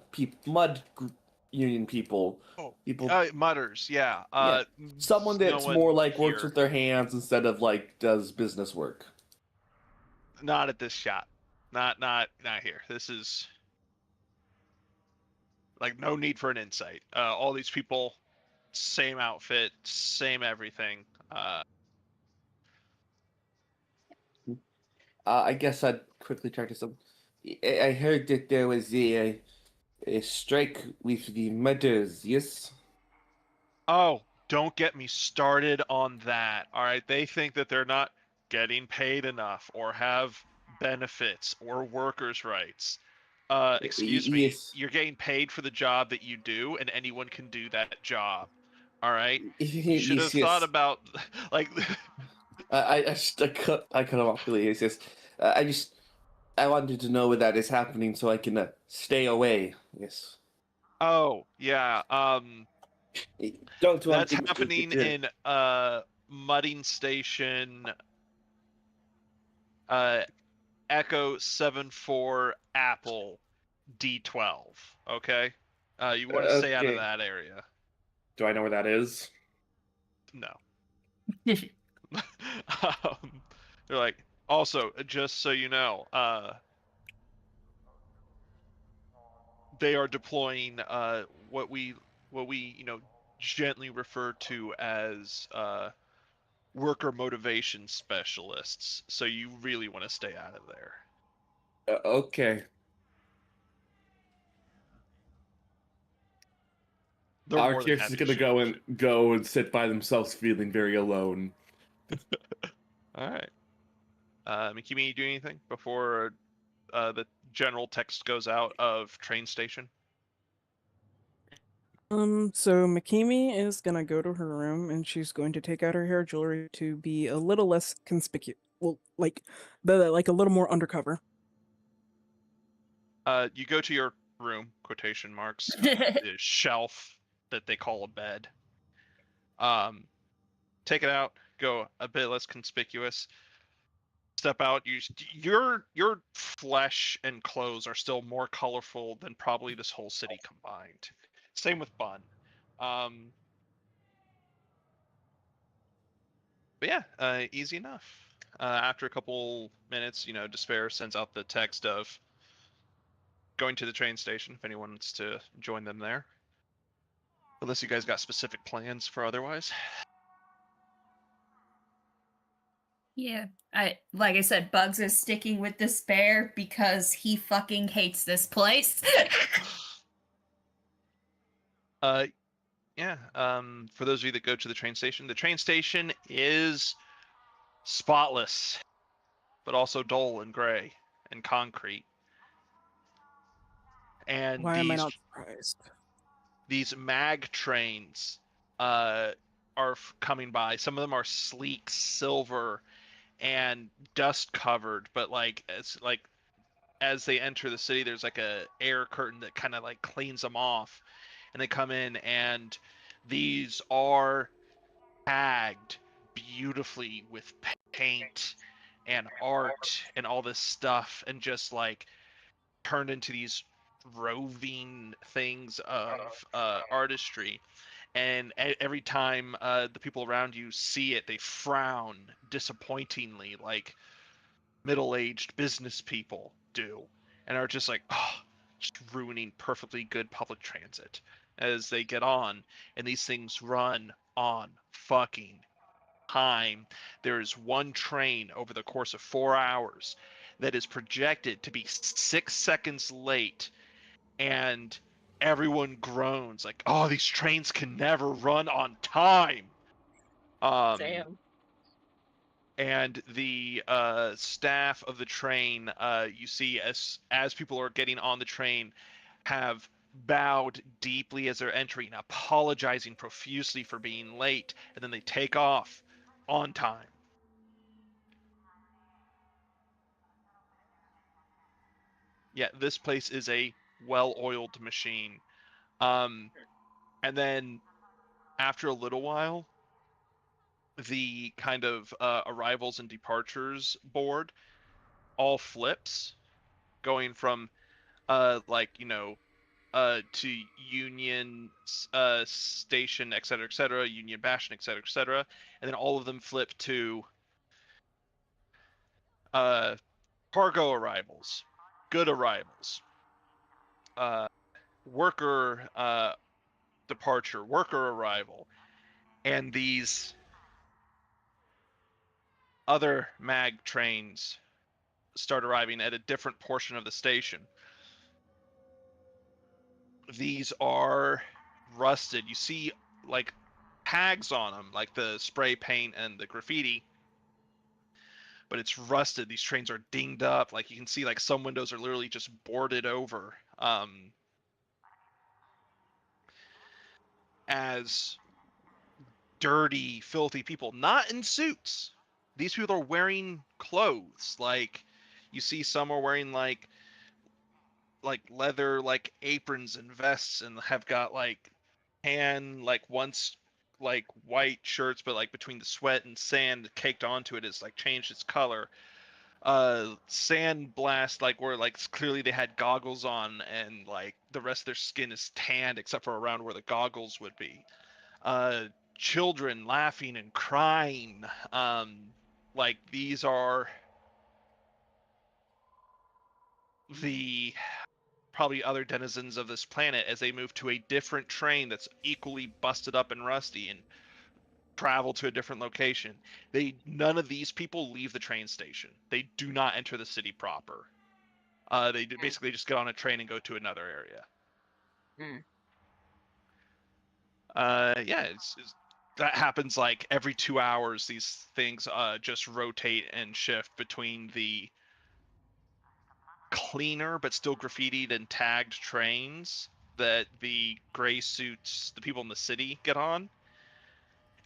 union people. Oh, People, mutters, yeah. yeah, someone No that's one more like works here. with their hands instead of like does business work. Not at this shop. Not here. This is like no need for an insight. All these people, same outfit, same everything. I guess I'd quickly check this out. I heard that there was a strike with the mutters, yes? Oh, don't get me started on that. All right, they think that they're not getting paid enough or have benefits or workers' rights. Excuse me. Yes. You're getting paid for the job that you do, and anyone can do that job. All right. You should have Yes, thought yes. about like I cut him off really. It's just, I wanted to know where that is happening so I can stay away. Yes. oh yeah, Don't want that's things to happening get in mudding station uh Echo 74 Apple D12. Okay? You want to stay out of Okay. that area. Do I know where that is? No. They're like, also, just so you know, they are deploying what we gently refer to as worker motivation specialists. So you really want to stay out of there. Okay. They're more than Arceus is happy to gonna shoot. go and sit by themselves, feeling very alone. All right. Mikimi, you do anything before the general text goes out of train station? So Makimi is gonna go to her room and she's going to take out her hair jewelry to be a little less conspicuous. Well, like a little more undercover. You go to your room, quotation marks, the shelf that they call a bed. Take it out, go a bit less conspicuous. Step out. Your flesh and clothes are still more colorful than probably this whole city combined. Same with Bun. But yeah, easy enough. After a couple minutes, Despair sends out the text of going to the train station if anyone wants to join them there. Unless you guys got specific plans for otherwise. Yeah. Like I said, Bugs is sticking with Despair because he fucking hates this place. Yeah. For those of you that go to the train station is spotless, but also dull and gray and concrete. And Why am I not surprised? these mag trains are coming by. Some of them are sleek silver and dust covered, but it's like as they enter the city, there's like a air curtain that kind of like cleans them off, and they come in, and these are tagged beautifully with paint and art and all this stuff, and just like turned into these roving things of artistry. And every time the people around you see it, they frown disappointingly, like middle-aged business people do, and are just like, oh, just ruining perfectly good public transit as they get on. And these things run on fucking time. There is one train over the course of 4 hours that is projected to be 6 seconds late, and everyone groans like, oh, these trains can never run on time. Damn. And the staff of the train, you see as people are getting on the train, have bowed deeply as they're entering, apologizing profusely for being late, and then they take off on time. Yeah, this place is a well-oiled machine. And then after a little while, the kind of arrivals and departures board all flips, going from to Union Station, etc., Union Bastion, etc., and then all of them flip to cargo arrivals, good arrivals, worker departure, worker arrival, and these other mag trains start arriving at a different portion of the station. These are rusted. You see like tags on them, like the spray paint and the graffiti, but it's rusted. These trains are dinged up. Like you can see, like some windows are literally just boarded over. As dirty, filthy people, not in suits. These people are wearing clothes. Like you see, some are wearing like leather like aprons and vests, and have got like tan, like once like white shirts, but like between the sweat and sand caked onto it has like changed its color. Sand blast, like where like clearly they had goggles on, and like the rest of their skin is tanned except for around where the goggles would be. Children laughing and crying. Like these are the probably other denizens of this planet as they move to a different train that's equally busted up and rusty and travel to a different location. None of these people leave the train station. They do not enter the city proper. They basically just get on a train and go to another area. Yeah, that happens like every 2 hours. These things just rotate and shift between the cleaner but still graffitied and tagged trains that the gray suits, the people in the city, get on,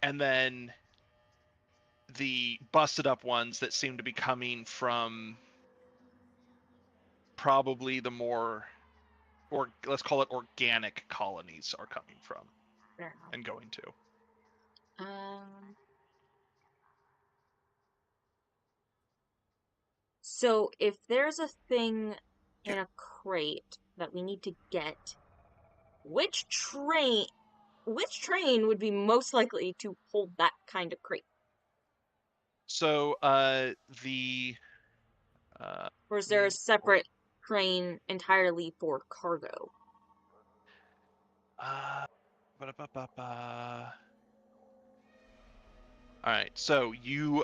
and then the busted up ones that seem to be coming from probably the more, or let's call it organic colonies, are coming from and going to. So if there's a thing in a crate that we need to get, which train would be most likely to hold that kind of crate? So or is there a separate train entirely for cargo? All right, so you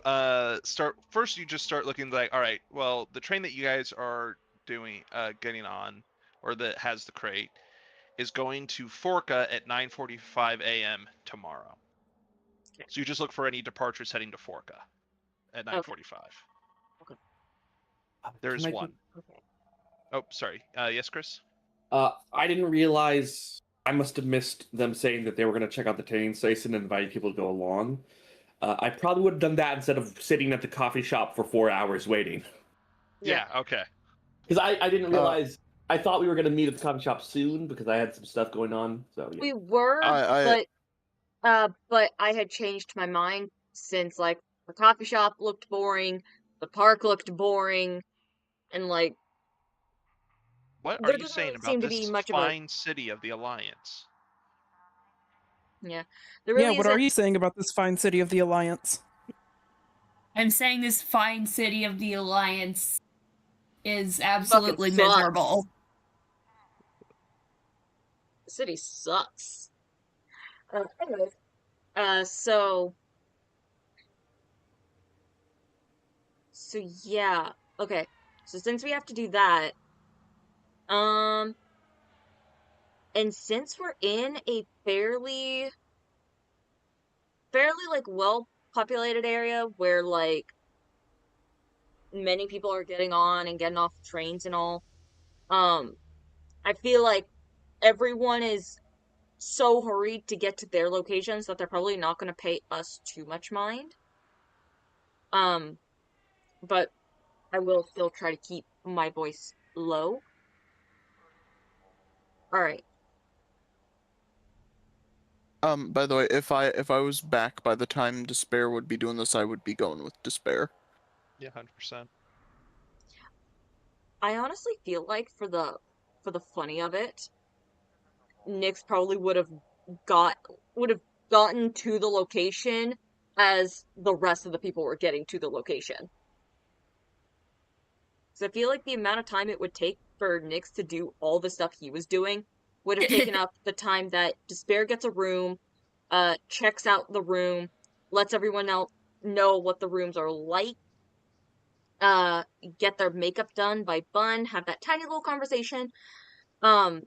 just start looking like, all right, well, the train that you guys are doing getting on, or that has the crate, is going to Forca at 9:45 a.m. tomorrow. Okay. So you just look for any departures heading to Forca at 9:45. Okay. There's one. Okay. Oh, sorry. Yes, Chris? I didn't realize. I must have missed them saying that they were going to check out the train station and invite people to go along. I probably would have done that instead of sitting at the coffee shop for 4 hours waiting. Yeah, okay. Because I didn't realize. I thought we were going to meet at the coffee shop soon because I had some stuff going on. So yeah. We were, but I had changed my mind since like the coffee shop looked boring, the park looked boring, and like what there are you doesn't saying really about seem to this be much of a fine city of the Alliance? yeah. There really what isn't... are you saying about this fine city of the Alliance? I'm saying this fine city of the Alliance is absolutely miserable. The city sucks. Anyways, so yeah, okay. So since we have to do that, and since we're in a fairly like well populated area where like many people are getting on and getting off trains and all, I feel like everyone is so hurried to get to their locations that they're probably not going to pay us too much mind. But I will still try to keep my voice low. All right. By the way, if I was back by the time Despair would be doing this, I would be going with Despair. Yeah, 100%. I honestly feel like for the funny of it, Nyx probably would have gotten to the location as the rest of the people were getting to the location. So I feel like the amount of time it would take for Nyx to do all the stuff he was doing would have taken up the time that Despair gets a room, checks out the room, lets everyone else know what the rooms are like, get their makeup done by Bun, have that tiny little conversation, and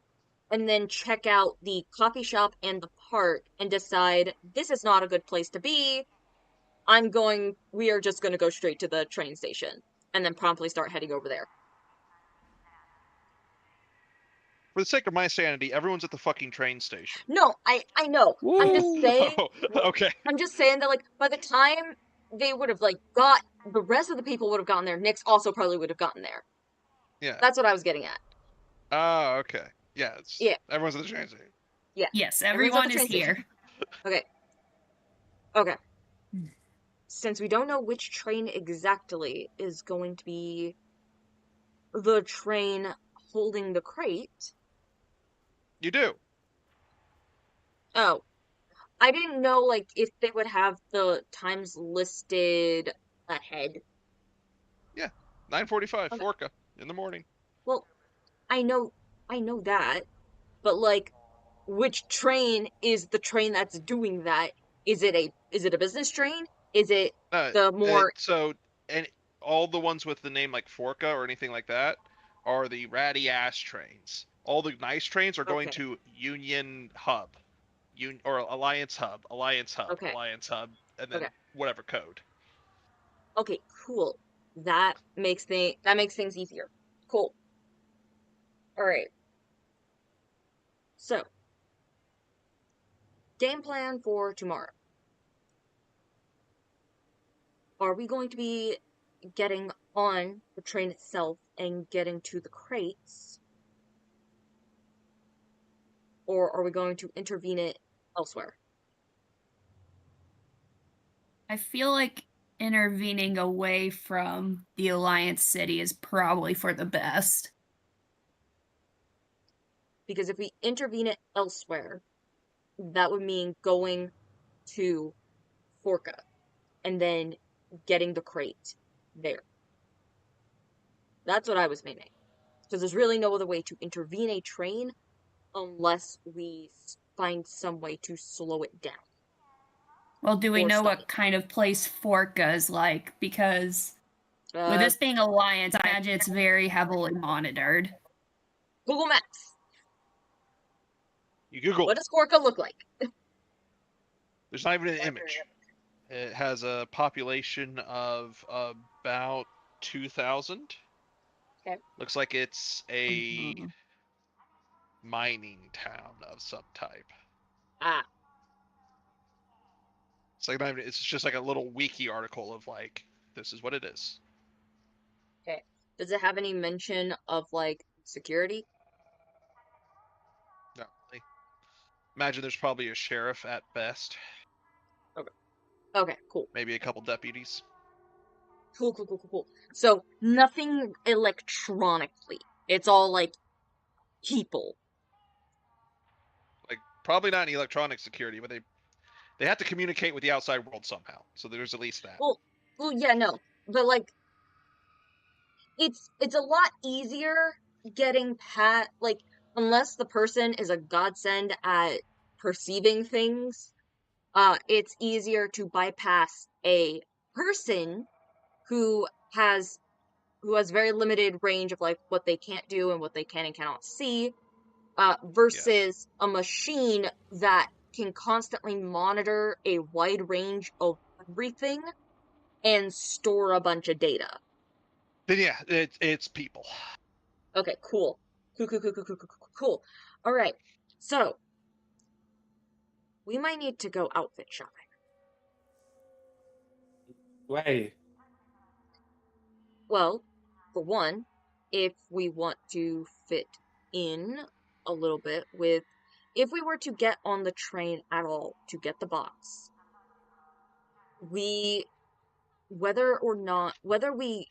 then check out the coffee shop and the park and decide this is not a good place to be. We are just gonna go straight to the train station, and then promptly start heading over there. For the sake of my sanity, everyone's at the fucking train station. No, I know. I'm just saying. Oh, okay. I'm just saying that, like, by the time they would have, like, the rest of the people would have gotten there, Nyx also probably would have gotten there. Yeah. That's what I was getting at. Oh, okay. Yeah, Yeah. Everyone's at the train station. Yeah. Yes, Everyone's at everyone the is train here. station. Okay. Since we don't know which train exactly is going to be the train holding the crate. You do. Oh. I didn't know, like, if they would have the times listed ahead. Yeah. 9:45, Okay. Forca, in the morning. Well, I know that, but, like, which train is the train that's doing that? Is it a business train? Is it the more And all the ones with the name like Forca or anything like that are the ratty ass trains. All the nice trains are going Okay. to Union Hub, or Alliance Hub, Okay. Alliance Hub, and then Okay. whatever code. Okay, cool. That makes things easier. Cool. All right. So, game plan for tomorrow. Are we going to be getting on the train itself and getting to the crates? Or are we going to intervene it elsewhere? I feel like intervening away from the Alliance City is probably for the best. Because if we intervene it elsewhere, that would mean going to Forca and then getting the crate there. That's what I was meaning. Because there's really no other way to intervene a train unless we find some way to slow it down. Well, do we Or know stop what kind of place Forca is like? Because with this being Alliance, I imagine it's very heavily monitored. Google Maps. You Google. What does Forca look like? There's not even an image. It has a population of about 2,000. Okay. Looks like it's a Mhm. mining town of some type. Ah. It's like it's just like a little wiki article of like, this is what it is. Okay. Does it have any mention of, like, security? Not really. Imagine there's probably a sheriff at best. Okay, cool. Maybe a couple deputies. Cool. So, nothing electronically. It's all, like, people. Like, probably not any electronic security, but they have to communicate with the outside world somehow. So there's at least that. Well, yeah, no. But, like, it's a lot easier getting past, like, unless the person is a godsend at perceiving things, it's easier to bypass a person who has very limited range of, like, what they can't do and what they can and cannot see, versus a machine that can constantly monitor a wide range of everything and store a bunch of data. Then yeah, it's people. Okay, cool. Cool. All right. So, we might need to go outfit shopping. Way. Well, for one, if we want to fit in a little bit with, if we were to get on the train at all to get the box, whether we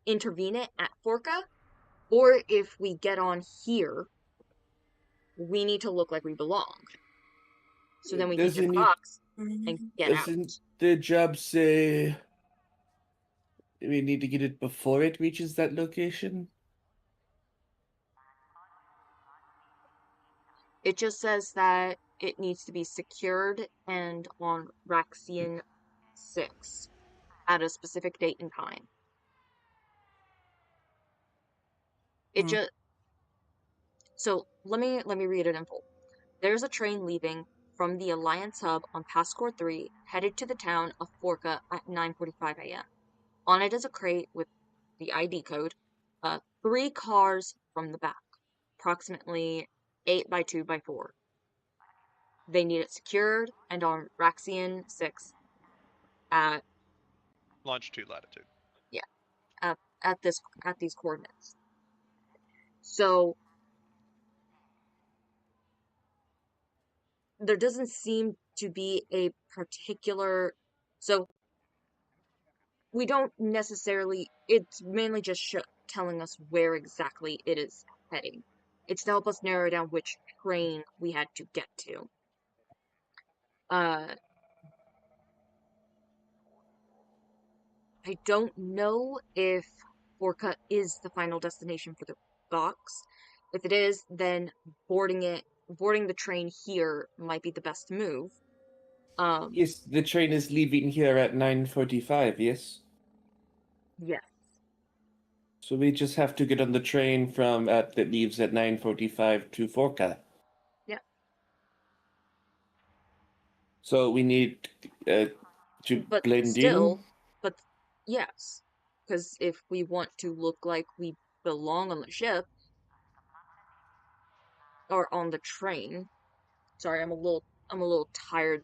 intervene it at Forca, or if we get on here, we need to look like we belong. So then we can Doesn't get the it- box and get out. Doesn't the job say we need to get it before it reaches that location? It just says that it needs to be secured and on Raxian 6 at a specific date and time. It Hmm. just So let me read it in full. There's a train leaving from the Alliance hub on Pascore 3 headed to the town of Forca at 9:45 a.m. On it is a crate with the ID code, 3 cars from the back, approximately 8 by 2 by 4. They need it secured and on Raxian 6 at Longitude, latitude. at these coordinates. So there doesn't seem to be a particular so we don't necessarily it's mainly just telling us where exactly it is heading. It's to help us narrow down which train we had to get to. I don't know if Forca is the final destination for the box. If it is, then boarding the train here might be the best move. Yes, the train is leaving here at 9:45, yes? Yes. So we just have to get on the train that leaves at 9:45 to Forca. Yeah. So we need to But blend still, in. but yes, because if we want to look like we belong on the ship or on the train, sorry, I'm a little tired.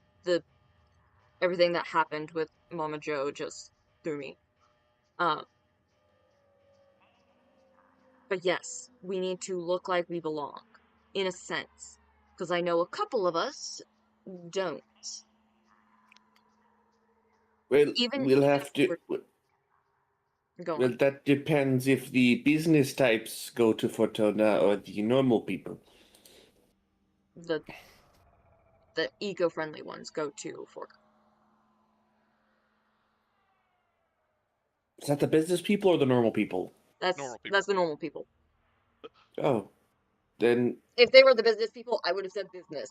Everything that happened with Mama Joe just threw me. But yes, we need to look like we belong, in a sense, because I know a couple of us don't. Well, Even we'll even have if we to. were Well, going that depends if the business types go to Fortuna or the normal people. the eco-friendly ones go to Fork. Is that the business people or the normal people? Normal people. That's the normal people. Oh, then If they were the business people, I would have said business.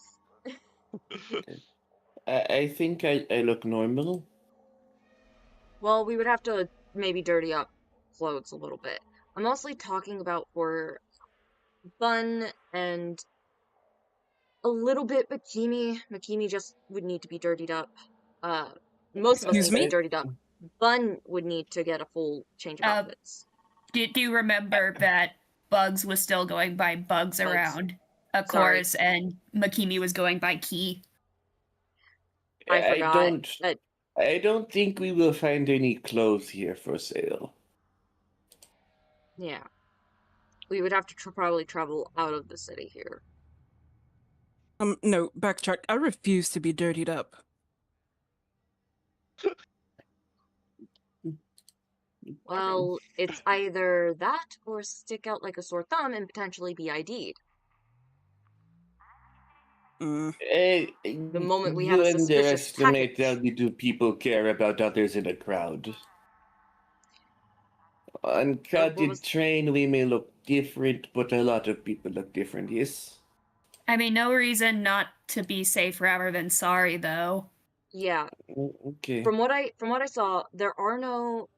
I think I look normal. Well, we would have to maybe dirty up clothes a little bit. I'm mostly talking about for fun and a little bit Makimi. Makimi just would need to be dirtied up. Uh, most of us Excuse need to be me? dirtied up. Bun would need to get a full change of outfits. Do you remember that Bugs was still going by Bugs around, of Sorry. course, and Makimi was going by Key? I forgot. I don't think we will find any clothes here for sale. Yeah. We would have to probably travel out of the city here. No, backtrack. I refuse to be dirtied up. Well, it's either that or stick out like a sore thumb and potentially be ID'd. The moment we have You a suspicious underestimate how package. little people care about others in a crowd. On crowded train, we may look different, but a lot of people look different, yes? I mean, no reason not to be safe rather than sorry, though. Yeah. Okay. From what I saw, there are no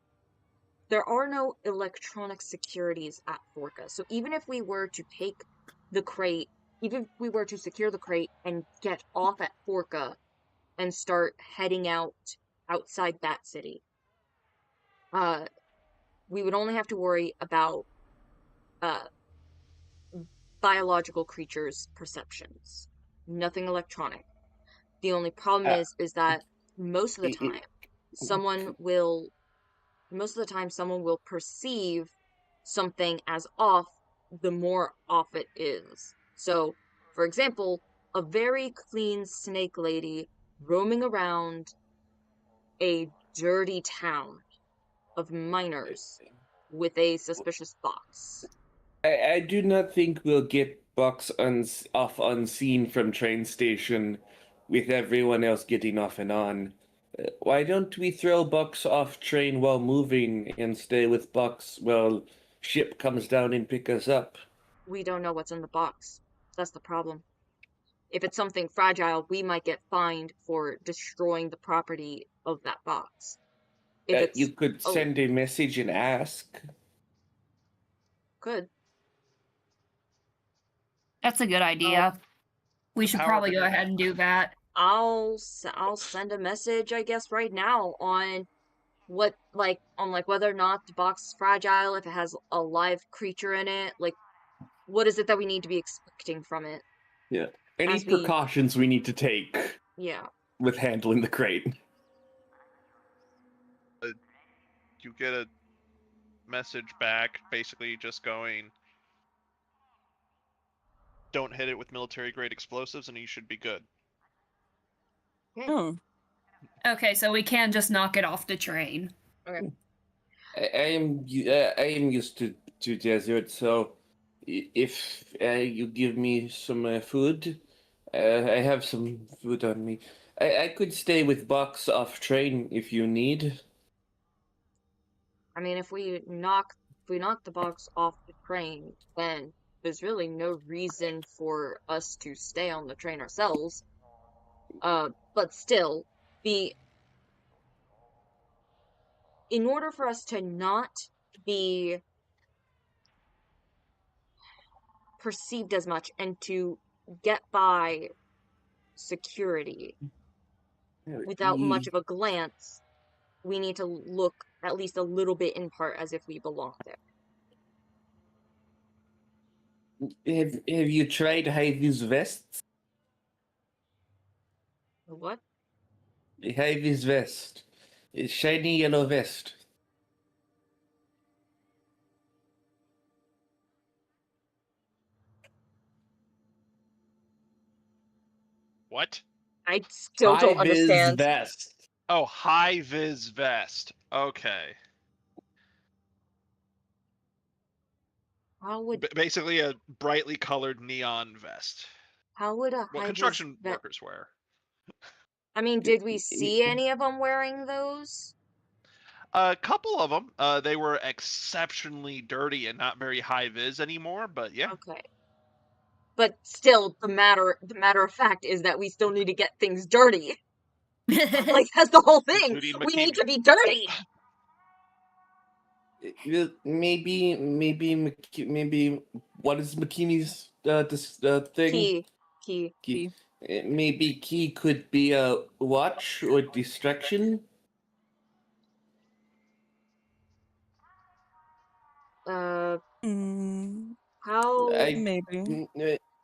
electronic securities at Forca. So even if we were to take the crate, even if we were to secure the crate and get off at Forca and start heading outside that city, we would only have to worry about biological creatures' perceptions. Nothing electronic. The only problem is that most of the time someone will perceive something as off the more off it is. So, for example, a very clean snake lady roaming around a dirty town of miners with a suspicious box. I do not think we'll get box off unseen from train station with everyone else getting off and on. Why don't we throw box off train while moving and stay with box while ship comes down and pick us up? We don't know what's in the box. That's the problem. If it's something fragile, we might get fined for destroying the property of that box. If it's You could send a message and ask. Good. That's a good idea. We should power probably of go internet. ahead and do that. I'll send a message, I guess, right now on whether or not the box is fragile, if it has a live creature in it, like what is it that we need to be expecting from it? Yeah. Any As we- precautions we need to take Yeah. with handling the crate. You get a message back, basically just going, "Don't hit it with military-grade explosives, and you should be good." Oh. Okay, so we can just knock it off the train. Okay. I am used to desert, so if you give me some food, I have some food on me. I could stay with box off train if you need. I mean, if we knock the box off the train, then there's really no reason for us to stay on the train ourselves. But still, in order for us to not be perceived as much and to get by security without much of a glance, we need to look at least a little bit in part as if we belong there. Have you tried high-vis vests? What? High-vis vest. A shiny yellow vest. What? I still don't High-vis understand. vest. Oh, high-vis vest. Okay. How would Basically a brightly colored neon vest. what What high-vis construction vest? workers wear. I mean, did we see any of them wearing those? A couple of them. They were exceptionally dirty and not very high-vis anymore, but yeah. Okay. But still, the matter of fact is that we still need to get things dirty. Like, that's the whole thing. Including We need McKeamy. to be dirty. Maybe what is McKinney's thing? Key. Maybe key could be a watch or distraction. How? Maybe.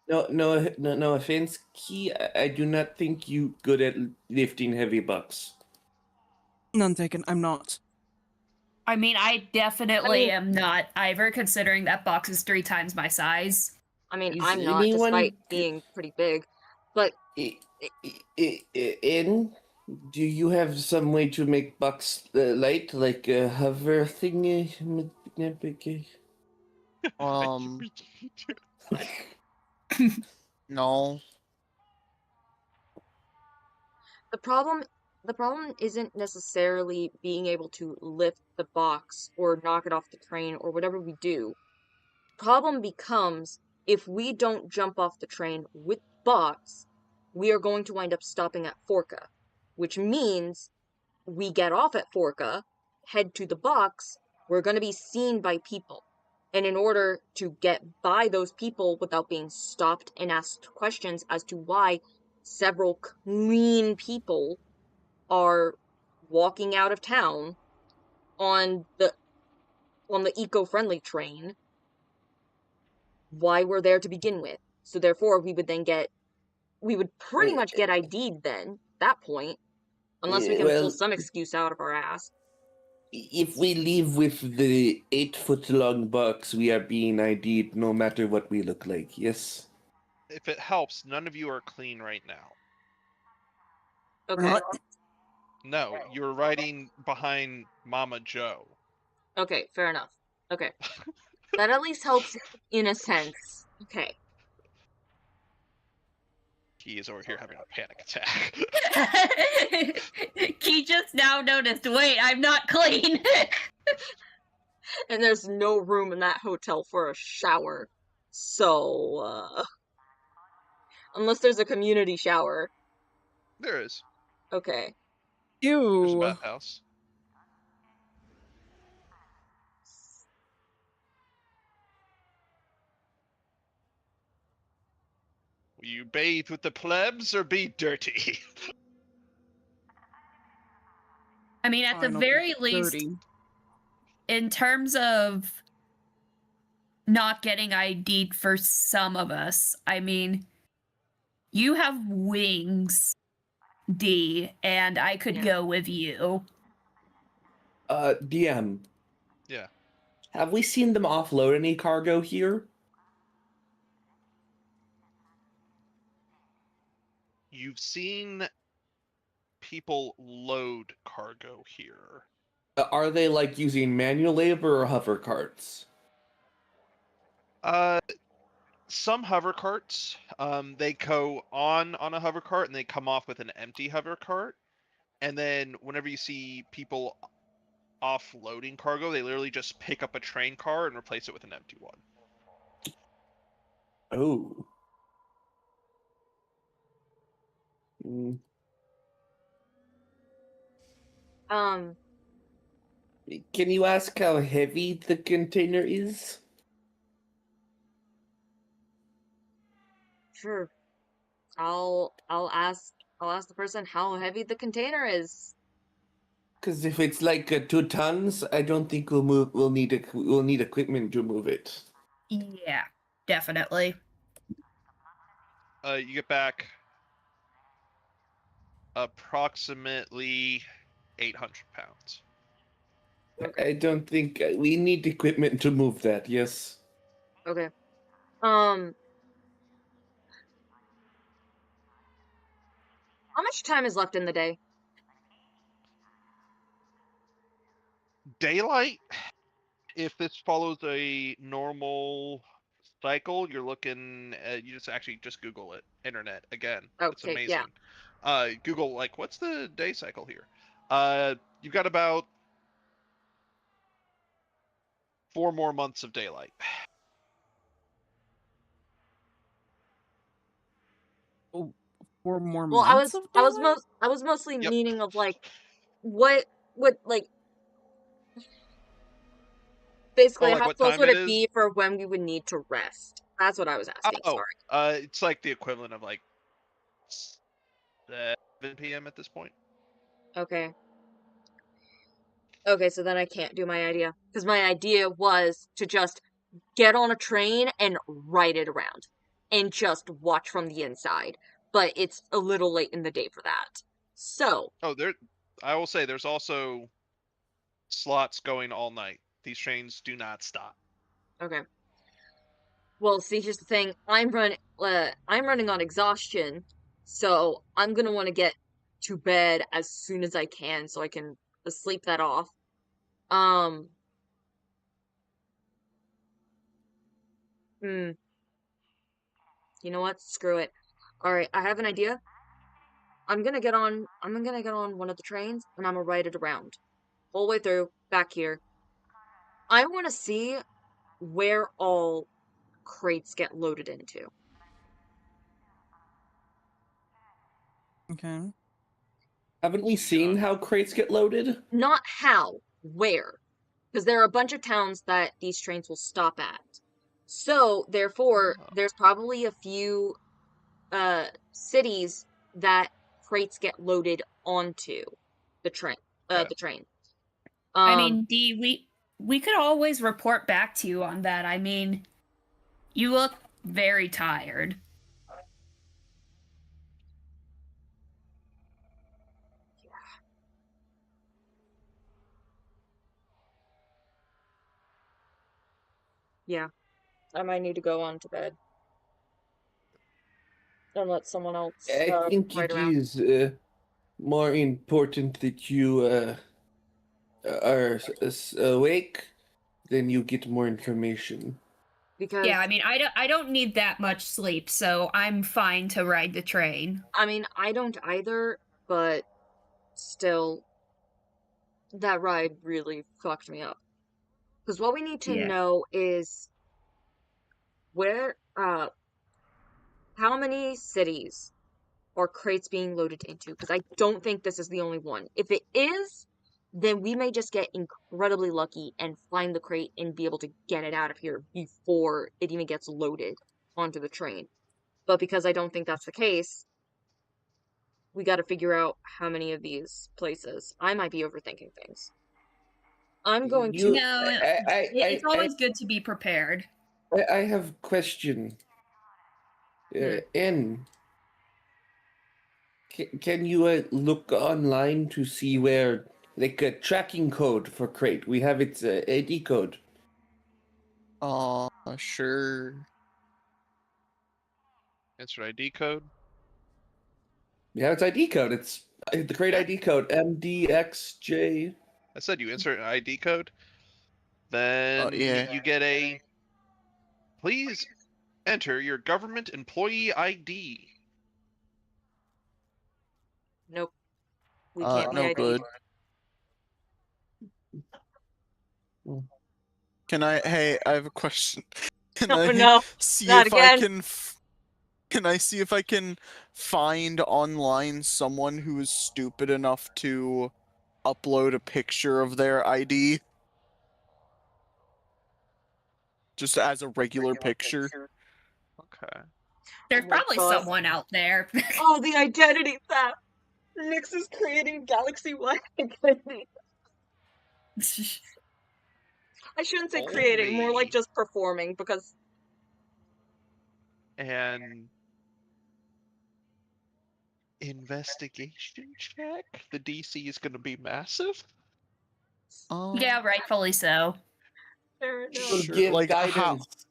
No offense, key. I do not think you good at lifting heavy bucks. None taken. I'm not. I mean, I definitely am not either, considering that box is 3 times my size. I mean, Is I'm not, anyone- despite being pretty big. But In, do you have some way to make bucks light, like a hover thingy? No. the problem isn't necessarily being able to lift the box or knock it off the train or whatever we do. Problem becomes if we don't jump off the train with the box, we are going to wind up stopping at Forca, which means we get off at Forca, head to the box, we're going to be seen by people. And in order to get by those people without being stopped and asked questions as to why several clean people are walking out of town on the eco-friendly train, why we're there to begin with. So therefore we would pretty much get ID'd then, at that point, unless we can pull some excuse out of our ass. If we leave with the 8-foot-long box, we are being ID'd no matter what we look like, yes? If it helps, none of you are clean right now. Okay. No, you're riding behind Mama Joe. Okay, fair enough. Okay. That at least helps in a sense. Okay. He is over here having a panic attack. He just now noticed, wait, I'm not clean. And there's no room in that hotel for a shower. So, unless there's a community shower. There is. Okay. There's a Ew. bathhouse. Will you bathe with the plebs or be dirty? I mean, at the Fine, I'll be very least, dirty. in terms of not getting ID'd for some of us, I mean, you have wings, D, and I could Yeah. go with you. DM. Yeah. Have we seen them offload any cargo here? You've seen people load cargo here. Are they like using manual labor or hover carts? Some hover carts, they go on a hover cart and they come off with an empty hover cart. And then whenever you see people offloading cargo, they literally just pick up a train car and replace it with an empty one. Oh. Can you ask how heavy the container is? Sure. I'll ask the person how heavy the container is. Because if it's like 2 tons, I don't think we'll need equipment to move it. Yeah, definitely. You get back approximately 800 pounds. I don't think we need equipment to move that. Yes. Okay. How much time is left in the day? Daylight, if this follows a normal cycle, you're looking at, you just Google it. Internet again. It's Okay, yeah. amazing. Google like what's the day cycle here? You've got about 4 more months of daylight. Oh, 4 more Well, months of daylight? I was mostly Yep. meaning of like what like basically like how what close time would it it is? be for when we would need to rest? That's what I was asking. Sorry. It's like the equivalent of like 7 p.m. at this point. Okay. Okay, so then I can't do my idea. Because my idea was to just get on a train and ride it around. And just watch from the inside. But it's a little late in the day for that. So. Oh, I will say there's also slots going all night. These trains do not stop. Okay. Well, see, here's the thing. I'm running on exhaustion, so I'm gonna want to get to bed as soon as I can so I can sleep that off. Um, hmm. You know what? Screw it. All right, I have an idea. I'm gonna get on one of the trains and I'm gonna ride it around. Whole way through, back here. I want to see where all crates get loaded into. Okay. Haven't we seen how crates get loaded? Not how, where. Because there are a bunch of towns that these trains will stop at. So, therefore, there's probably a few cities that crates get loaded onto the train. Yeah. The train. I mean, D, we could always report back to you on that. I mean, you look very tired. Yeah. I might need to go on to bed. And let someone else I think ride it around. is more important that you are awake, then you get more information. Because Yeah, I mean, I don't need that much sleep, so I'm fine to ride the train. I mean, I don't either, but still, that ride really fucked me up. Because what we need to Yeah. know is where, how many cities are crates being loaded into? Because I don't think this is the only one. If it is, then we may just get incredibly lucky and find the crate and be able to get it out of here before it even gets loaded onto the train. But because I don't think that's the case, we got to figure out how many of these places. I might be overthinking things. I'm going to. No, it's always good to be prepared. I have a question. N, can you look online to see where, like, a tracking code for crate? We have its AD code. Sure. Insert ID code. We have its ID code. It's the crate ID code MDXJ. I said you insert an ID code. Then Yeah. you get a. Please enter your government employee ID. Nope. We can't be No ID'd. good. Hey, I have a question. Can Oh, I no, see not if I again. can I see if I can find online someone who is stupid enough to upload a picture of their ID? Just as a regular picture. Okay. There's Oh my probably God. someone out there. Oh, the identity theft! Nyx is creating galaxy-wide identity. I shouldn't say creating, more like Only- just performing, because And investigation check. The DC is going to be massive. Yeah, rightfully so. fair enough. We'll Sure. give Like guidance.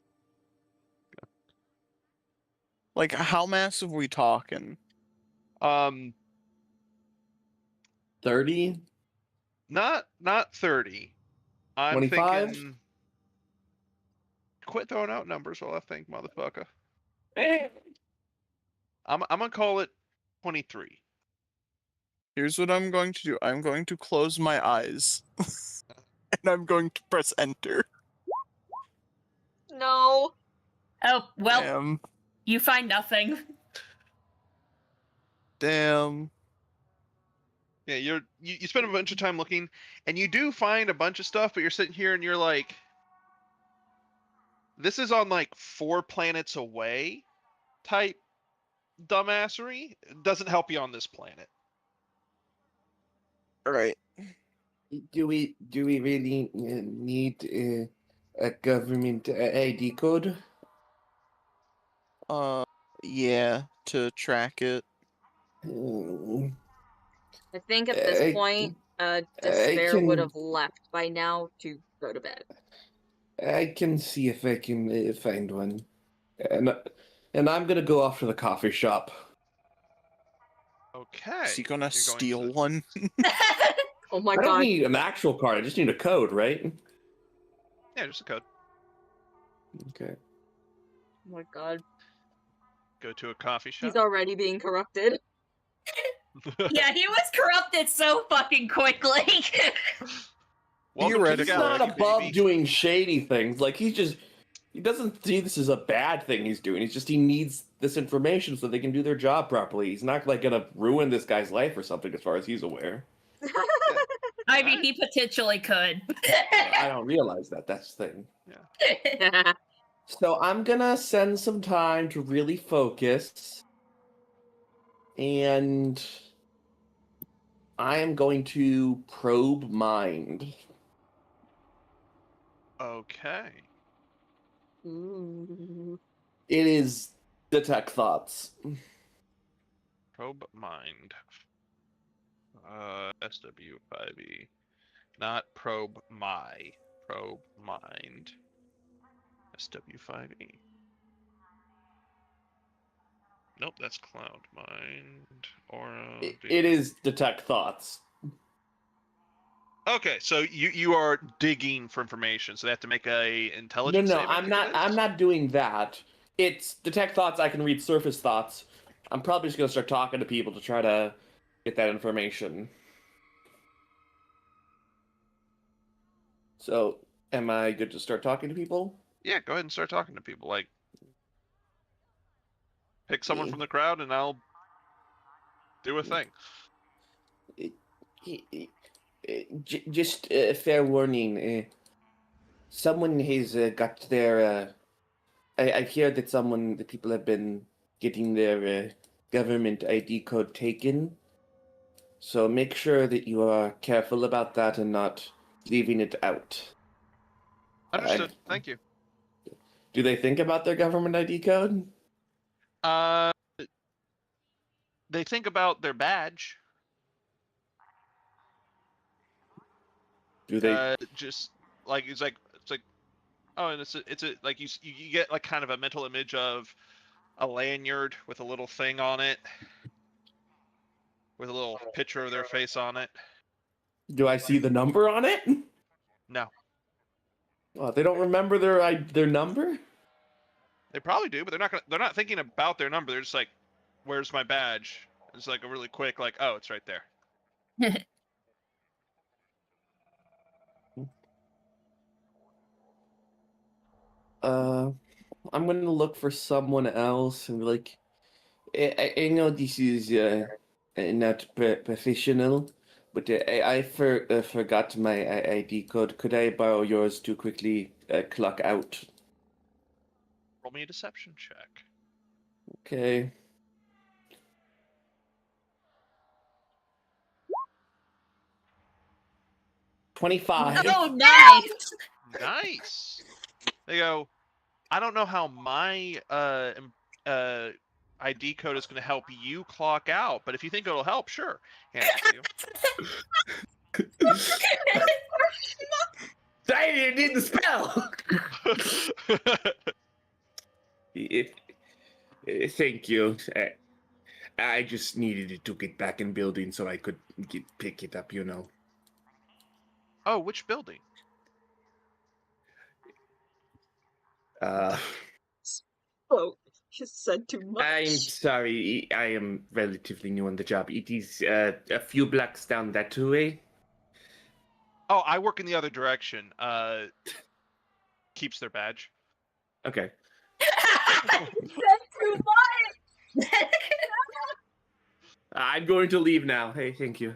how massive we talking? 30? Not 30. I'm 25? thinking. Quit throwing out numbers while I think, motherfucker. I'm gonna call it 23. Here's what I'm going to do. I'm going to close my eyes. And I'm going to press enter. No. Oh, well, Damn. you find nothing. Damn. Yeah, you spend a bunch of time looking, and you do find a bunch of stuff, but you're sitting here and you're like, this is on like 4 planets away type dumbassery. It doesn't help you on this planet. Alright. Do we really need a government ID code? Yeah, to track it. I think at this point, Despair would have left by now to go to bed. I can see if I can find one, and I'm gonna go off to the coffee shop. Okay. Is he gonna You're going steal to- one? Oh my I don't God. need an actual card. I just need a code, right? Yeah, just a code. Okay. Oh my God. Go to a coffee shop. He's already being corrupted. Yeah, he was corrupted so fucking quickly. Welcome to the He's Theoretically, not galaxy, above baby. doing shady things. Like he doesn't see this as a bad thing he's doing. He needs this information so they can do their job properly. He's not like gonna ruin this guy's life or something, as far as he's aware. I mean, he potentially could. I don't realize that. That's the thing. Yeah. So I'm gonna send some time to really focus, and I am going to probe mind. Okay. Ooh. It is detect thoughts. Probe mind. SW5E. Not probe my. Probe mind. SW5E. Nope, that's cloud mind. Aura. It is detect thoughts. Okay, so you are digging for information, so they have to make a intelligence No, saving I'm throw not. this? I'm not doing that. It's detect thoughts. I can read surface thoughts. I'm probably just gonna start talking to people to try to get that information. So, am I good to start talking to people? Yeah, go ahead and start talking to people. Like, pick someone from the crowd, and I'll do a thing. Just fair warning. Someone has got their. I hear that the people have been getting their government ID code taken. So make sure that you are careful about that and not leaving it out. Understood. Thank you. Do they think about their government ID code? Uh, they think about their badge. Do they? Just like it's like oh, and it's a like you get like kind of a mental image of a lanyard with a little thing on it, with a little picture of their face on it. Do I see the number on it? No, Oh, they don't remember their number? they probably do, but they're not thinking about their number. They're just like, "Where's my badge?" It's like a really quick like, "Oh, it's right there." I'm gonna look for someone else and be like, I know this is not professional, but I forgot my ID code. Could I borrow yours to quickly clock out? Roll me a deception check. Okay. 25. Oh, nice. Nice. They go, I don't know how my ID code is going to help you clock out, but if you think it'll help, sure. Hand it to I didn't need the spell. Thank you. I just needed it to get back in building so I could pick it up, you know. Oh, which building? Uh, Oh, just said too much. I'm sorry. I am relatively new on the job. It is a few blocks down that way. Oh, I work in the other direction. Keeps their badge. Okay. said too much. I'm going to leave now. Hey, thank you.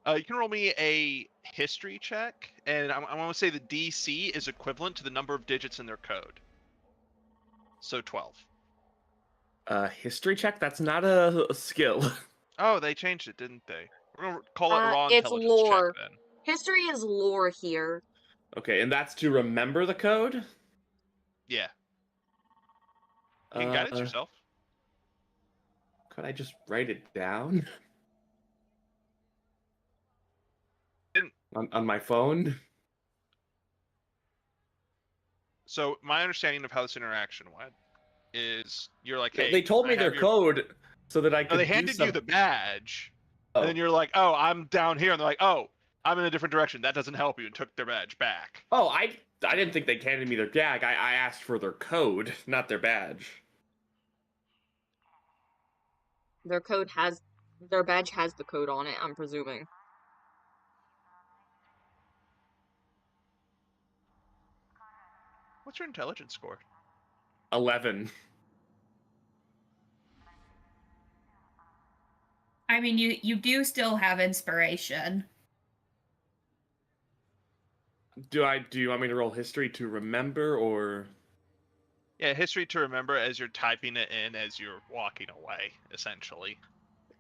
You can roll me a history check, and I want to say the DC is equivalent to the number of digits in their code. So 12. History check? That's not a skill. Oh, they changed it, didn't they? We're gonna call it raw It's intelligence lore. check then. History is lore here. Okay, and that's to remember the code? Yeah. You can guidance yourself. Could I just write it down? On my phone? So my understanding of how this interaction went is you're like, hey, They told me their code so that I could. No, they handed you the badge, and then you're like, oh, I'm down here, and they're like, oh, I'm in a different direction. That doesn't help you, and took their badge back. Oh, I didn't think they handed me their gag. I asked for their code, not their badge. Their badge has the code on it, I'm presuming. What's your intelligence score? 11. I mean, you do still have inspiration. Do you want me to roll history to remember, or? Yeah, history to remember as you're typing it in as you're walking away, essentially.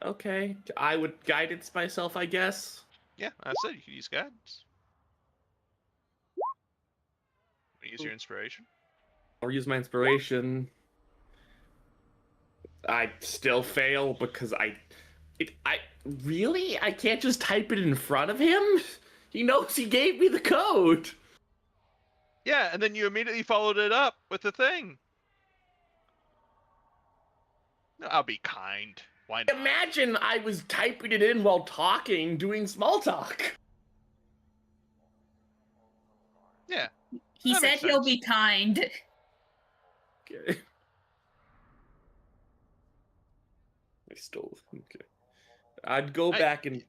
Okay, I would guidance myself, I guess. Yeah, I said you could use guidance. Use your inspiration. Or use my inspiration. I still fail because I can't just type it in front of him? He knows he gave me the code. Yeah, and then you immediately followed it up with the thing. No, I'll be kind. Why not? Imagine I was typing it in while talking, doing small talk. Yeah. He That said makes he'll sense. be kind. Okay. I stole. Okay. I'd go back and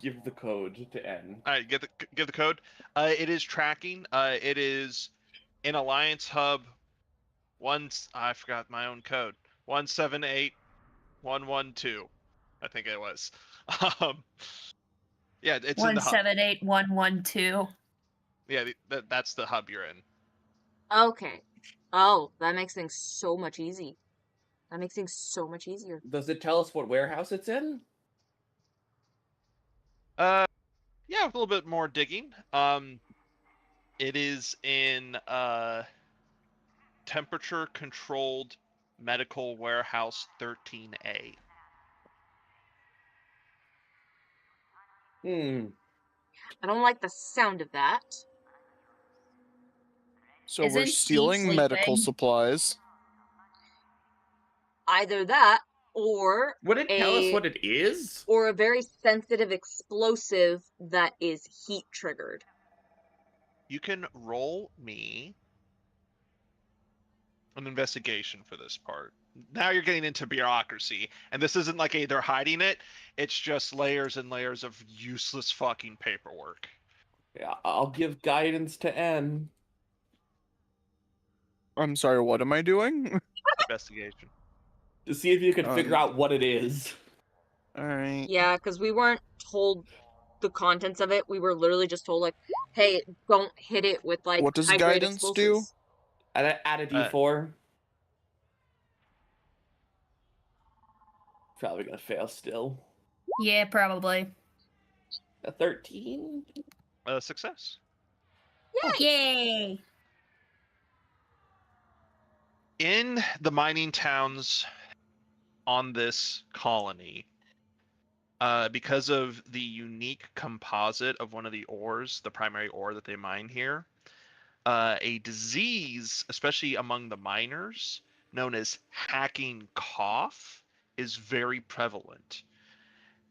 give the code to N. All right, give the code. It is tracking. It is in Alliance Hub. I forgot my own code. 178112. I think it was. Um, yeah, it's in the hub. 178112. Yeah, that's the hub you're in. Okay. Oh, that makes things so much easy. That makes things so much easier. Does it tell us what warehouse it's in? Yeah, with a little bit more digging. It is in temperature controlled medical warehouse 13A. Hmm. I don't like the sound of that. So we're Isn't Steve stealing medical sleeping? supplies. Either that or Would it tell us a what it is? or a very sensitive explosive that is heat triggered. You can roll me an investigation for this part. Now you're getting into bureaucracy, and this isn't like they're hiding it. It's just layers and layers of useless fucking paperwork. Yeah, I'll give guidance to N. I'm sorry, what am I doing? Investigation. To see if you can figure out what it is. Alright. Yeah, because we weren't told the contents of it. We were literally just told, like, hey, don't hit it with, like, What does high-grade guidance do? explosives. Add a D4. Probably gonna fail still. Yeah, probably. A 13? Success. Yay! In the mining towns on this colony, because of the unique composite of one of the ores, the primary ore that they mine here, a disease, especially among the miners, known as hacking cough, is very prevalent.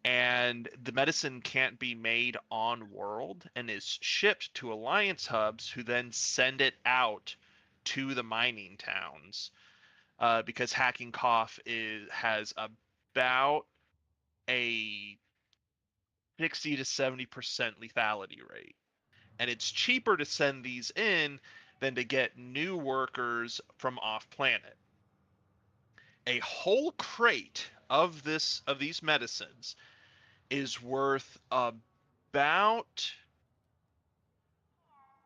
And the medicine can't be made on world and is shipped to Alliance hubs, who then send it out to the mining towns. Because hacking cough has about a 60 to 70% lethality rate. And it's cheaper to send these in than to get new workers from off planet. A whole crate of these medicines is worth about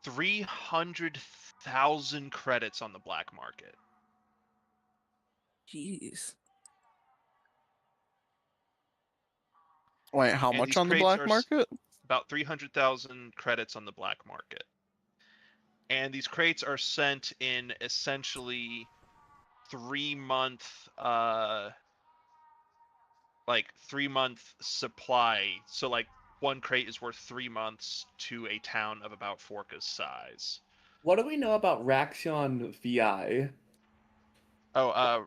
300,000 credits on the black market. Jeez. Wait, how And much these on the crates black are market? about 300,000 credits on the black market. And these crates are sent in essentially 3-month 3-month supply. So like one crate is worth 3 months to a town of about Forca's size. What do we know about Raxion VI? Oh,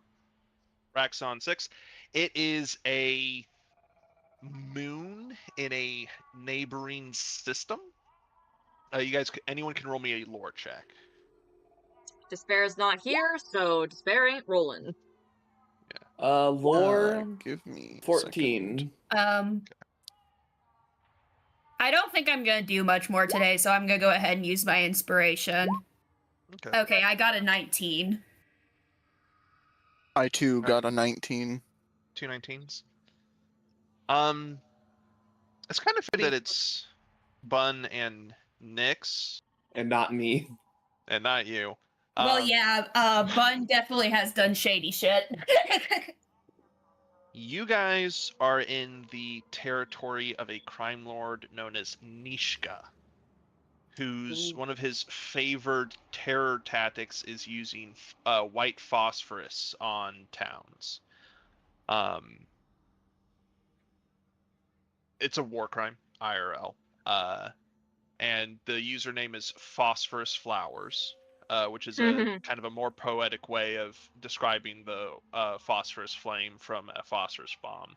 Raxon 6. It is a moon in a neighboring system. Anyone can roll me a lore check. Despair's not here, so Despair ain't rolling. Lore Give me 14. I don't think I'm gonna do much more today, so I'm gonna go ahead and use my inspiration. Okay, I got a 19. I too got a 19. 2 19s. It's kind of fitting that it's Bun and Nyx And not me. and not you. Well, yeah, Bun definitely has done shady shit. You guys are in the territory of a crime lord known as Nishka, whose one of his favored terror tactics is using white phosphorus on towns. It's a war crime, IRL. And the username is Phosphorus Flowers, which is a kind of a more poetic way of describing the phosphorus flame from a phosphorus bomb.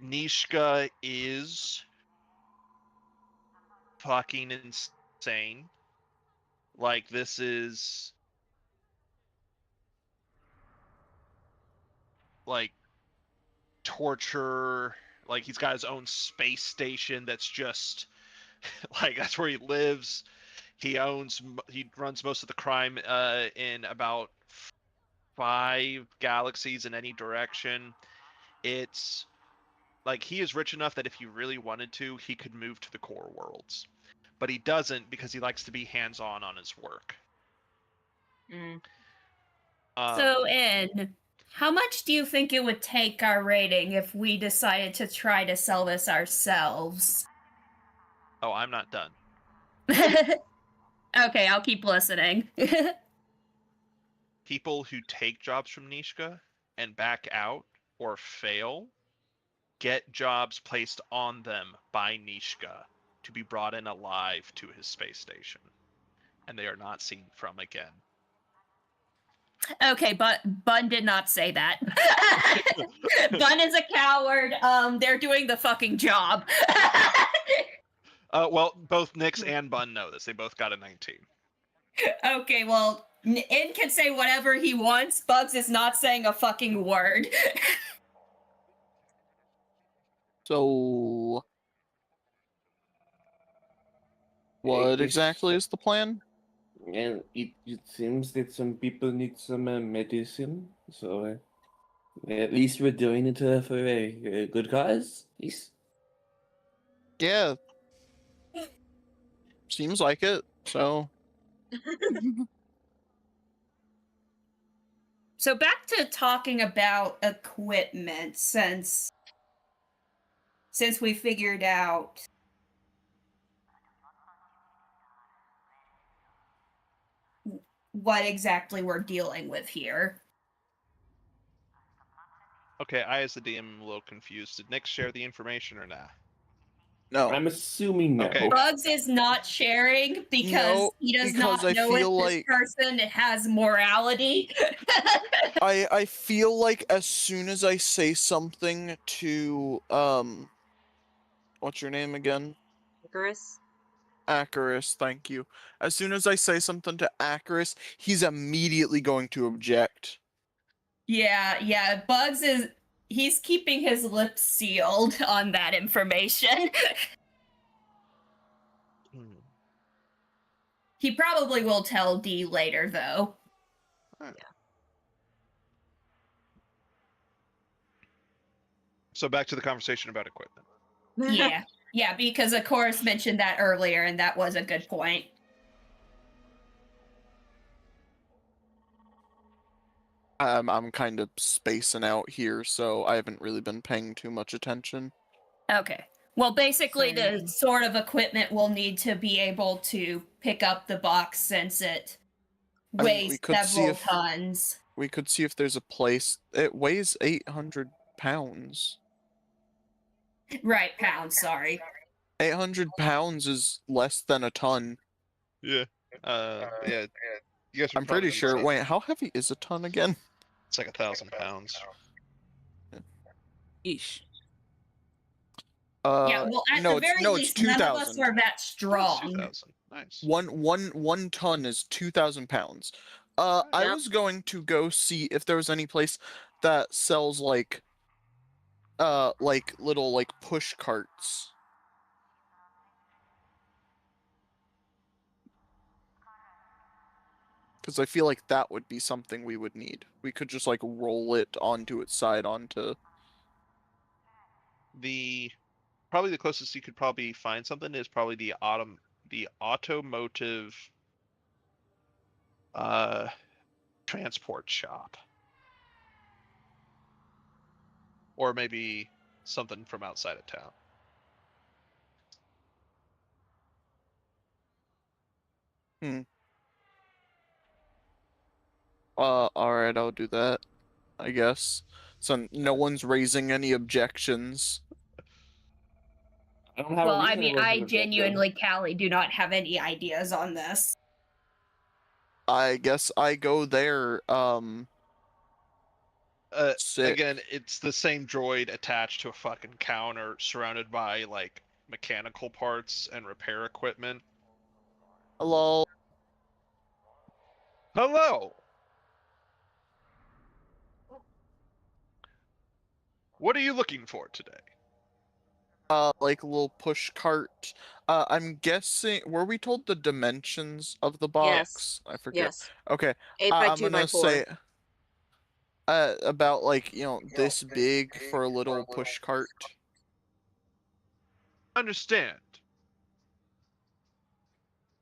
Nishka is fucking insane. Like, this is like torture. Like, he's got his own space station that's just like, that's where he lives. He runs most of the crime in about 5 galaxies in any direction. It's like, he is rich enough that if he really wanted to, he could move to the core worlds. But he doesn't, because he likes to be hands-on on his work. So, how much do you think it would take our rating if we decided to try to sell this ourselves? Oh, I'm not done. Okay, I'll keep listening. People who take jobs from Nishka and back out or fail get jobs placed on them by Nishka to be brought in alive to his space station, and they are not seen from again. Okay, but Bun did not say that. Bun is a coward. They're doing the fucking job. Well, both Nyx and Bun know this. They both got a 19. Okay, well, In can say whatever he wants. Bugs is not saying a fucking word. So, what exactly is the plan? And it seems that some people need some medicine, so at least we're doing it for a good cause. Yes. Yeah. Seems like it, so. So back to talking about equipment, since we figured out what exactly we're dealing with here. Okay, I as the DM am a little confused. Did Nyx share the information or not? No. I'm assuming no. Okay. Bugs is not sharing because he does not know if this person has morality. I feel like as soon as I say something to what's your name again? Icarus. Acarus, thank you. As soon as I say something to Acarus, he's immediately going to object. Yeah, Bugs he's keeping his lips sealed on that information. He probably will tell D later, though. Yeah. So back to the conversation about equipment. Yeah, because of course mentioned that earlier, and that was a good point. I'm kind of spacing out here, so I haven't really been paying too much attention. Okay. Well, basically, the sort of equipment will need to be able to pick up the box since it weighs several tons. We could see if there's a place. It weighs 800 pounds. Right, pounds, sorry. 800 pounds is less than a ton. Yeah. Yeah. You guys I'm pretty sure. Wait, how heavy is a ton again? It's like 1,000 pounds. Eesh. Yeah, well, at the very least, none of us are that strong. 2,000. Nice. One ton is 2,000 pounds. I was going to go see if there was any place that sells like little like push carts. Because I feel like that would be something we would need. We could just like roll it onto its side onto. Probably the closest you could probably find something is probably the automotive transport shop. Or maybe something from outside of town. Alright, I'll do that, I guess. So no one's raising any objections. I don't have well, I mean, I genuinely, Callie, do not have any ideas on this. I guess I go there, Again, it's the same droid attached to a fucking counter, surrounded by, like, mechanical parts and repair equipment. Hello. Hello. What are you looking for today? Like a little push cart. I'm guessing, were we told the dimensions of the Yes. box? I forget. Yes. Okay. 8 by I'm 2 by gonna 4. say about like, this big for a little push cart. Understand.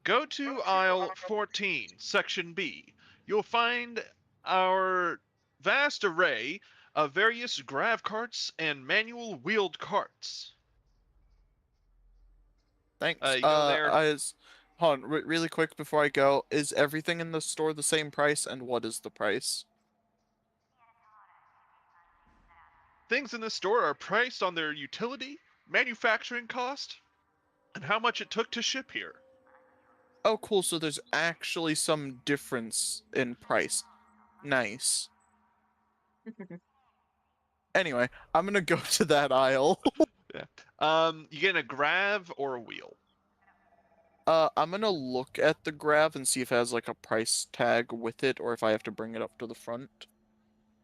Go to aisle 14, section B. You'll find our vast array of various grav carts and manual wheeled carts. Thanks. You go there. Hold on, really quick before I go, is everything in the store the same price, and what is the price? Things in the store are priced on their utility, manufacturing cost, and how much it took to ship here. Oh, cool, so there's actually some difference in price. Nice. Anyway, I'm gonna go to that aisle. Yeah. You get a grav or a wheel? I'm gonna look at the grav and see if it has like a price tag with it, or if I have to bring it up to the front.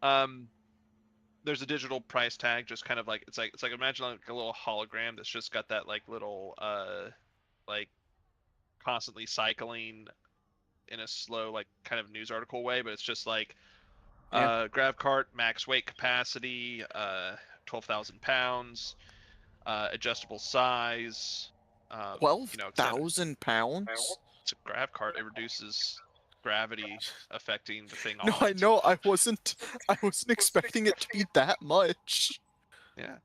There's a digital price tag, just kind of like it's like imagine like a little hologram that's just got that like little like constantly cycling in a slow like kind of news article way, but it's just like grav cart, max weight capacity, 12,000 pounds, adjustable size. 12,000 pounds? It's a grav cart. It reduces gravity affecting the thing on No, I it. know. I wasn't expecting it to be that much. Yeah.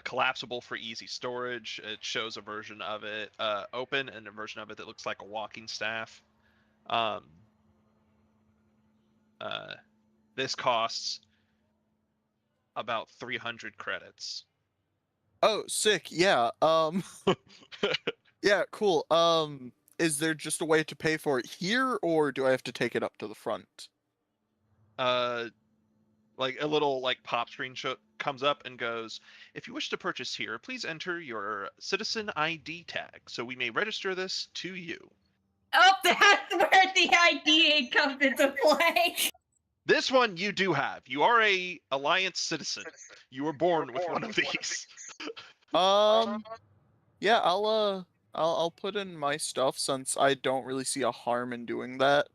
Collapsible for easy storage. It shows a version of it open and a version of it that looks like a walking staff. This costs about 300 credits. Oh, sick. Yeah. Yeah, cool. Is there just a way to pay for it here, or do I have to take it up to the front? Like a little like pop screen comes up and goes, if you wish to purchase here, please enter your citizen ID tag so we may register this to you. Oh, that's where the ID comes into play. This one you do have. You are a Alliance citizen. You were born with one of these. Yeah, I'll put in my stuff since I don't really see a harm in doing that.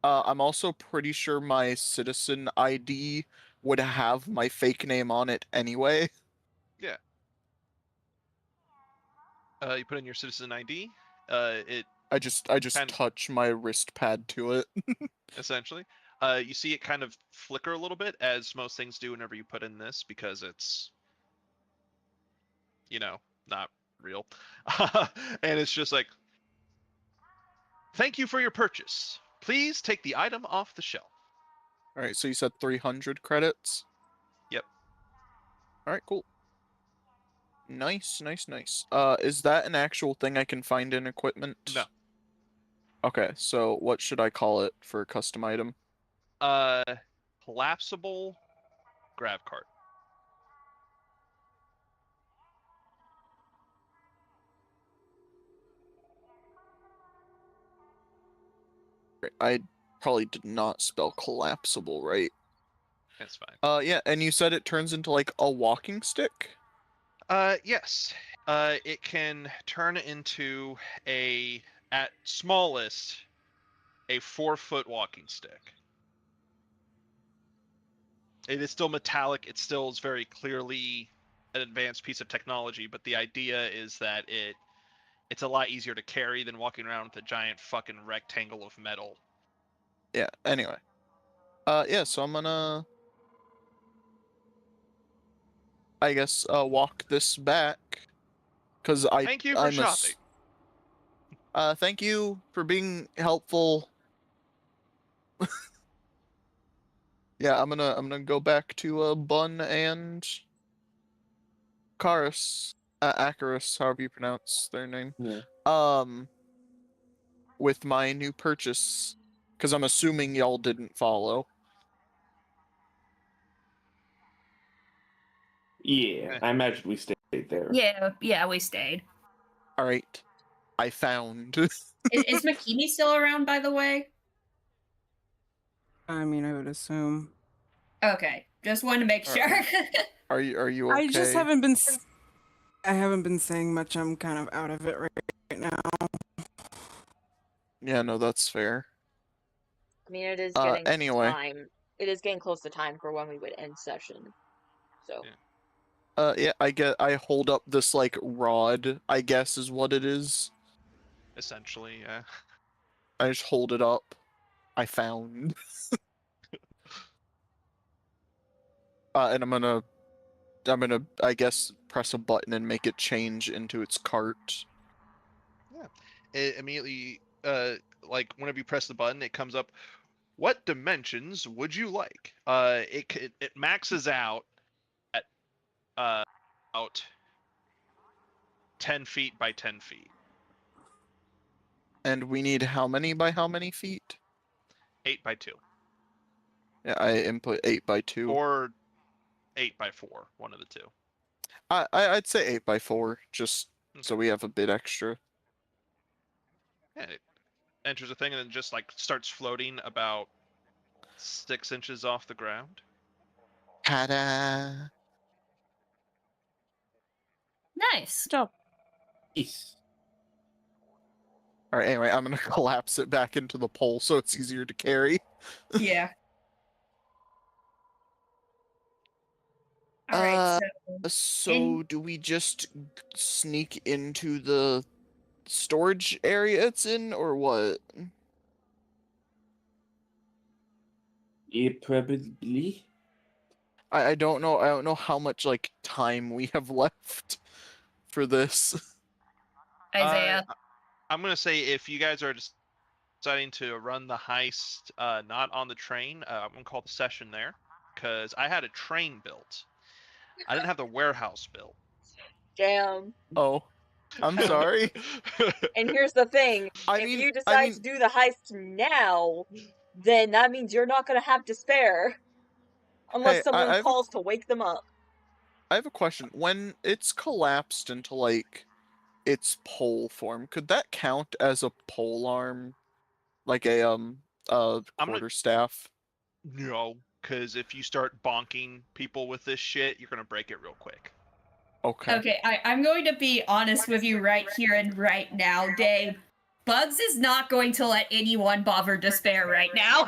I'm also pretty sure my citizen ID would have my fake name on it anyway. Yeah. You put in your citizen ID. I just touch my wrist pad to it. Essentially. You see it kind of flicker a little bit, as most things do whenever you put in this, because it's, not real. And it's just like, thank you for your purchase. Please take the item off the shelf. All right, so you said 300 credits? Yep. All right, cool. Nice. Is that an actual thing I can find in equipment? No. Okay, so what should I call it for a custom item? Collapsible grav cart. I probably did not spell collapsible right. That's fine. Yeah, and you said it turns into like a walking stick? Yes. It can turn into at smallest, a 4-foot walking stick. It is still metallic. It still is very clearly an advanced piece of technology, but the idea is that it's a lot easier to carry than walking around with a giant fucking rectangle of metal. Yeah, anyway. Yeah, so I'm gonna, I guess, walk this back. Because Thank you for shopping. Thank you for being helpful. Yeah, I'm gonna go back to Bun and Karis, Akaris, however you pronounce their name. Yeah. With my new purchase, because I'm assuming y'all didn't follow. Yeah, I imagine we stayed there. Yeah, we stayed. All right, I found. Is Makimi still around, by the way? I mean, I would assume. Okay, just wanted to make Are- sure. Are you okay? I just haven't been. I haven't been saying much. I'm kind of out of it right now. Yeah, no, that's fair. I mean, it is getting anyway. time. It is getting close to time for when we would end session. So. Yeah, I hold up this like rod, I guess is what it is. Essentially, yeah. I just hold it up. I found. And I'm gonna, I guess, press a button and make it change into its cart. Yeah. It immediately, like whenever you press the button, it comes up. What dimensions would you like? It maxes out at about 10 feet by 10 feet. And we need how many by how many feet? 8 by 2. Yeah, I input 8 by 2. Or 8 by 4, one of the two. I'd say 8 by 4, just so we have a bit extra. Yeah, it enters a thing and then just like starts floating about 6 inches off the ground. Ta-da! Nice. Good job. Peace. Alright, anyway, I'm gonna collapse it back into the pole so it's easier to carry. Yeah. All right. So do we just sneak into the storage area it's in, or what? Yeah, probably. I don't know. I don't know how much like time we have left for this. Isaiah. I'm gonna say if you guys are deciding to run the heist, not on the train, I'm gonna call the session there, because I had a train built. I didn't have the warehouse built. Damn. Oh, I'm sorry. And here's the thing: if you decide to do the heist now, then that means you're not gonna have despair, unless someone calls to wake them up. I have a question. When it's collapsed into like its pole form, could that count as a pole arm, like a quarterstaff? No, because if you start bonking people with this shit, you're gonna break it real quick. Okay. Okay, I'm going to be honest with you right here and right now, Dave. Bugs is not going to let anyone bother despair right now.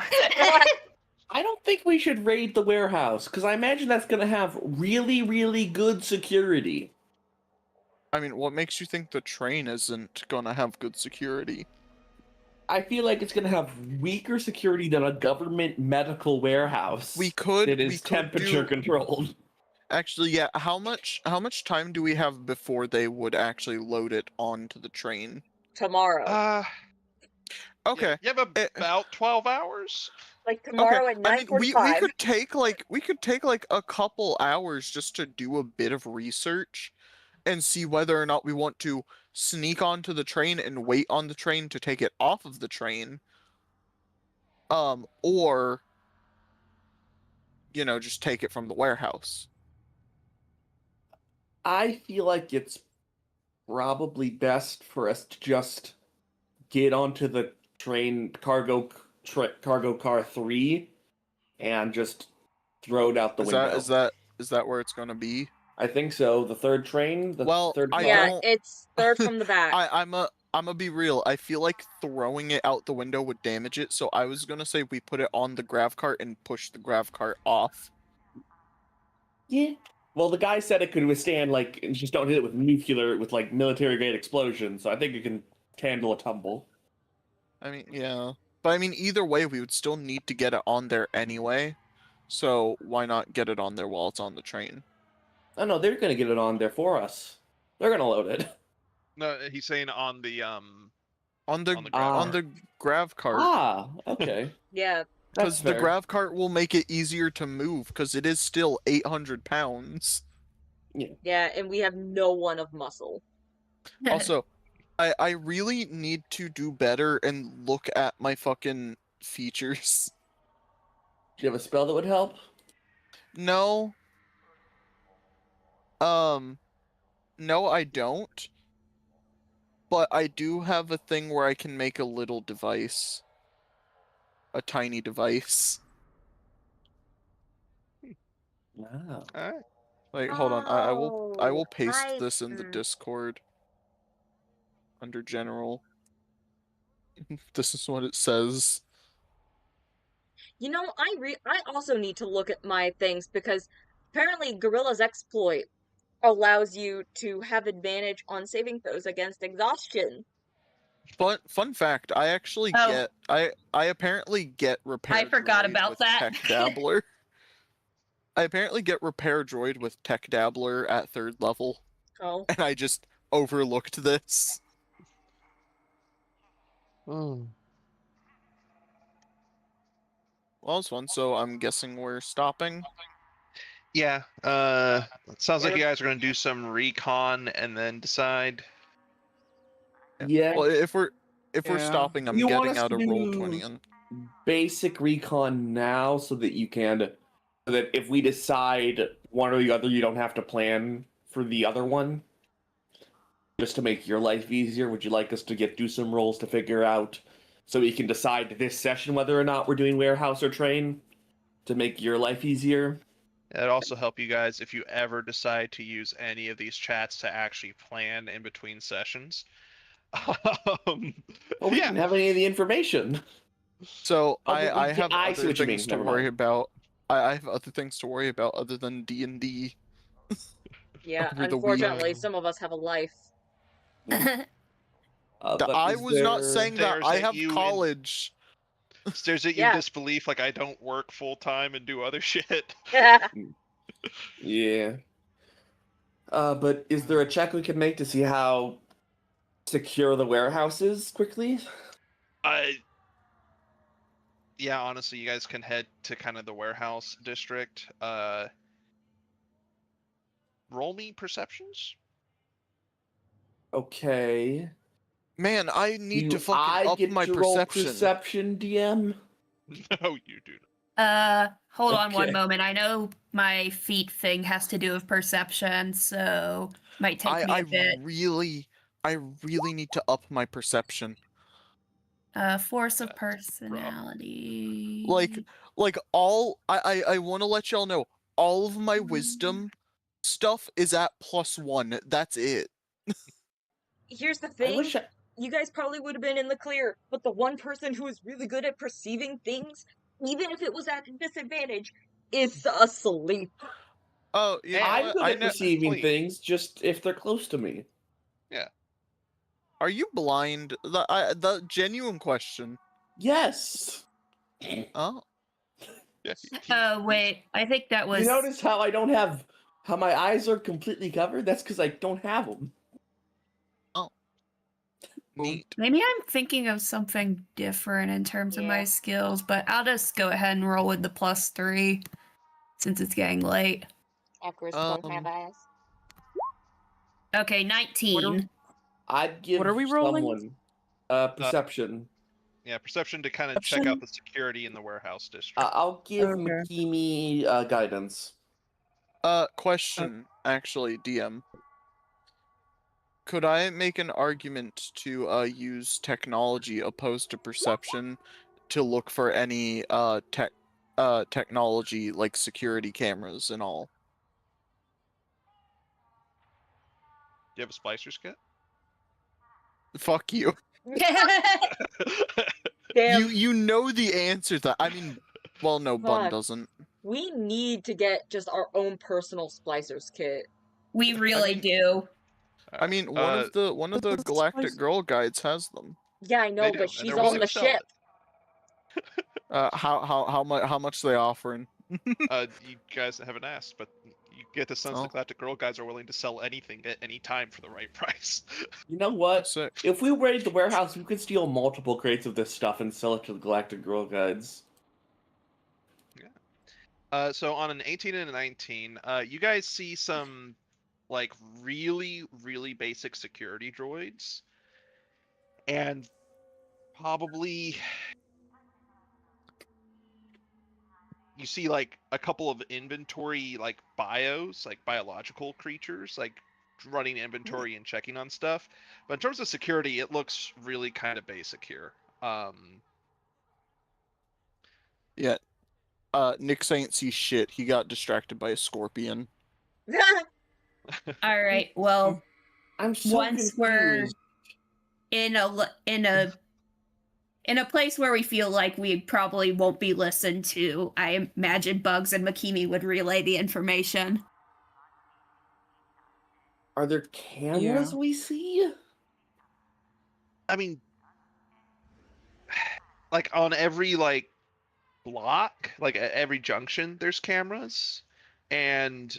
I don't think we should raid the warehouse, because I imagine that's going to have really, really good security. I mean, what makes you think the train isn't gonna have good security? I feel like it's going to have weaker security than a government medical warehouse. We could. That is temperature controlled. Actually, yeah. How much time do we have before they would actually load it onto the train? Tomorrow. Okay. You have about 12 hours. Like tomorrow at 9:45. I mean, we could take like a couple hours just to do a bit of research and see whether or not we want to sneak onto the train and wait on the train to take it off of the train. Or just take it from the warehouse. I feel like it's probably best for us to just get onto the train cargo car 3 and just throw it out the window. Is that where it's going to be? I think so. The third train. It's third from the back. I'm gonna be real. I feel like throwing it out the window would damage it, so I was gonna say we put it on the grav cart and push the grav cart off. Yeah. Well, the guy said it could withstand, like, just don't hit it with military-grade explosions, so I think it can handle a tumble. I mean, yeah. But I mean, either way, we would still need to get it on there anyway, so why not get it on there while it's on the train? Oh, no, they're gonna get it on there for us. They're gonna load it. No, he's saying on the grav cart. Ah, okay. Yeah. Because the grav cart will make it easier to move, because it is still 800 pounds. Yeah, and we have no one of muscle. Also, I really need to do better and look at my fucking features. Do you have a spell that would help? No. No, I don't. But I do have a thing where I can make a little device. A tiny device. Wow. Alright. Wait, hold on. I will Oh, paste this in the Discord under general. This is what it says. You know, I also need to look at my things because apparently Gorilla's exploit allows you to have advantage on saving throws against exhaustion. Fun fact, I actually Oh. get I apparently get repair I forgot droid about with that. Tech Dabbler. I apparently get repair droid with Tech Dabbler at 3rd level, Oh, and I just overlooked this. Oh. Well, it's fun, so I'm guessing we're stopping. Yeah. It sounds like you guys are gonna do some recon and then decide. Yeah. Well, if we're Yeah. stopping, I'm You want getting us out to of roll do 20 and basic recon now so that you can, so that if we decide one or the other, you don't have to plan for the other one. Just to make your life easier, would you like us to do some rolls to figure out so we can decide this session whether or not we're doing warehouse or train to make your life easier? It'd also help you guys if you ever decide to use any of these chats to actually plan in between sessions. Well, we Yeah. didn't have any of the information. so Oh, but we I did- have I see other what you things mean. to Never worry mind. about. I have other things to worry about other than D&D. yeah, Over the unfortunately, week. some of us have a life. But I is was not there- saying that. Stares I at have you in- college. Stares at you in Yeah. disbelief like I don't work full time and do other shit. Yeah. But is there a check we can make to see how secure the warehouse is quickly? Yeah, honestly, you guys can head to kind of the warehouse district. Roll me perceptions. Okay. Man, I need to Do fucking I up get my to roll perception. perception, DM? No, you do. Hold on one Okay. moment. I know my feet thing has to do with perception, so might take me a bit. I really need to up my perception. Force of That's rough. personality. Like all I want to let y'all know all of my wisdom stuff is at +1. That's it. Here's the I thing. wish I... You guys probably would have been in the clear, but the one person who is really good at perceiving things, even if it was at a disadvantage, is asleep. Oh, you know I'm what? good I at know. perceiving Please. things, just if they're close to me. Are you blind? The genuine question. Yes. Oh, Yeah, Oh wait, I think that was. You notice how I don't have... how my eyes are completely covered? That's because I don't have them. neat. Maybe I'm thinking of something different in terms of my Yeah. skills, but I'll just go ahead and roll with the +3 since it's getting late. Accuracy don't have eyes. Okay, 19. I'd give What are we rolling? someone perception. yeah, perception to kind of check out the security in the warehouse district. I'll give Okay. Makimi guidance. Question, actually, DM. Could I make an argument to use technology opposed to perception to look for any technology like security cameras and all? Do you have a splicer's kit? Fuck you. Damn, You know the answer to I mean, well, no, Bun Fuck. doesn't. we need to get just our own personal splicers kit. We really mean- do. I mean, one of the Galactic Girl guides has them. Yeah, I know, They do, but and she's they're on willing the to sell ship. How much they offering? You guys haven't asked, but you get the sense Oh. the Galactic Girl guys are willing to sell anything at any time for the right price. You know what? Sick. If we raid the warehouse, we could steal multiple crates of this stuff and sell it to the Galactic Girl Guides. So on an 18 and a 19, you guys see some like really, really basic security droids. And probably see like a couple of inventory like bios, like biological creatures, like running inventory and checking on stuff. But in terms of security, it looks really kind of basic here. Yeah. Nick ain't see shit. He got distracted by a scorpion. All right. Well, I'm so once we're confused. in a place where we feel like we probably won't be listened to, I imagine Bugs and Makimi would relay the information. Are there cameras we see? I mean, like on every like block, like at every junction, there's cameras, and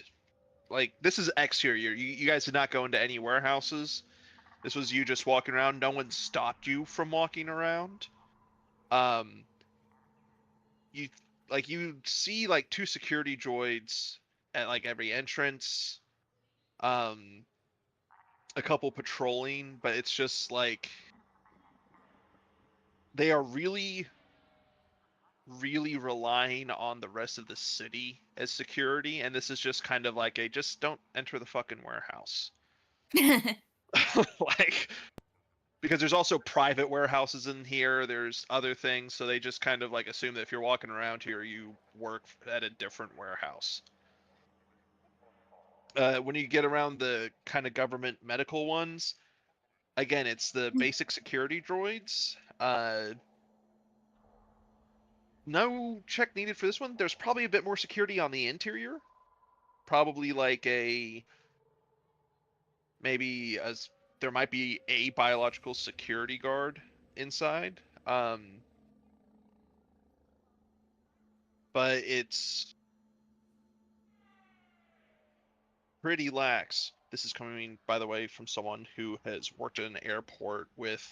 like this is exterior. You guys did not go into any warehouses. This was you just walking around. No one stopped you from walking around. You see like 2 security droids at like every entrance. A couple patrolling, but it's just like they are really relying on the rest of the city as security, and this is just kind of like a just don't enter the fucking warehouse. Like, because there's also private warehouses in here, there's other things, so they just kind of like assume that if you're walking around here, you work at a different warehouse. When you get around the kind of government medical ones, again, it's the basic security droids. No check needed for this one. There's probably a bit more security on the interior. Probably like there might be a biological security guard inside. But it's pretty lax. This is coming, by the way, from someone who has worked at an airport with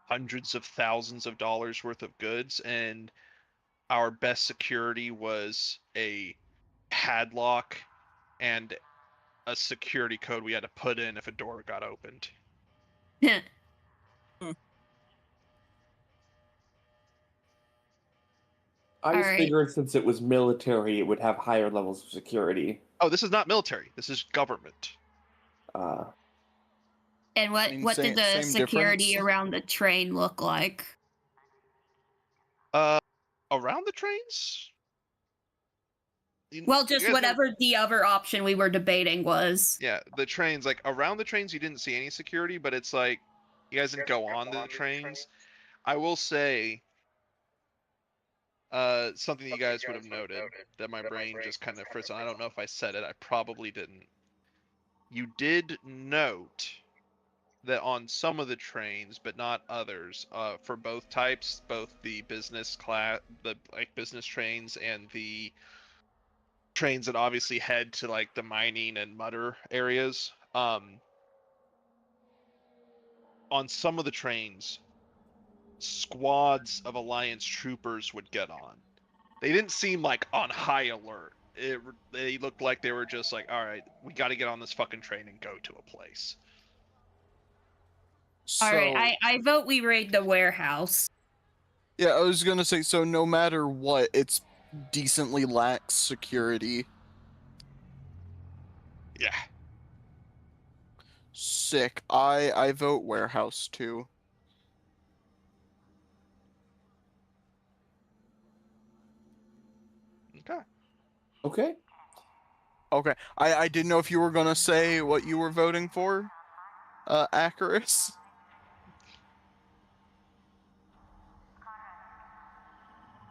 hundreds of thousands of dollars worth of goods, and our best security was a padlock and a security code we had to put in if a door got opened. I just figured since it was military, it would have higher levels of security. Oh, this is not military. This is government. And what did the security difference. around the train look like? Around the trains? Well, just whatever the other option we were debating was. Yeah, the trains, like around the trains, you didn't see any security, but it's like you guys didn't go on the trains. I will say something you guys would have noted that my brain just kind of fritzed on. I don't know if I said it. I probably didn't. You did note that on some of the trains, but not others, for both types, both the business class, the like business trains, and the trains that obviously head to like the mining and mutter areas. On some of the trains, squads of Alliance troopers would get on. They didn't seem like on high alert. They looked like they were just like, all right, we got to get on this fucking train and go to a place. So, All right, I vote we raid the warehouse. yeah, I was gonna say, so no matter what, it's decently lax security. Yeah. Sick. I vote warehouse too. Okay. Okay. Okay. I didn't know if you were gonna say what you were voting for, Acarus.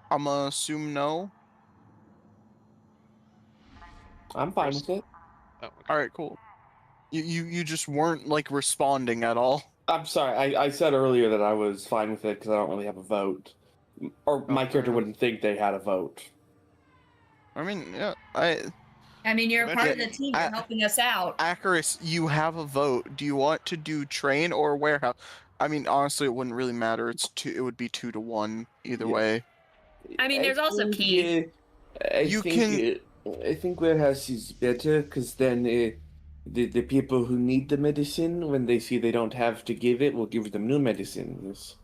I'm gonna assume no. I'm fine with it. Oh, okay. All right, cool. You just weren't like responding at all. I'm sorry. I said earlier that I was fine with it because I don't really have a vote, or my character wouldn't think they had a vote. I mean, yeah, I mean, you're a part of the team. You're helping us out. Acarus, you have a vote. Do you want to do train or warehouse? I mean, honestly, it wouldn't really matter. It would be 2-1 either way. I mean, there's also key. I think warehouse is better because then the people who need the medicine, when they see they don't have to give it, will give them new medicines.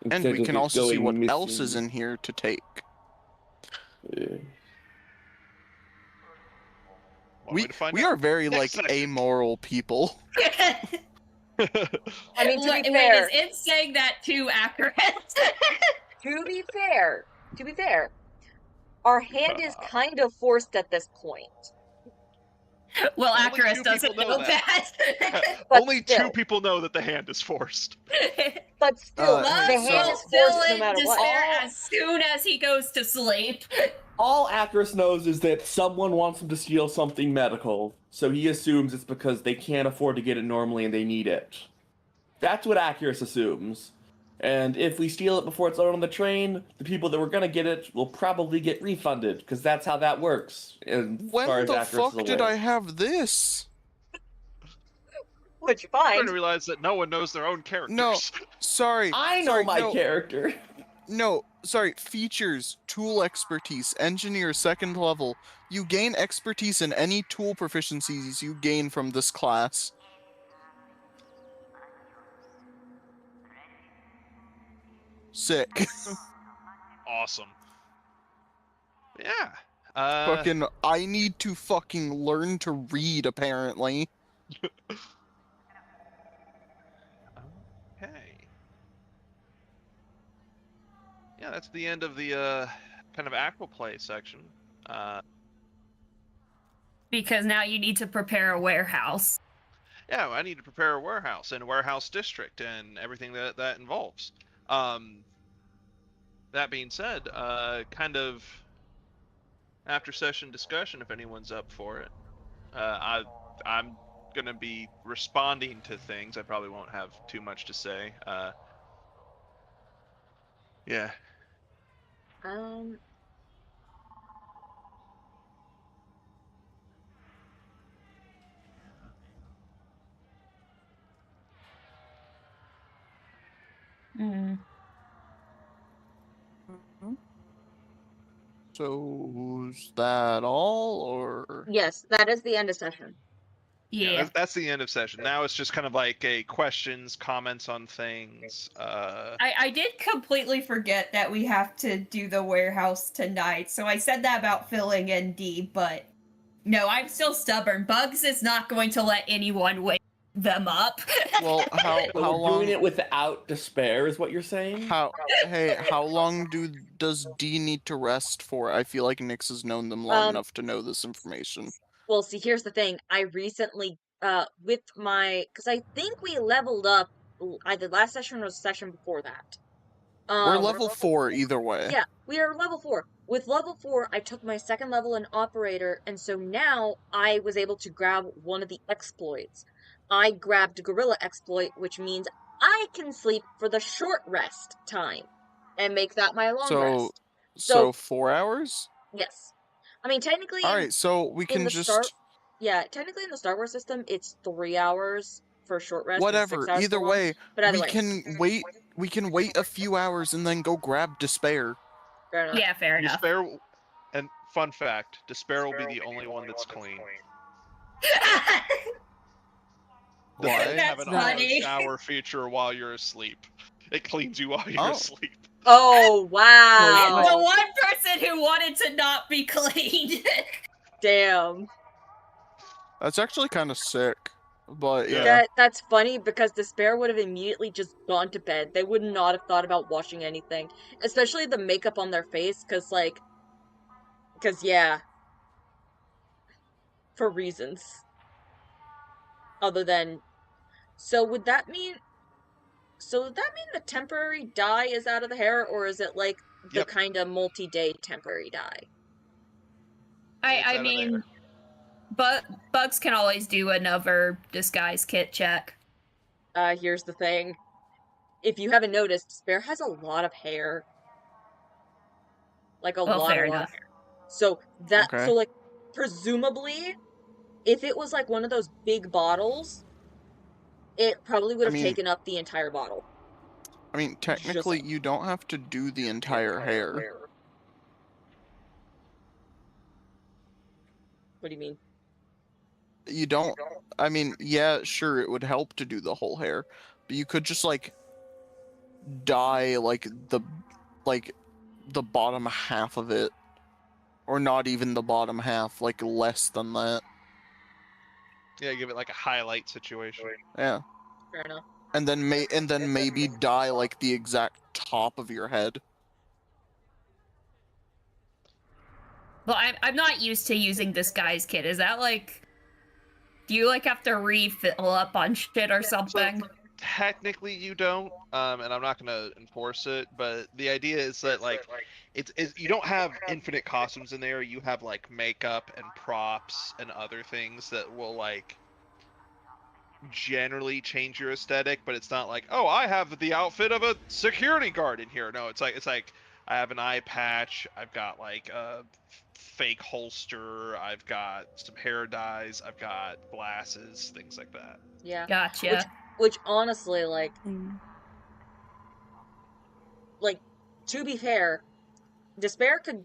And Instead we of can it also see going what missing. else is in here to take. Yeah. One way to find We out. are very, Next like, session. amoral people. I mean, to be Wait, fair, is it saying that too accurate? to be fair, our hand is kind of forced at this point. Well, Only Acurus two doesn't people know know that. But Only still. 2 people know that the hand is forced. But still, Hey, the Bugs hand will is fill forced no in matter what. despair as soon as he goes to sleep. All Actress knows is that someone wants him to steal something medical, so he assumes it's because they can't afford to get it normally and they need it. That's what Acurus assumes. And if we steal it before it's loaded on the train, the people that were gonna get it will probably get refunded, because that's how that works, as far When as the Acurus fuck is did aware. I have this? What'd you I'm starting find? to realize that no one knows their own characters. No, sorry. I know sorry, my no, character. No, sorry. Features, tool expertise, engineer, 2nd level. You gain expertise in any tool proficiencies you gain from this class. Sick. Awesome. Yeah. Fucking, I need to fucking learn to read, apparently. Okay. Yeah, that's the end of the kind of actual play section. Because now you need to prepare a warehouse. Yeah, I need to prepare a warehouse and a warehouse district and everything that involves. That being said, kind of after session discussion, if anyone's up for it. I'm gonna be responding to things. I probably won't have too much to say. Yeah. Um, So, is that all, or? yes, that is the end of session. Yeah. That's the end of session. Now it's just kind of like a questions, comments on things. I did completely forget that we have to do the warehouse tonight, so I said that about filling in D, but no, I'm still stubborn. Bugs is not going to let anyone wake them up. Well, how So we're long? doing it without despair, is what you're saying? How long does D need to rest for? I feel like Nyx has known them long enough to know this information. Well, see, here's the thing. I recently, with my, because I think we leveled up either last session or the session before that. We're level 4 either way. Yeah, we are level 4. With level 4, I took my 2nd level in operator, and so now I was able to grab one of the exploits. I grabbed gorilla exploit, which means I can sleep for the short rest time and make that my long rest. So 4 hours? Yes. I mean, technically, Alright, so we in can the just... technically in the Star Wars system, it's 3 hours for short rest. Whatever, And 6 hours either for long, way, but either we way. can wait a few hours and then go grab Despair. Fair enough. Yeah, fair enough. Despair, and fun fact, Despair will be the only one that's clean. Why? Have That's an auto funny. shower feature while you're asleep. It cleans you while you're asleep. Oh, wow. The one person who wanted to not be cleaned. Damn. That's actually kind of sick. But yeah. That's funny because Despair would have immediately just gone to bed. They would not have thought about washing anything. Especially the makeup on their face, because yeah. For reasons. Other than... So would that mean the temporary dye is out of the hair, or is it like the kind of multi-day temporary dye? I mean, but Bugs can always do another disguise kit check. Here's the thing. If you haven't noticed, Despair has a lot of hair. Like a lot of hair. So like presumably, if it was like one of those big bottles, it probably would have taken up the entire bottle. I mean, technically, you don't have to do the entire hair. What do you mean? You don't... I mean, yeah, sure, it would help to do the whole hair. But you could just, like, dye like the bottom half of it, or not even the bottom half, like less than that. Yeah, give it like a highlight situation. Yeah. Fair enough. And then maybe dye like the exact top of your head. Well, I'm not used to using disguise kit. Is that like, do you like have to refill up on shit or something? So, technically you don't, and I'm not gonna enforce it, but the idea is that like it's you don't have infinite costumes in there. You have like makeup and props and other things that will like generally change your aesthetic, but it's not like, oh, I have the outfit of a security guard in here. No, it's like I have an eye patch, I've got like a fake holster, I've got some hair dyes, I've got glasses, things like that. Yeah. Gotcha. Which honestly, like, to be fair, Despair could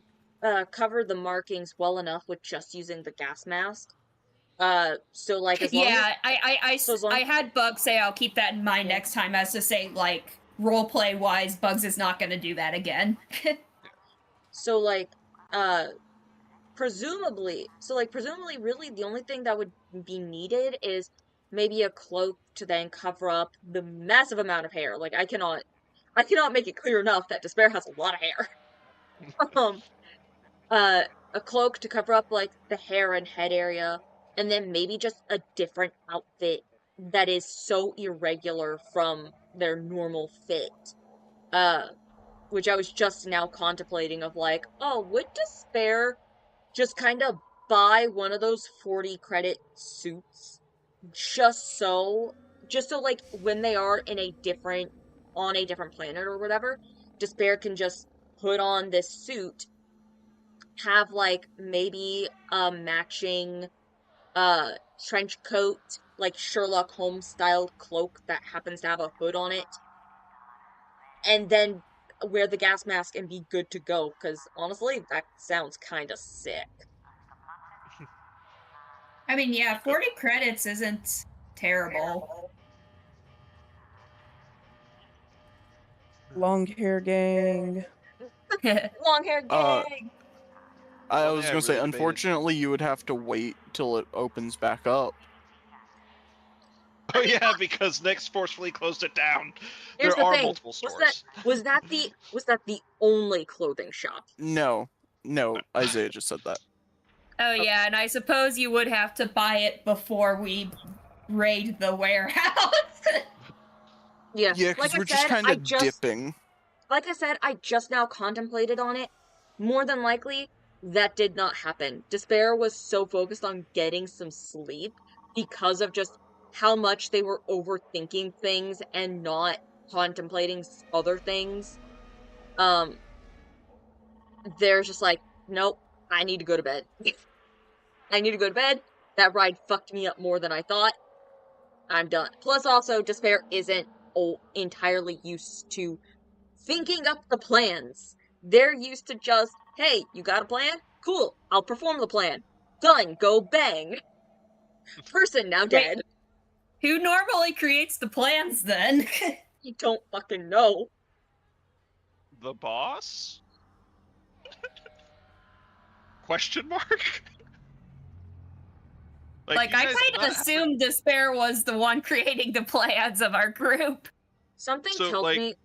cover the markings well enough with just using the gas mask. So like as long yeah, as I had Bug say I'll keep that in mind next time, as to say, like, roleplay wise, Bugs is not gonna do that again. So like presumably really the only thing that would be needed is maybe a cloak to then cover up the massive amount of hair. Like I cannot make it clear enough that Despair has a lot of hair. A cloak to cover up like the hair and head area, and then maybe just a different outfit that is so irregular from their normal fit. Which I was just now contemplating of like, oh, would Despair just kind of buy one of those 40 credit suits just so like when they are on a different planet or whatever, Despair can just put on this suit, have like maybe a matching trench coat, like Sherlock Holmes style cloak that happens to have a hood on it, and then wear the gas mask and be good to go, because honestly, that sounds kind of sick. I mean, yeah, 40 credits isn't terrible. Long hair gang. Long hair gang! I Well, was yeah, gonna say, really debated. unfortunately, you would have to wait till it opens back up. Oh yeah, because Nyx forcefully closed it down. Here's There the are thing. multiple stores. Was that the only clothing shop? No, Isaiah just said that. Oh yeah, and I suppose you would have to buy it before we raid the warehouse. Yeah, Yeah, because like we're just kind of dipping. Like I said, I just now contemplated on it. More than likely, that did not happen. Despair was so focused on getting some sleep because of just how much they were overthinking things and not contemplating other things. They're just like, nope, I need to go to bed. I need to go to bed. That ride fucked me up more than I thought. I'm done. Plus, also, Despair isn't entirely used to thinking up the plans. They're used to just, hey, you got a plan? Cool, I'll perform the plan. Done, go bang. Person now dead. Wait, who normally creates the plans then? You don't fucking know. The boss? Question mark? Like I kind of assumed Despair was the one creating the plans of our group. Something So, tells like, me...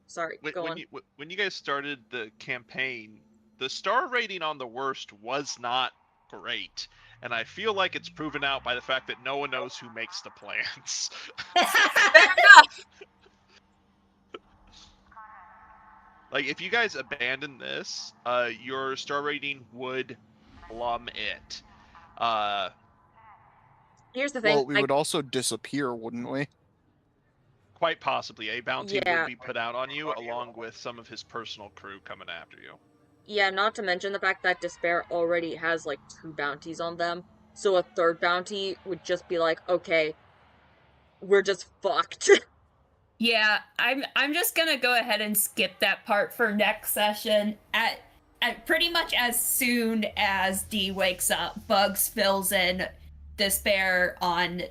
Sorry, go on. When you guys started the campaign, the star rating on the worst was not great. And I feel like it's proven out by the fact that no one knows who makes the plans. Fair enough! Like, if you guys abandon this, your star rating would plummet. Here's the thing. Well, we would also disappear, wouldn't we? Quite possibly. A bounty Yeah. would be put out on you, along with some of his personal crew coming after you. Yeah, not to mention the fact that Despair already has, like, 2 bounties on them. So a third bounty would just be like, okay, we're just fucked. Yeah, I'm just gonna go ahead and skip that part for next session. At pretty much as soon as D wakes up, Bugs fills in Despair on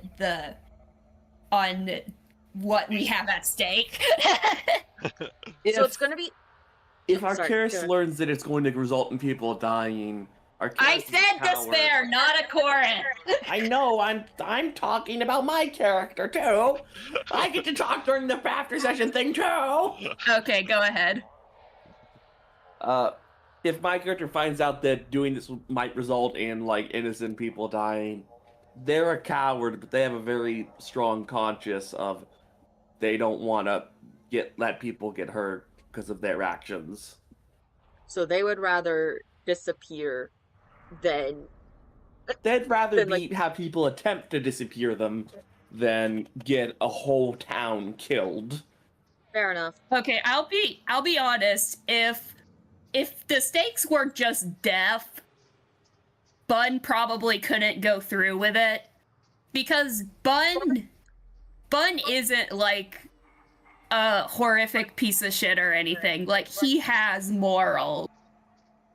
what we have at stake. If, So it's gonna be. if Sorry, Arcaris go ahead. learns that it's going to result in people dying, Arcaris I is a said coward. despair, not a chorus. I know. I'm talking about my character too. I get to talk during the after session thing too. Okay, go ahead. If my character finds out that doing this might result in like innocent people dying, they're a coward, but they have a very strong conscience of they don't want to let people get hurt because of their actions. So they would rather disappear than. They'd rather Then, like- have people attempt to disappear them than get a whole town killed. Fair enough. Okay, I'll be honest. If the stakes were just death, Bun probably couldn't go through with it because Bun isn't like a horrific piece of shit or anything. Like, he has morals.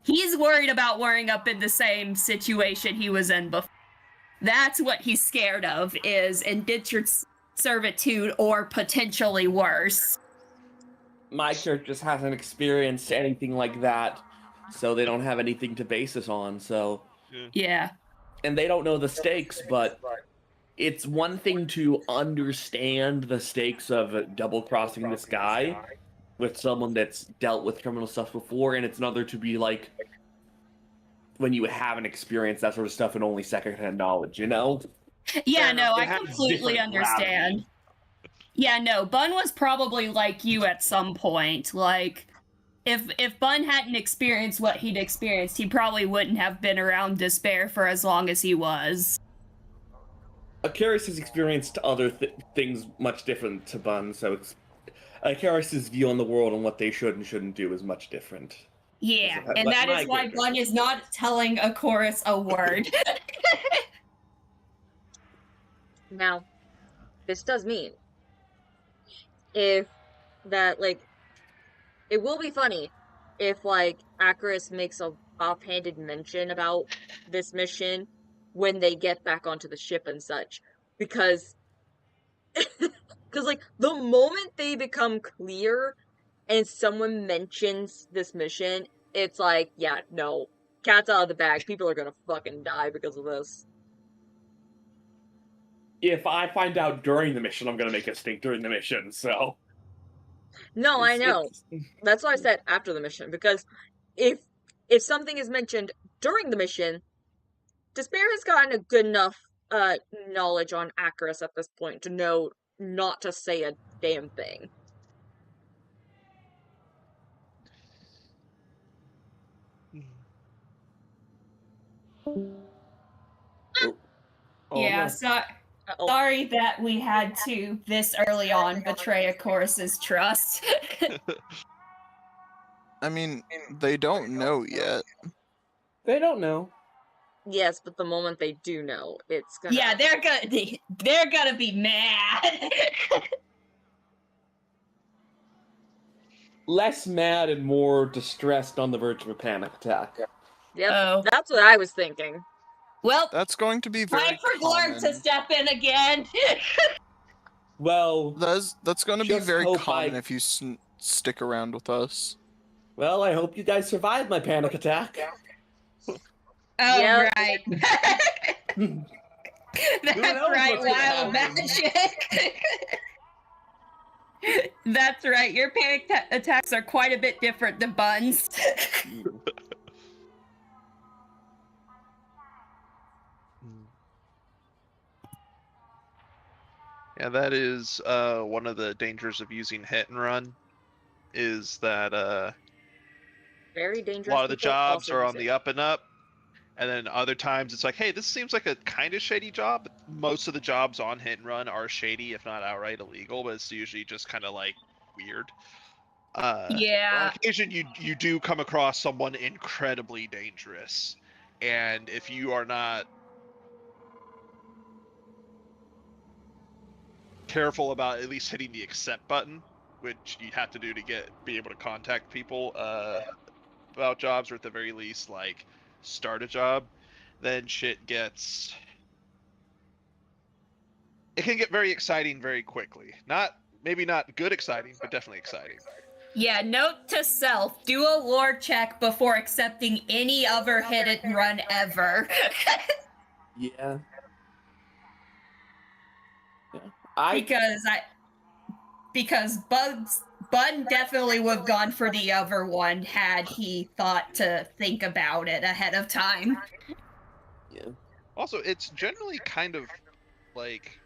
He's worried about worrying up in the same situation he was in before. That's what he's scared of, is indentured servitude or potentially worse. My character just hasn't experienced anything like that, so they don't have anything to base this on, so... Yeah. And they don't know the stakes, but it's one thing to understand the stakes of double-crossing this guy with someone that's dealt with criminal stuff before, and it's another to be like, when you haven't experienced that sort of stuff and only second-hand knowledge, you know? Yeah, no, It I has completely different understand. gravity. Yeah, no, Bun was probably like you at some point. Like, if Bun hadn't experienced what he'd experienced, he probably wouldn't have been around despair for as long as he was. Akaris has experienced other things much different to Bun, so Akaris' view on the world and what they should and shouldn't do is much different. Yeah, But and that my is why character- Bun is not telling a chorus a word. Now, this does mean if that, like, it will be funny if, like, Akaris makes a offhanded mention about this mission when they get back onto the ship and such. Because, like, the moment they become clear and someone mentions this mission, it's like, yeah, no, cat's out of the bag. People are gonna fucking die because of this. If I find out during the mission, I'm gonna make a stink during the mission, so... No, I know. That's why I said after the mission, because if something is mentioned during the mission, Despair has gotten a good enough knowledge on Akaris at this point to know not to say a damn thing. Oh, Yeah, no. so Uh-oh. sorry that we had to, this early on, betray a chorus's trust. I mean, they don't know yet. They don't know. Yes, but the moment they do know, it's gonna... Yeah, they're gonna be mad. Less mad and more distressed on the verge of a panic attack. Yep, Oh. that's what I was thinking. Well, That's going to be very time for Glurg to common. step in again. Well, That's going to be Just very hope common I- if you stick around with us. well, I hope you guys survived my panic attack. Oh, Yeah. right. Who That's knows right, what's gonna wild happen? magic. That's right, your panic attacks are quite a bit different than Bun's. Yeah, that is one of the dangers of using hit and run, is that Very dangerous. a lot of the people jobs also are use on it. the up and up, and then other times it's like, hey, this seems like a kind of shady job. But most of the jobs on hit and run are shady, if not outright illegal, but it's usually just kind of like weird. On Yeah. occasion, you do come across someone incredibly dangerous, and if you are not careful about at least hitting the accept button, which you have to do to be able to contact people about jobs, or at the very least like start a job, then shit gets it can get very exciting very quickly. Maybe not good exciting, but definitely exciting. Yeah, note to self, do a lore check before accepting any other hit and run ever. Yeah. Because Bun definitely would have gone for the other one had he thought to think about it ahead of time. Yeah. Also, it's generally kind of like,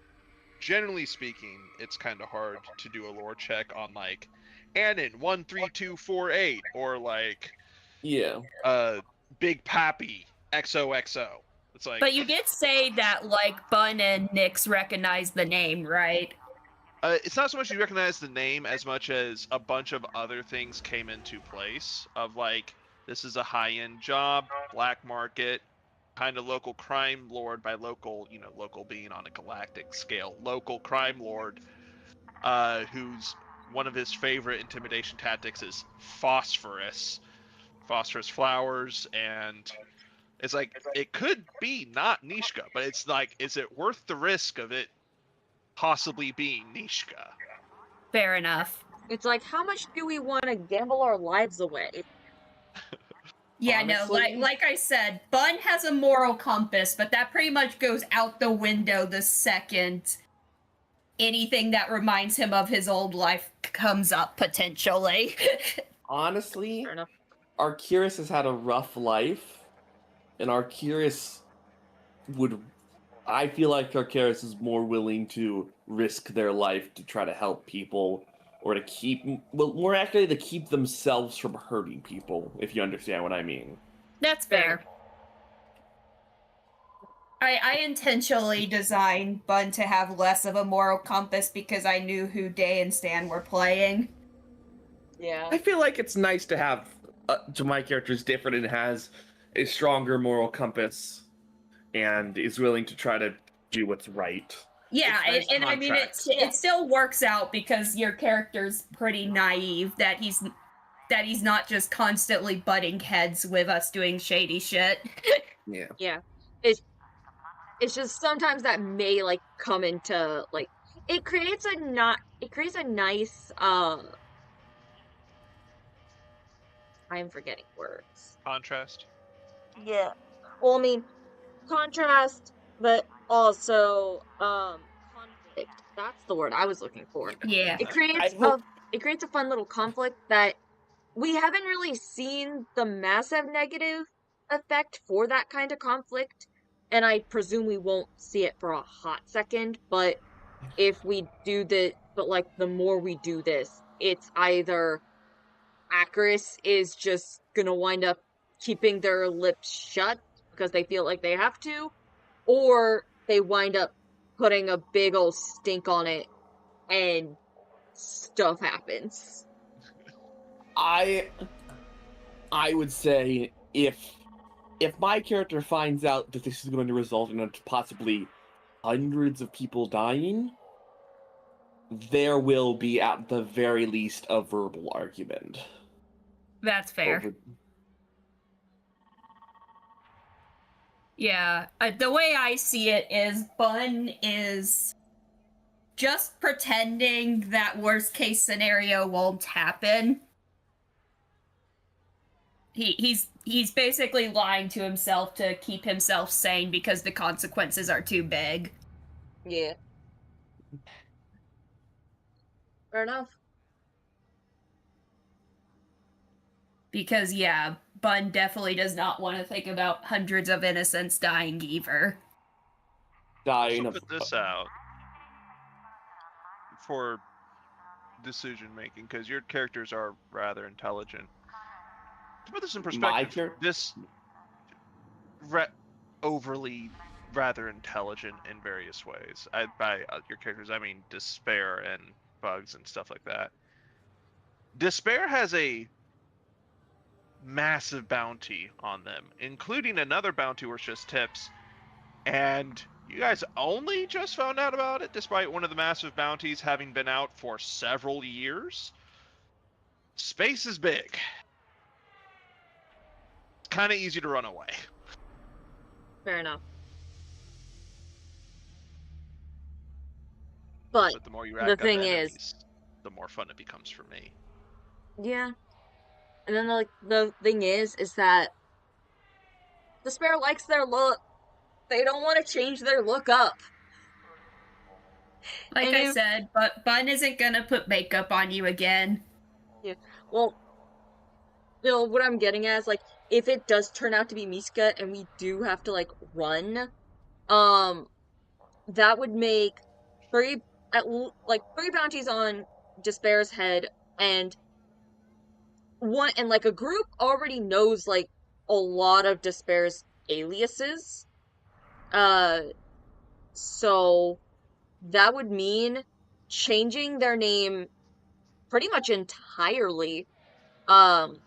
generally speaking, it's kind of hard to do a lore check on like Anon 13248 or like Yeah. Big Pappy XOXO. It's like, But you did say that like Bun and Nyx recognize the name, right? it's not so much you recognize the name as much as a bunch of other things came into place of like, this is a high-end job, black market, kind of local crime lord. By local, local being on a galactic scale, local crime lord, who's one of his favorite intimidation tactics is phosphorus flowers, and it's like, it could be not Nishka, but it's like, is it worth the risk of it possibly being Nishka? Fair enough. It's like, how much do we want to gamble our lives away? Yeah, Honestly? no, like I said, Bun has a moral compass, but that pretty much goes out the window the second anything that reminds him of his old life comes up, potentially. Honestly, Fair enough. Arcurus has had a rough life, and Arcurus I feel like Arcurus is more willing to risk their life to try to help people, or to more accurately, to keep themselves from hurting people, if you understand what I mean. That's fair. I intentionally designed Bun to have less of a moral compass because I knew who Day and Stan were playing. Yeah. I feel like it's nice to have to my character's different and has a stronger moral compass and is willing to try to do what's right. Yeah, It's nice and I mean contrast. it still works out because your character's pretty naive that he's not just constantly butting heads with us doing shady shit. Yeah. Yeah. It's just sometimes that may like come into like, it creates a nice I'm forgetting words. Contrast. Yeah. Well, I mean, contrast, but also conflict. That's the word I was looking for. Yeah. It creates a fun little conflict that we haven't really seen the massive negative effect for that kind of conflict, and I presume we won't see it for a hot second, but like the more we do this, it's either Acris is just gonna wind up keeping their lips shut because they feel like they have to, or they wind up putting a big old stink on it and stuff happens. I would say if my character finds out that this is going to result in possibly hundreds of people dying, there will be at the very least a verbal argument. That's fair. Yeah, the way I see it is Bun is just pretending that worst case scenario won't happen. He's basically lying to himself to keep himself sane because the consequences are too big. Yeah. Fair enough. Because, yeah, Bun definitely does not want to think about hundreds of innocents dying either. Dying Also of... put this out for decision making, because your characters are rather intelligent. To put this in perspective, this overly rather intelligent in various ways. By your characters, I mean Despair and Bugs and stuff like that. Despair has a massive bounty on them, including another bounty worth just tips, and you guys only just found out about it despite one of the massive bounties having been out for several years. Space is big. It's kind of easy to run away. Fair enough. But the more you the rack up thing enemies, is, the more fun it becomes for me. yeah. And then like the thing is that Despair likes their look. They don't want to change their look up. Like And I if, said, but Bun isn't gonna put makeup on you again. yeah, well, what I'm getting at is like if it does turn out to be Miska and we do have to like run, um, that would make three like three bounties on Despair's head and one and like a group already knows like a lot of Despair's aliases. Uh, so that would mean changing their name pretty much entirely, um,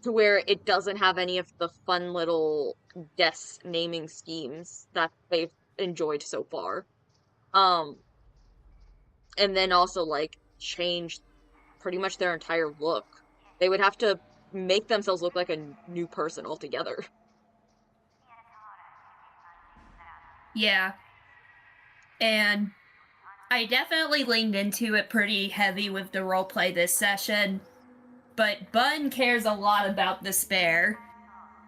to where it doesn't have any of the fun little guess naming schemes that they've enjoyed so far. Um, and then also like change pretty much their entire look. They would have to make themselves look like a new person altogether. Yeah. And I definitely leaned into it pretty heavy with the roleplay this session, but Bun cares a lot about Despair.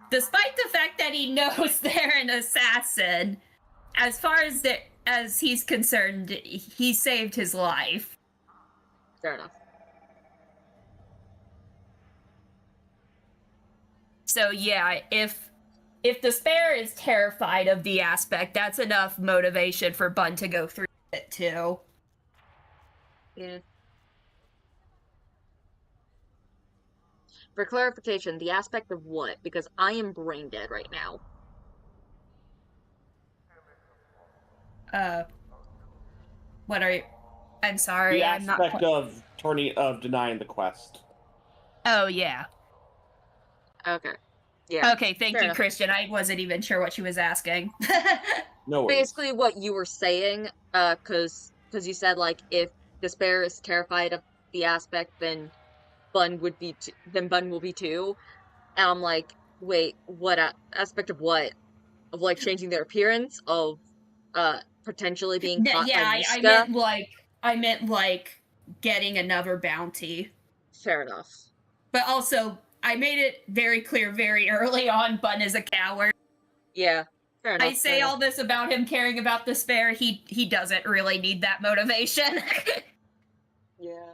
Despite the fact that he knows they're an assassin, as far as he's concerned, he saved his life. Fair enough. So yeah, if Despair is terrified of the aspect, that's enough motivation for Bun to go through it too. Yeah. For clarification, the aspect of what? Because I am brain dead right now. What are you? I'm sorry, The I'm not. aspect of denying the quest. Oh yeah. Okay. Yeah. Okay, thank Fair you, enough. Christian. I wasn't even sure what she was asking. No worries. Basically what you were saying, cause you said like if Despair is terrified of the aspect, then Bun will be too. And I'm like, wait, what aspect of what? Of like changing their appearance? Of potentially being caught by Yeah, Miska? I meant like getting another bounty. Fair enough. But also, I made it very clear very early on, Bun is a coward. Yeah. Fair enough. I say all this about him caring about Despair, he doesn't really need that motivation. Yeah.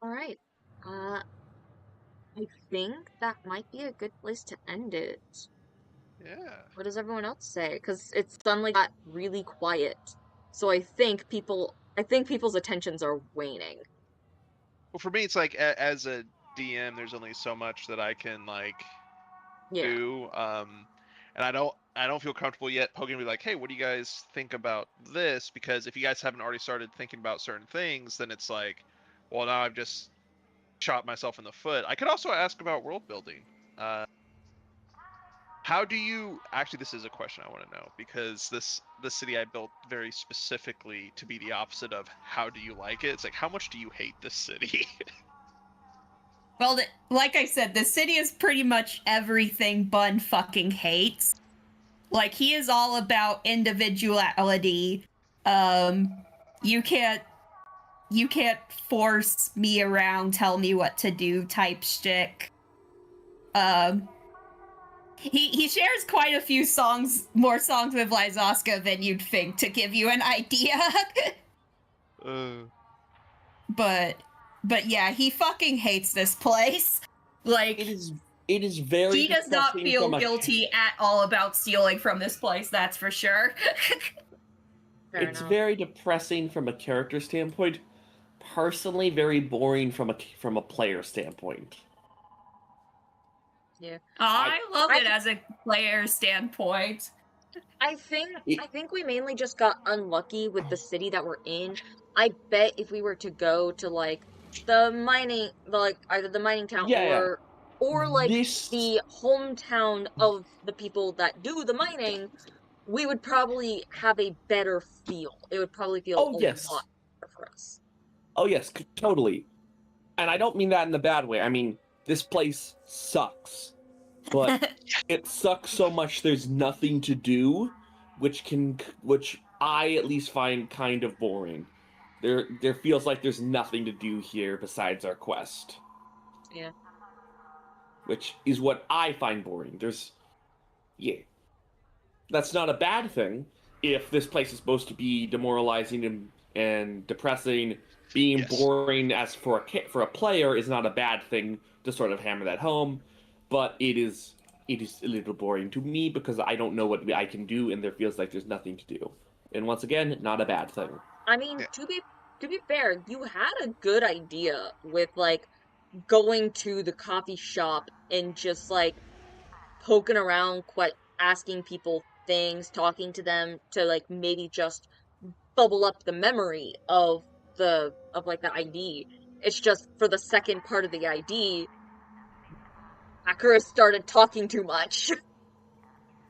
All right. I think that might be a good place to end it. Yeah. What does everyone else say? Because it suddenly got really quiet. So I think people's attentions are waning. Well, for me, it's like as a DM, there's only so much that I can like Yeah. do. And I don't feel comfortable yet poking me like, hey, what do you guys think about this? Because if you guys haven't already started thinking about certain things, then it's like, well, now I've just shot myself in the foot. I could also ask about world building. How do you actually? This is a question I want to know because the city I built very specifically to be the opposite of how do you like it. It's like how much do you hate this city? Well, like I said, the city is pretty much everything Bun fucking hates. Like, he is all about individuality. You can't force me around, tell me what to do type shtick. He shares quite a few more songs with Lyzoska than you'd think to give you an idea. But yeah, he fucking hates this place. Like, It is very. he does not depressing feel from a- guilty at all about stealing from this place, that's for sure. Fair It's enough. very depressing from a character standpoint. Personally, very boring from a player standpoint. Yeah. I love I- it as a player standpoint. I think we mainly just got unlucky with the city that we're in. I bet if we were to go to like the mining, like either the mining town Yeah. or like This- the hometown of the people that do the mining, we would probably have a better feel. It would probably feel Oh, a yes. lot better progress. Oh yes, totally. And I don't mean that in a bad way. I mean, this place sucks. But it sucks so much there's nothing to do, which I at least find kind of boring. There feels like there's nothing to do here besides our quest. Yeah. Which is what I find boring. Yeah. That's not a bad thing if this place is supposed to be demoralizing and depressing. Being Yes. boring as for a player is not a bad thing to sort of hammer that home, but it is a little boring to me because I don't know what I can do, and there feels like there's nothing to do. And once again, not a bad thing. I mean, to be fair, you had a good idea with like going to the coffee shop and just like poking around, asking people things, talking to them to like maybe just bubble up the memory of the ID. It's just for the second part of the ID, Akira started talking too much.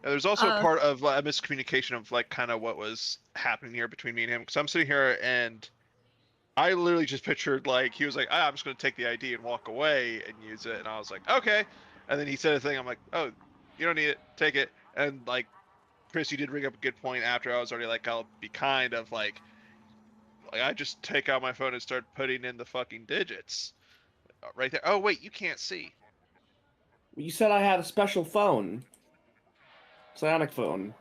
There's also part of a miscommunication of like kind of what was happening here between me and him, because I'm sitting here and I literally just pictured like he was like, I'm just going to take the ID and walk away and use it, and I was like, okay. And then he said a thing. I'm like, oh, you don't need it. Take it. And like, Chris, you did bring up a good point after I was already like, I'll be kind of like I just take out my phone and start putting in the fucking digits right there. Oh wait, you can't see. You said I had a special phone. Psionic phone.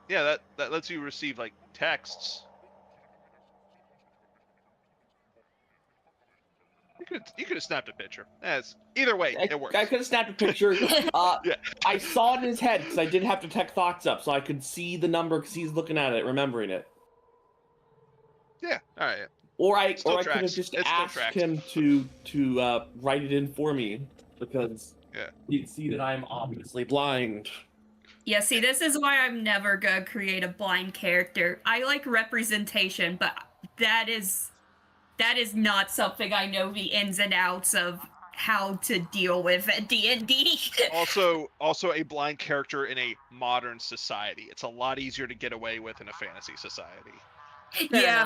Yeah, that lets you receive like texts. You could have snapped a picture. Either way, it works. I could have snapped a picture. Yeah. I saw it in his head because I didn't have to tech thoughts up, so I could see the number because he's looking at it, remembering it. Yeah. All right. Or I Still could have just asked him to write it in for me because he'd see that I'm obviously blind. Yeah, see, this is why I'm never gonna create a blind character. I like representation, but that is not something I know the ins and outs of how to deal with at D&D. also a blind character in a modern society. It's a lot easier to get away with in a fantasy society.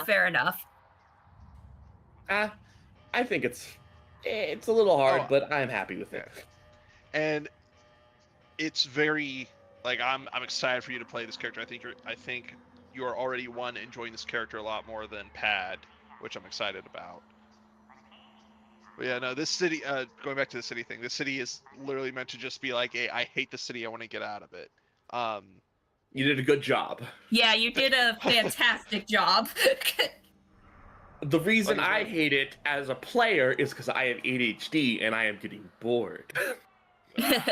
Fair enough. I think it's a little hard, but I'm happy with it. And it's very like I'm excited for you to play this character. I think you are already enjoying this character a lot more than Pad, which I'm excited about. But yeah, no, this city, going back to the city thing, this city is literally meant to just be like, hey, I hate the city, I want to get out of it. You did a good job. Yeah, you did a fantastic job. The reason I hate it as a player is because I have ADHD and I am getting bored. Yeah.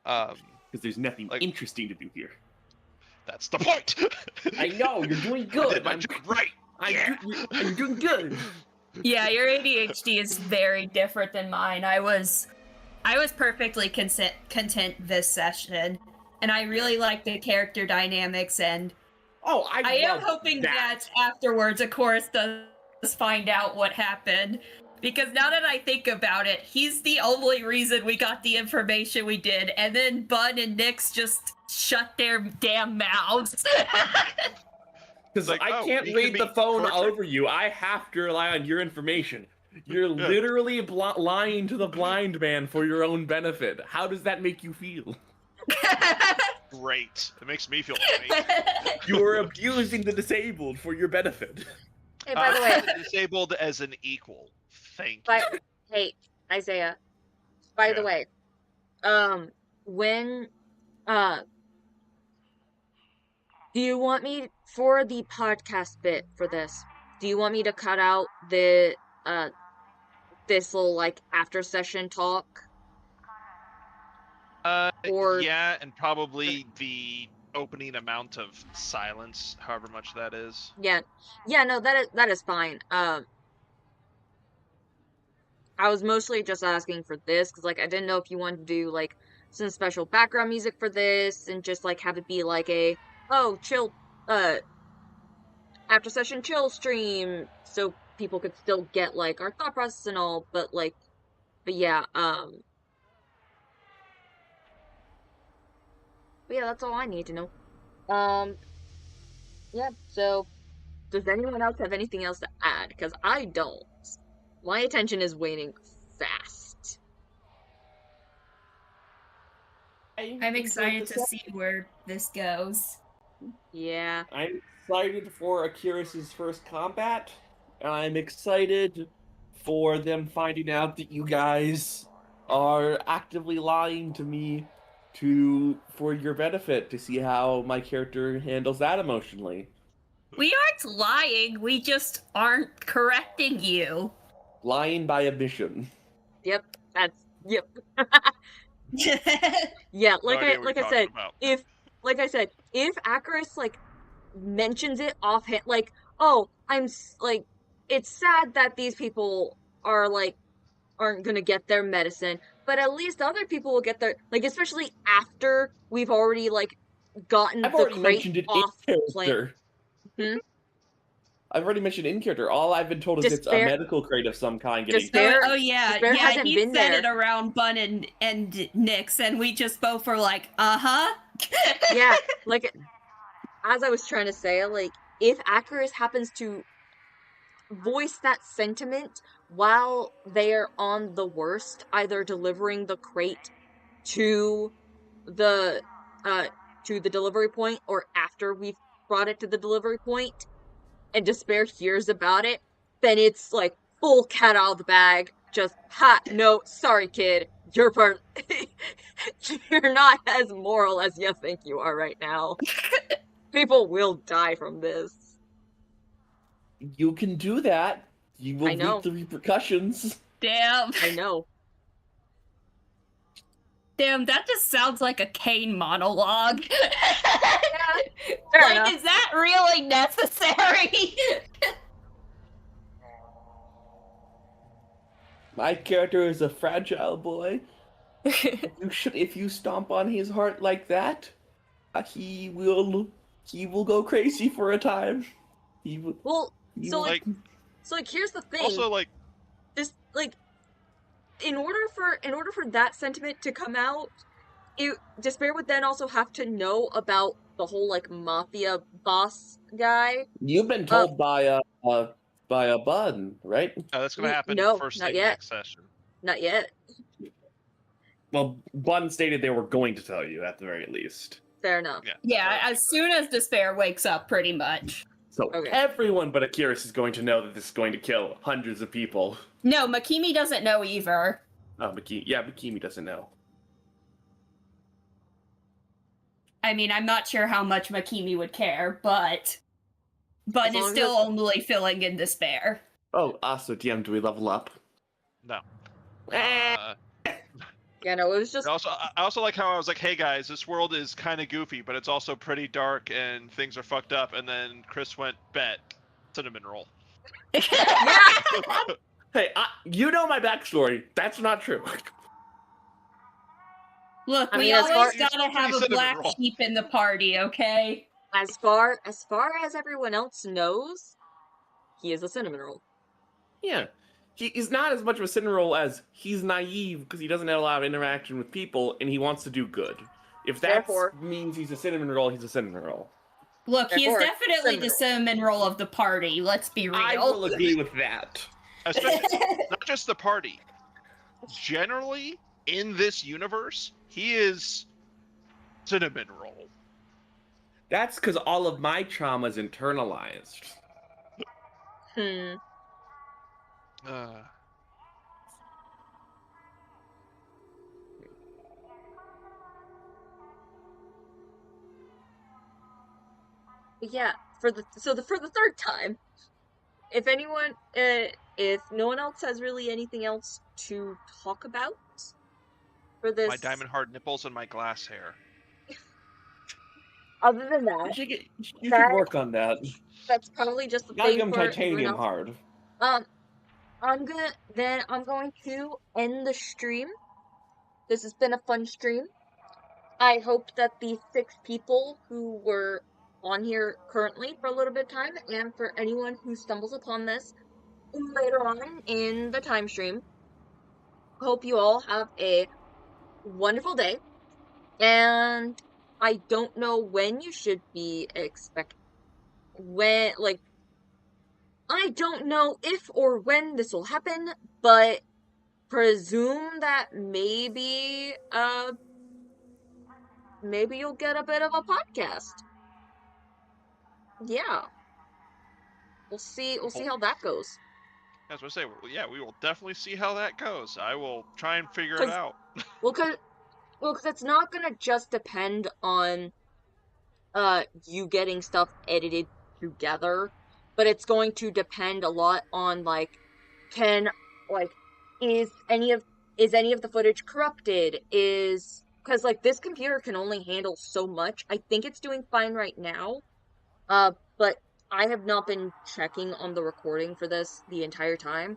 Because there's nothing interesting to do here. That's the point! I know, you're doing good. I'm right. I'm doing good. Yeah, your ADHD is very different than mine. I was perfectly content this session, and I really like the character dynamics, and I am hoping that afterwards, of course, does find out what happened. Because now that I think about it, he's the only reason we got the information we did, and then Bun and Nyx just shut their damn mouths. Because I can't read the phone over you. I have to rely on your information. You're literally lying to the blind man for your own benefit. How does that make you feel? Great. It makes me feel great. You are abusing the disabled for your benefit. Hey, by the way, disabled as an equal. Thank you. Hey, Isaiah. By the way, when do you want me for the podcast bit for this? Do you want me to cut out the this little like after session talk? Yeah, and probably the opening amount of silence, however much that is. Yeah, no, that is fine. I was mostly just asking for this because like I didn't know if you wanted to do like some special background music for this and just like have it be like a chill after session chill stream so people could still get like our thought process and all, but yeah, that's all I need to know. Yeah, so does anyone else have anything else to add? Because I don't. My attention is waning fast. I'm excited to see where this goes. Yeah. I'm excited for Akira's first combat, and I'm excited for them finding out that you guys are actively lying to me for your benefit, to see how my character handles that emotionally. We aren't lying, we just aren't correcting you. Lying by omission. Yep. Yep. Yeah, No idea what like you're I talking said, about. if Acaris like mentions it offhand, like, oh, like, it's sad that these people are like aren't gonna get their medicine, but at least other people will get their, like, especially after we've already like gotten I've the already crate mentioned it in off plant. character. I've already mentioned in character. All I've been told is it's a Despair- medical crate of some kind getting. Despair- Oh yeah, Despair yeah. hasn't He been said there. it around Bun and Nyx, and we just both were like, Yeah, like, as I was trying to say, like, if Acaris happens to voice that sentiment while they're on the worst, either delivering the crate to the delivery point or after we've brought it to the delivery point, and Despair hears about it, then it's like full cat out of the bag. Just, ha, no, sorry kid, you're part you're not as moral as you think you are right now. People will die from this. You can do that. You will I know. reap the repercussions. damn, I know. damn, that just sounds like a Kane monologue. Fair like, enough. is that really necessary? My character is a fragile boy. If you stomp on his heart like that, he will go crazy for a time. He will. Well, he so will- like, here's the thing. Also, like, This, like, in order for that sentiment to come out, Despair would then also have to know about the whole like mafia boss guy. You've been told by a bun, right? that's gonna happen No, first not thing yet. next session. Not yet. Well, Bun stated they were going to tell you at the very least. Fair enough. Yeah, as soon as Despair wakes up, pretty much. So Okay. everyone but Akiris is going to know that this is going to kill hundreds of people. No, Makimi doesn't know either. Oh, Makimi doesn't know. I mean, I'm not sure how much Makimi would care, but Bun is long still as- only filling in Despair. Oh, also, DM, do we level up? No. Yeah, no, it was just I also like how I was like, hey guys, this world is kind of goofy, but it's also pretty dark and things are fucked up. And then Chris went, bet, cinnamon roll. Hey, you know my backstory. That's not true. Look, I we mean, as always far- gotta have a Cinnamon black roll. sheep in the party, okay? as far as everyone else knows, he is a cinnamon roll. Yeah. He's not as much of a cinnamon roll as he's naive because he doesn't have a lot of interaction with people and he wants to do good. If that Therefore- means he's a cinnamon roll, he's a cinnamon roll. Look, he is Therefore, definitely the cinnamon cinnamon roll of the party, let's be real. I will agree with that. Especially, not just the party. Generally, in this universe, he is cinnamon roll. That's because all of my trauma's internalized. Yeah, for the third time, if anyone, if no one else has really anything else to talk about for this, My diamond hard nipples and my glass hair. other than You that, should, you That- should work on that. that's probably just the Gotta thing give him for everyone titanium else. hard. I'm going to end the stream. This has been a fun stream. I hope that the 6 people who were on here currently for a little bit of time, and for anyone who stumbles upon this later on in the time stream, hope you all have a wonderful day. And I don't know when you should be I don't know if or when this will happen, but presume that maybe you'll get a bit of a podcast. Yeah. We'll see how that goes. As I say, yeah, we will definitely see how that goes. I will try and figure it 'Cause- out. Cause it's not gonna just depend on you getting stuff edited together, but it's going to depend a lot on like can like is any of the footage corrupted? Because like this computer can only handle so much. I think it's doing fine right now. But I have not been checking on the recording for this the entire time.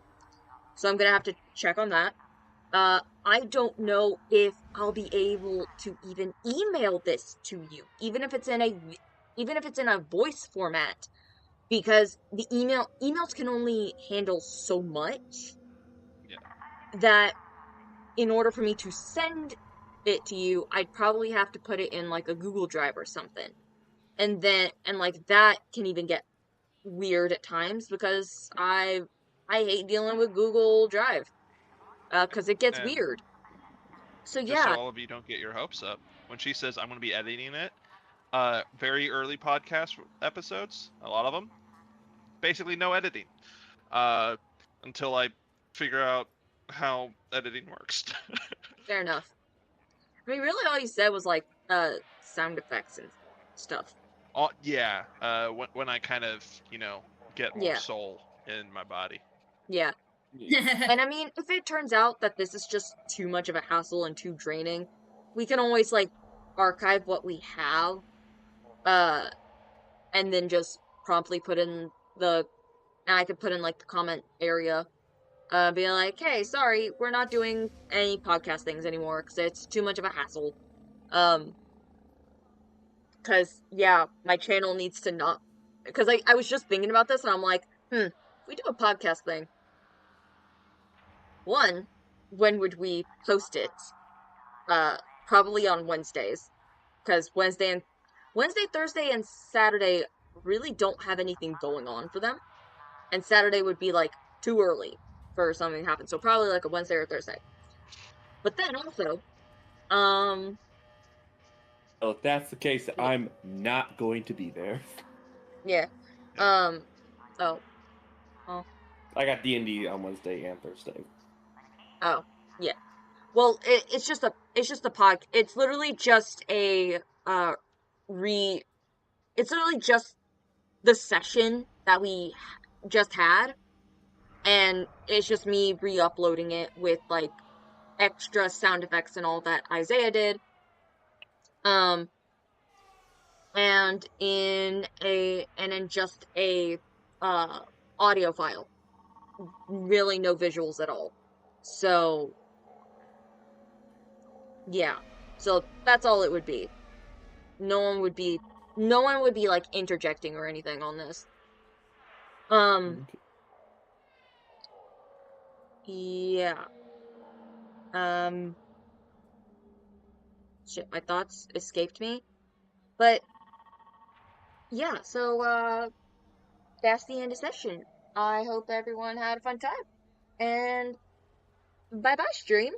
So I'm gonna have to check on that. I don't know if I'll be able to even email this to you, even if it's in a voice format, because the emails can only handle so much. Yeah. That in order for me to send it to you, I'd probably have to put it in like a Google Drive or something. And like that can even get weird at times because I hate dealing with Google Drive. Because it gets And weird. So just so yeah. all of you don't get your hopes up, when she says I'm going to be editing it, very early podcast episodes, a lot of them, basically no editing, until I figure out how editing works. Fair enough. I mean, really, all you said was like sound effects and stuff. Yeah. When I kind of get more Yeah. soul in my body. Yeah. And I mean, if it turns out that this is just too much of a hassle and too draining, we can always like archive what we have, and then just promptly put in and I could put in like the comment area, be like, hey, sorry, we're not doing any podcast things anymore because it's too much of a hassle. Because yeah, my channel needs to not. Because I was just thinking about this and I'm like, if we do a podcast thing, one, when would we post it? Probably on Wednesdays, because Wednesday, Thursday, and Saturday really don't have anything going on for them, and Saturday would be like too early for something to happen, so probably like a Wednesday or Thursday. But then also, Well, if that's the case, I'm not going to be there. yeah, oh, I got D&D on Wednesday and Thursday. oh, yeah. Well, it's just a it's literally just a it's literally just the session that we just had, and it's just me re-uploading it with like extra sound effects and all that Isaiah did, and in just a audio file, really no visuals at all. So yeah, so that's all it would be. No one would be like interjecting or anything on this. Yeah. Shit, my thoughts escaped me. But yeah, so that's the end of session. I hope everyone had a fun time. And bye bye, stream.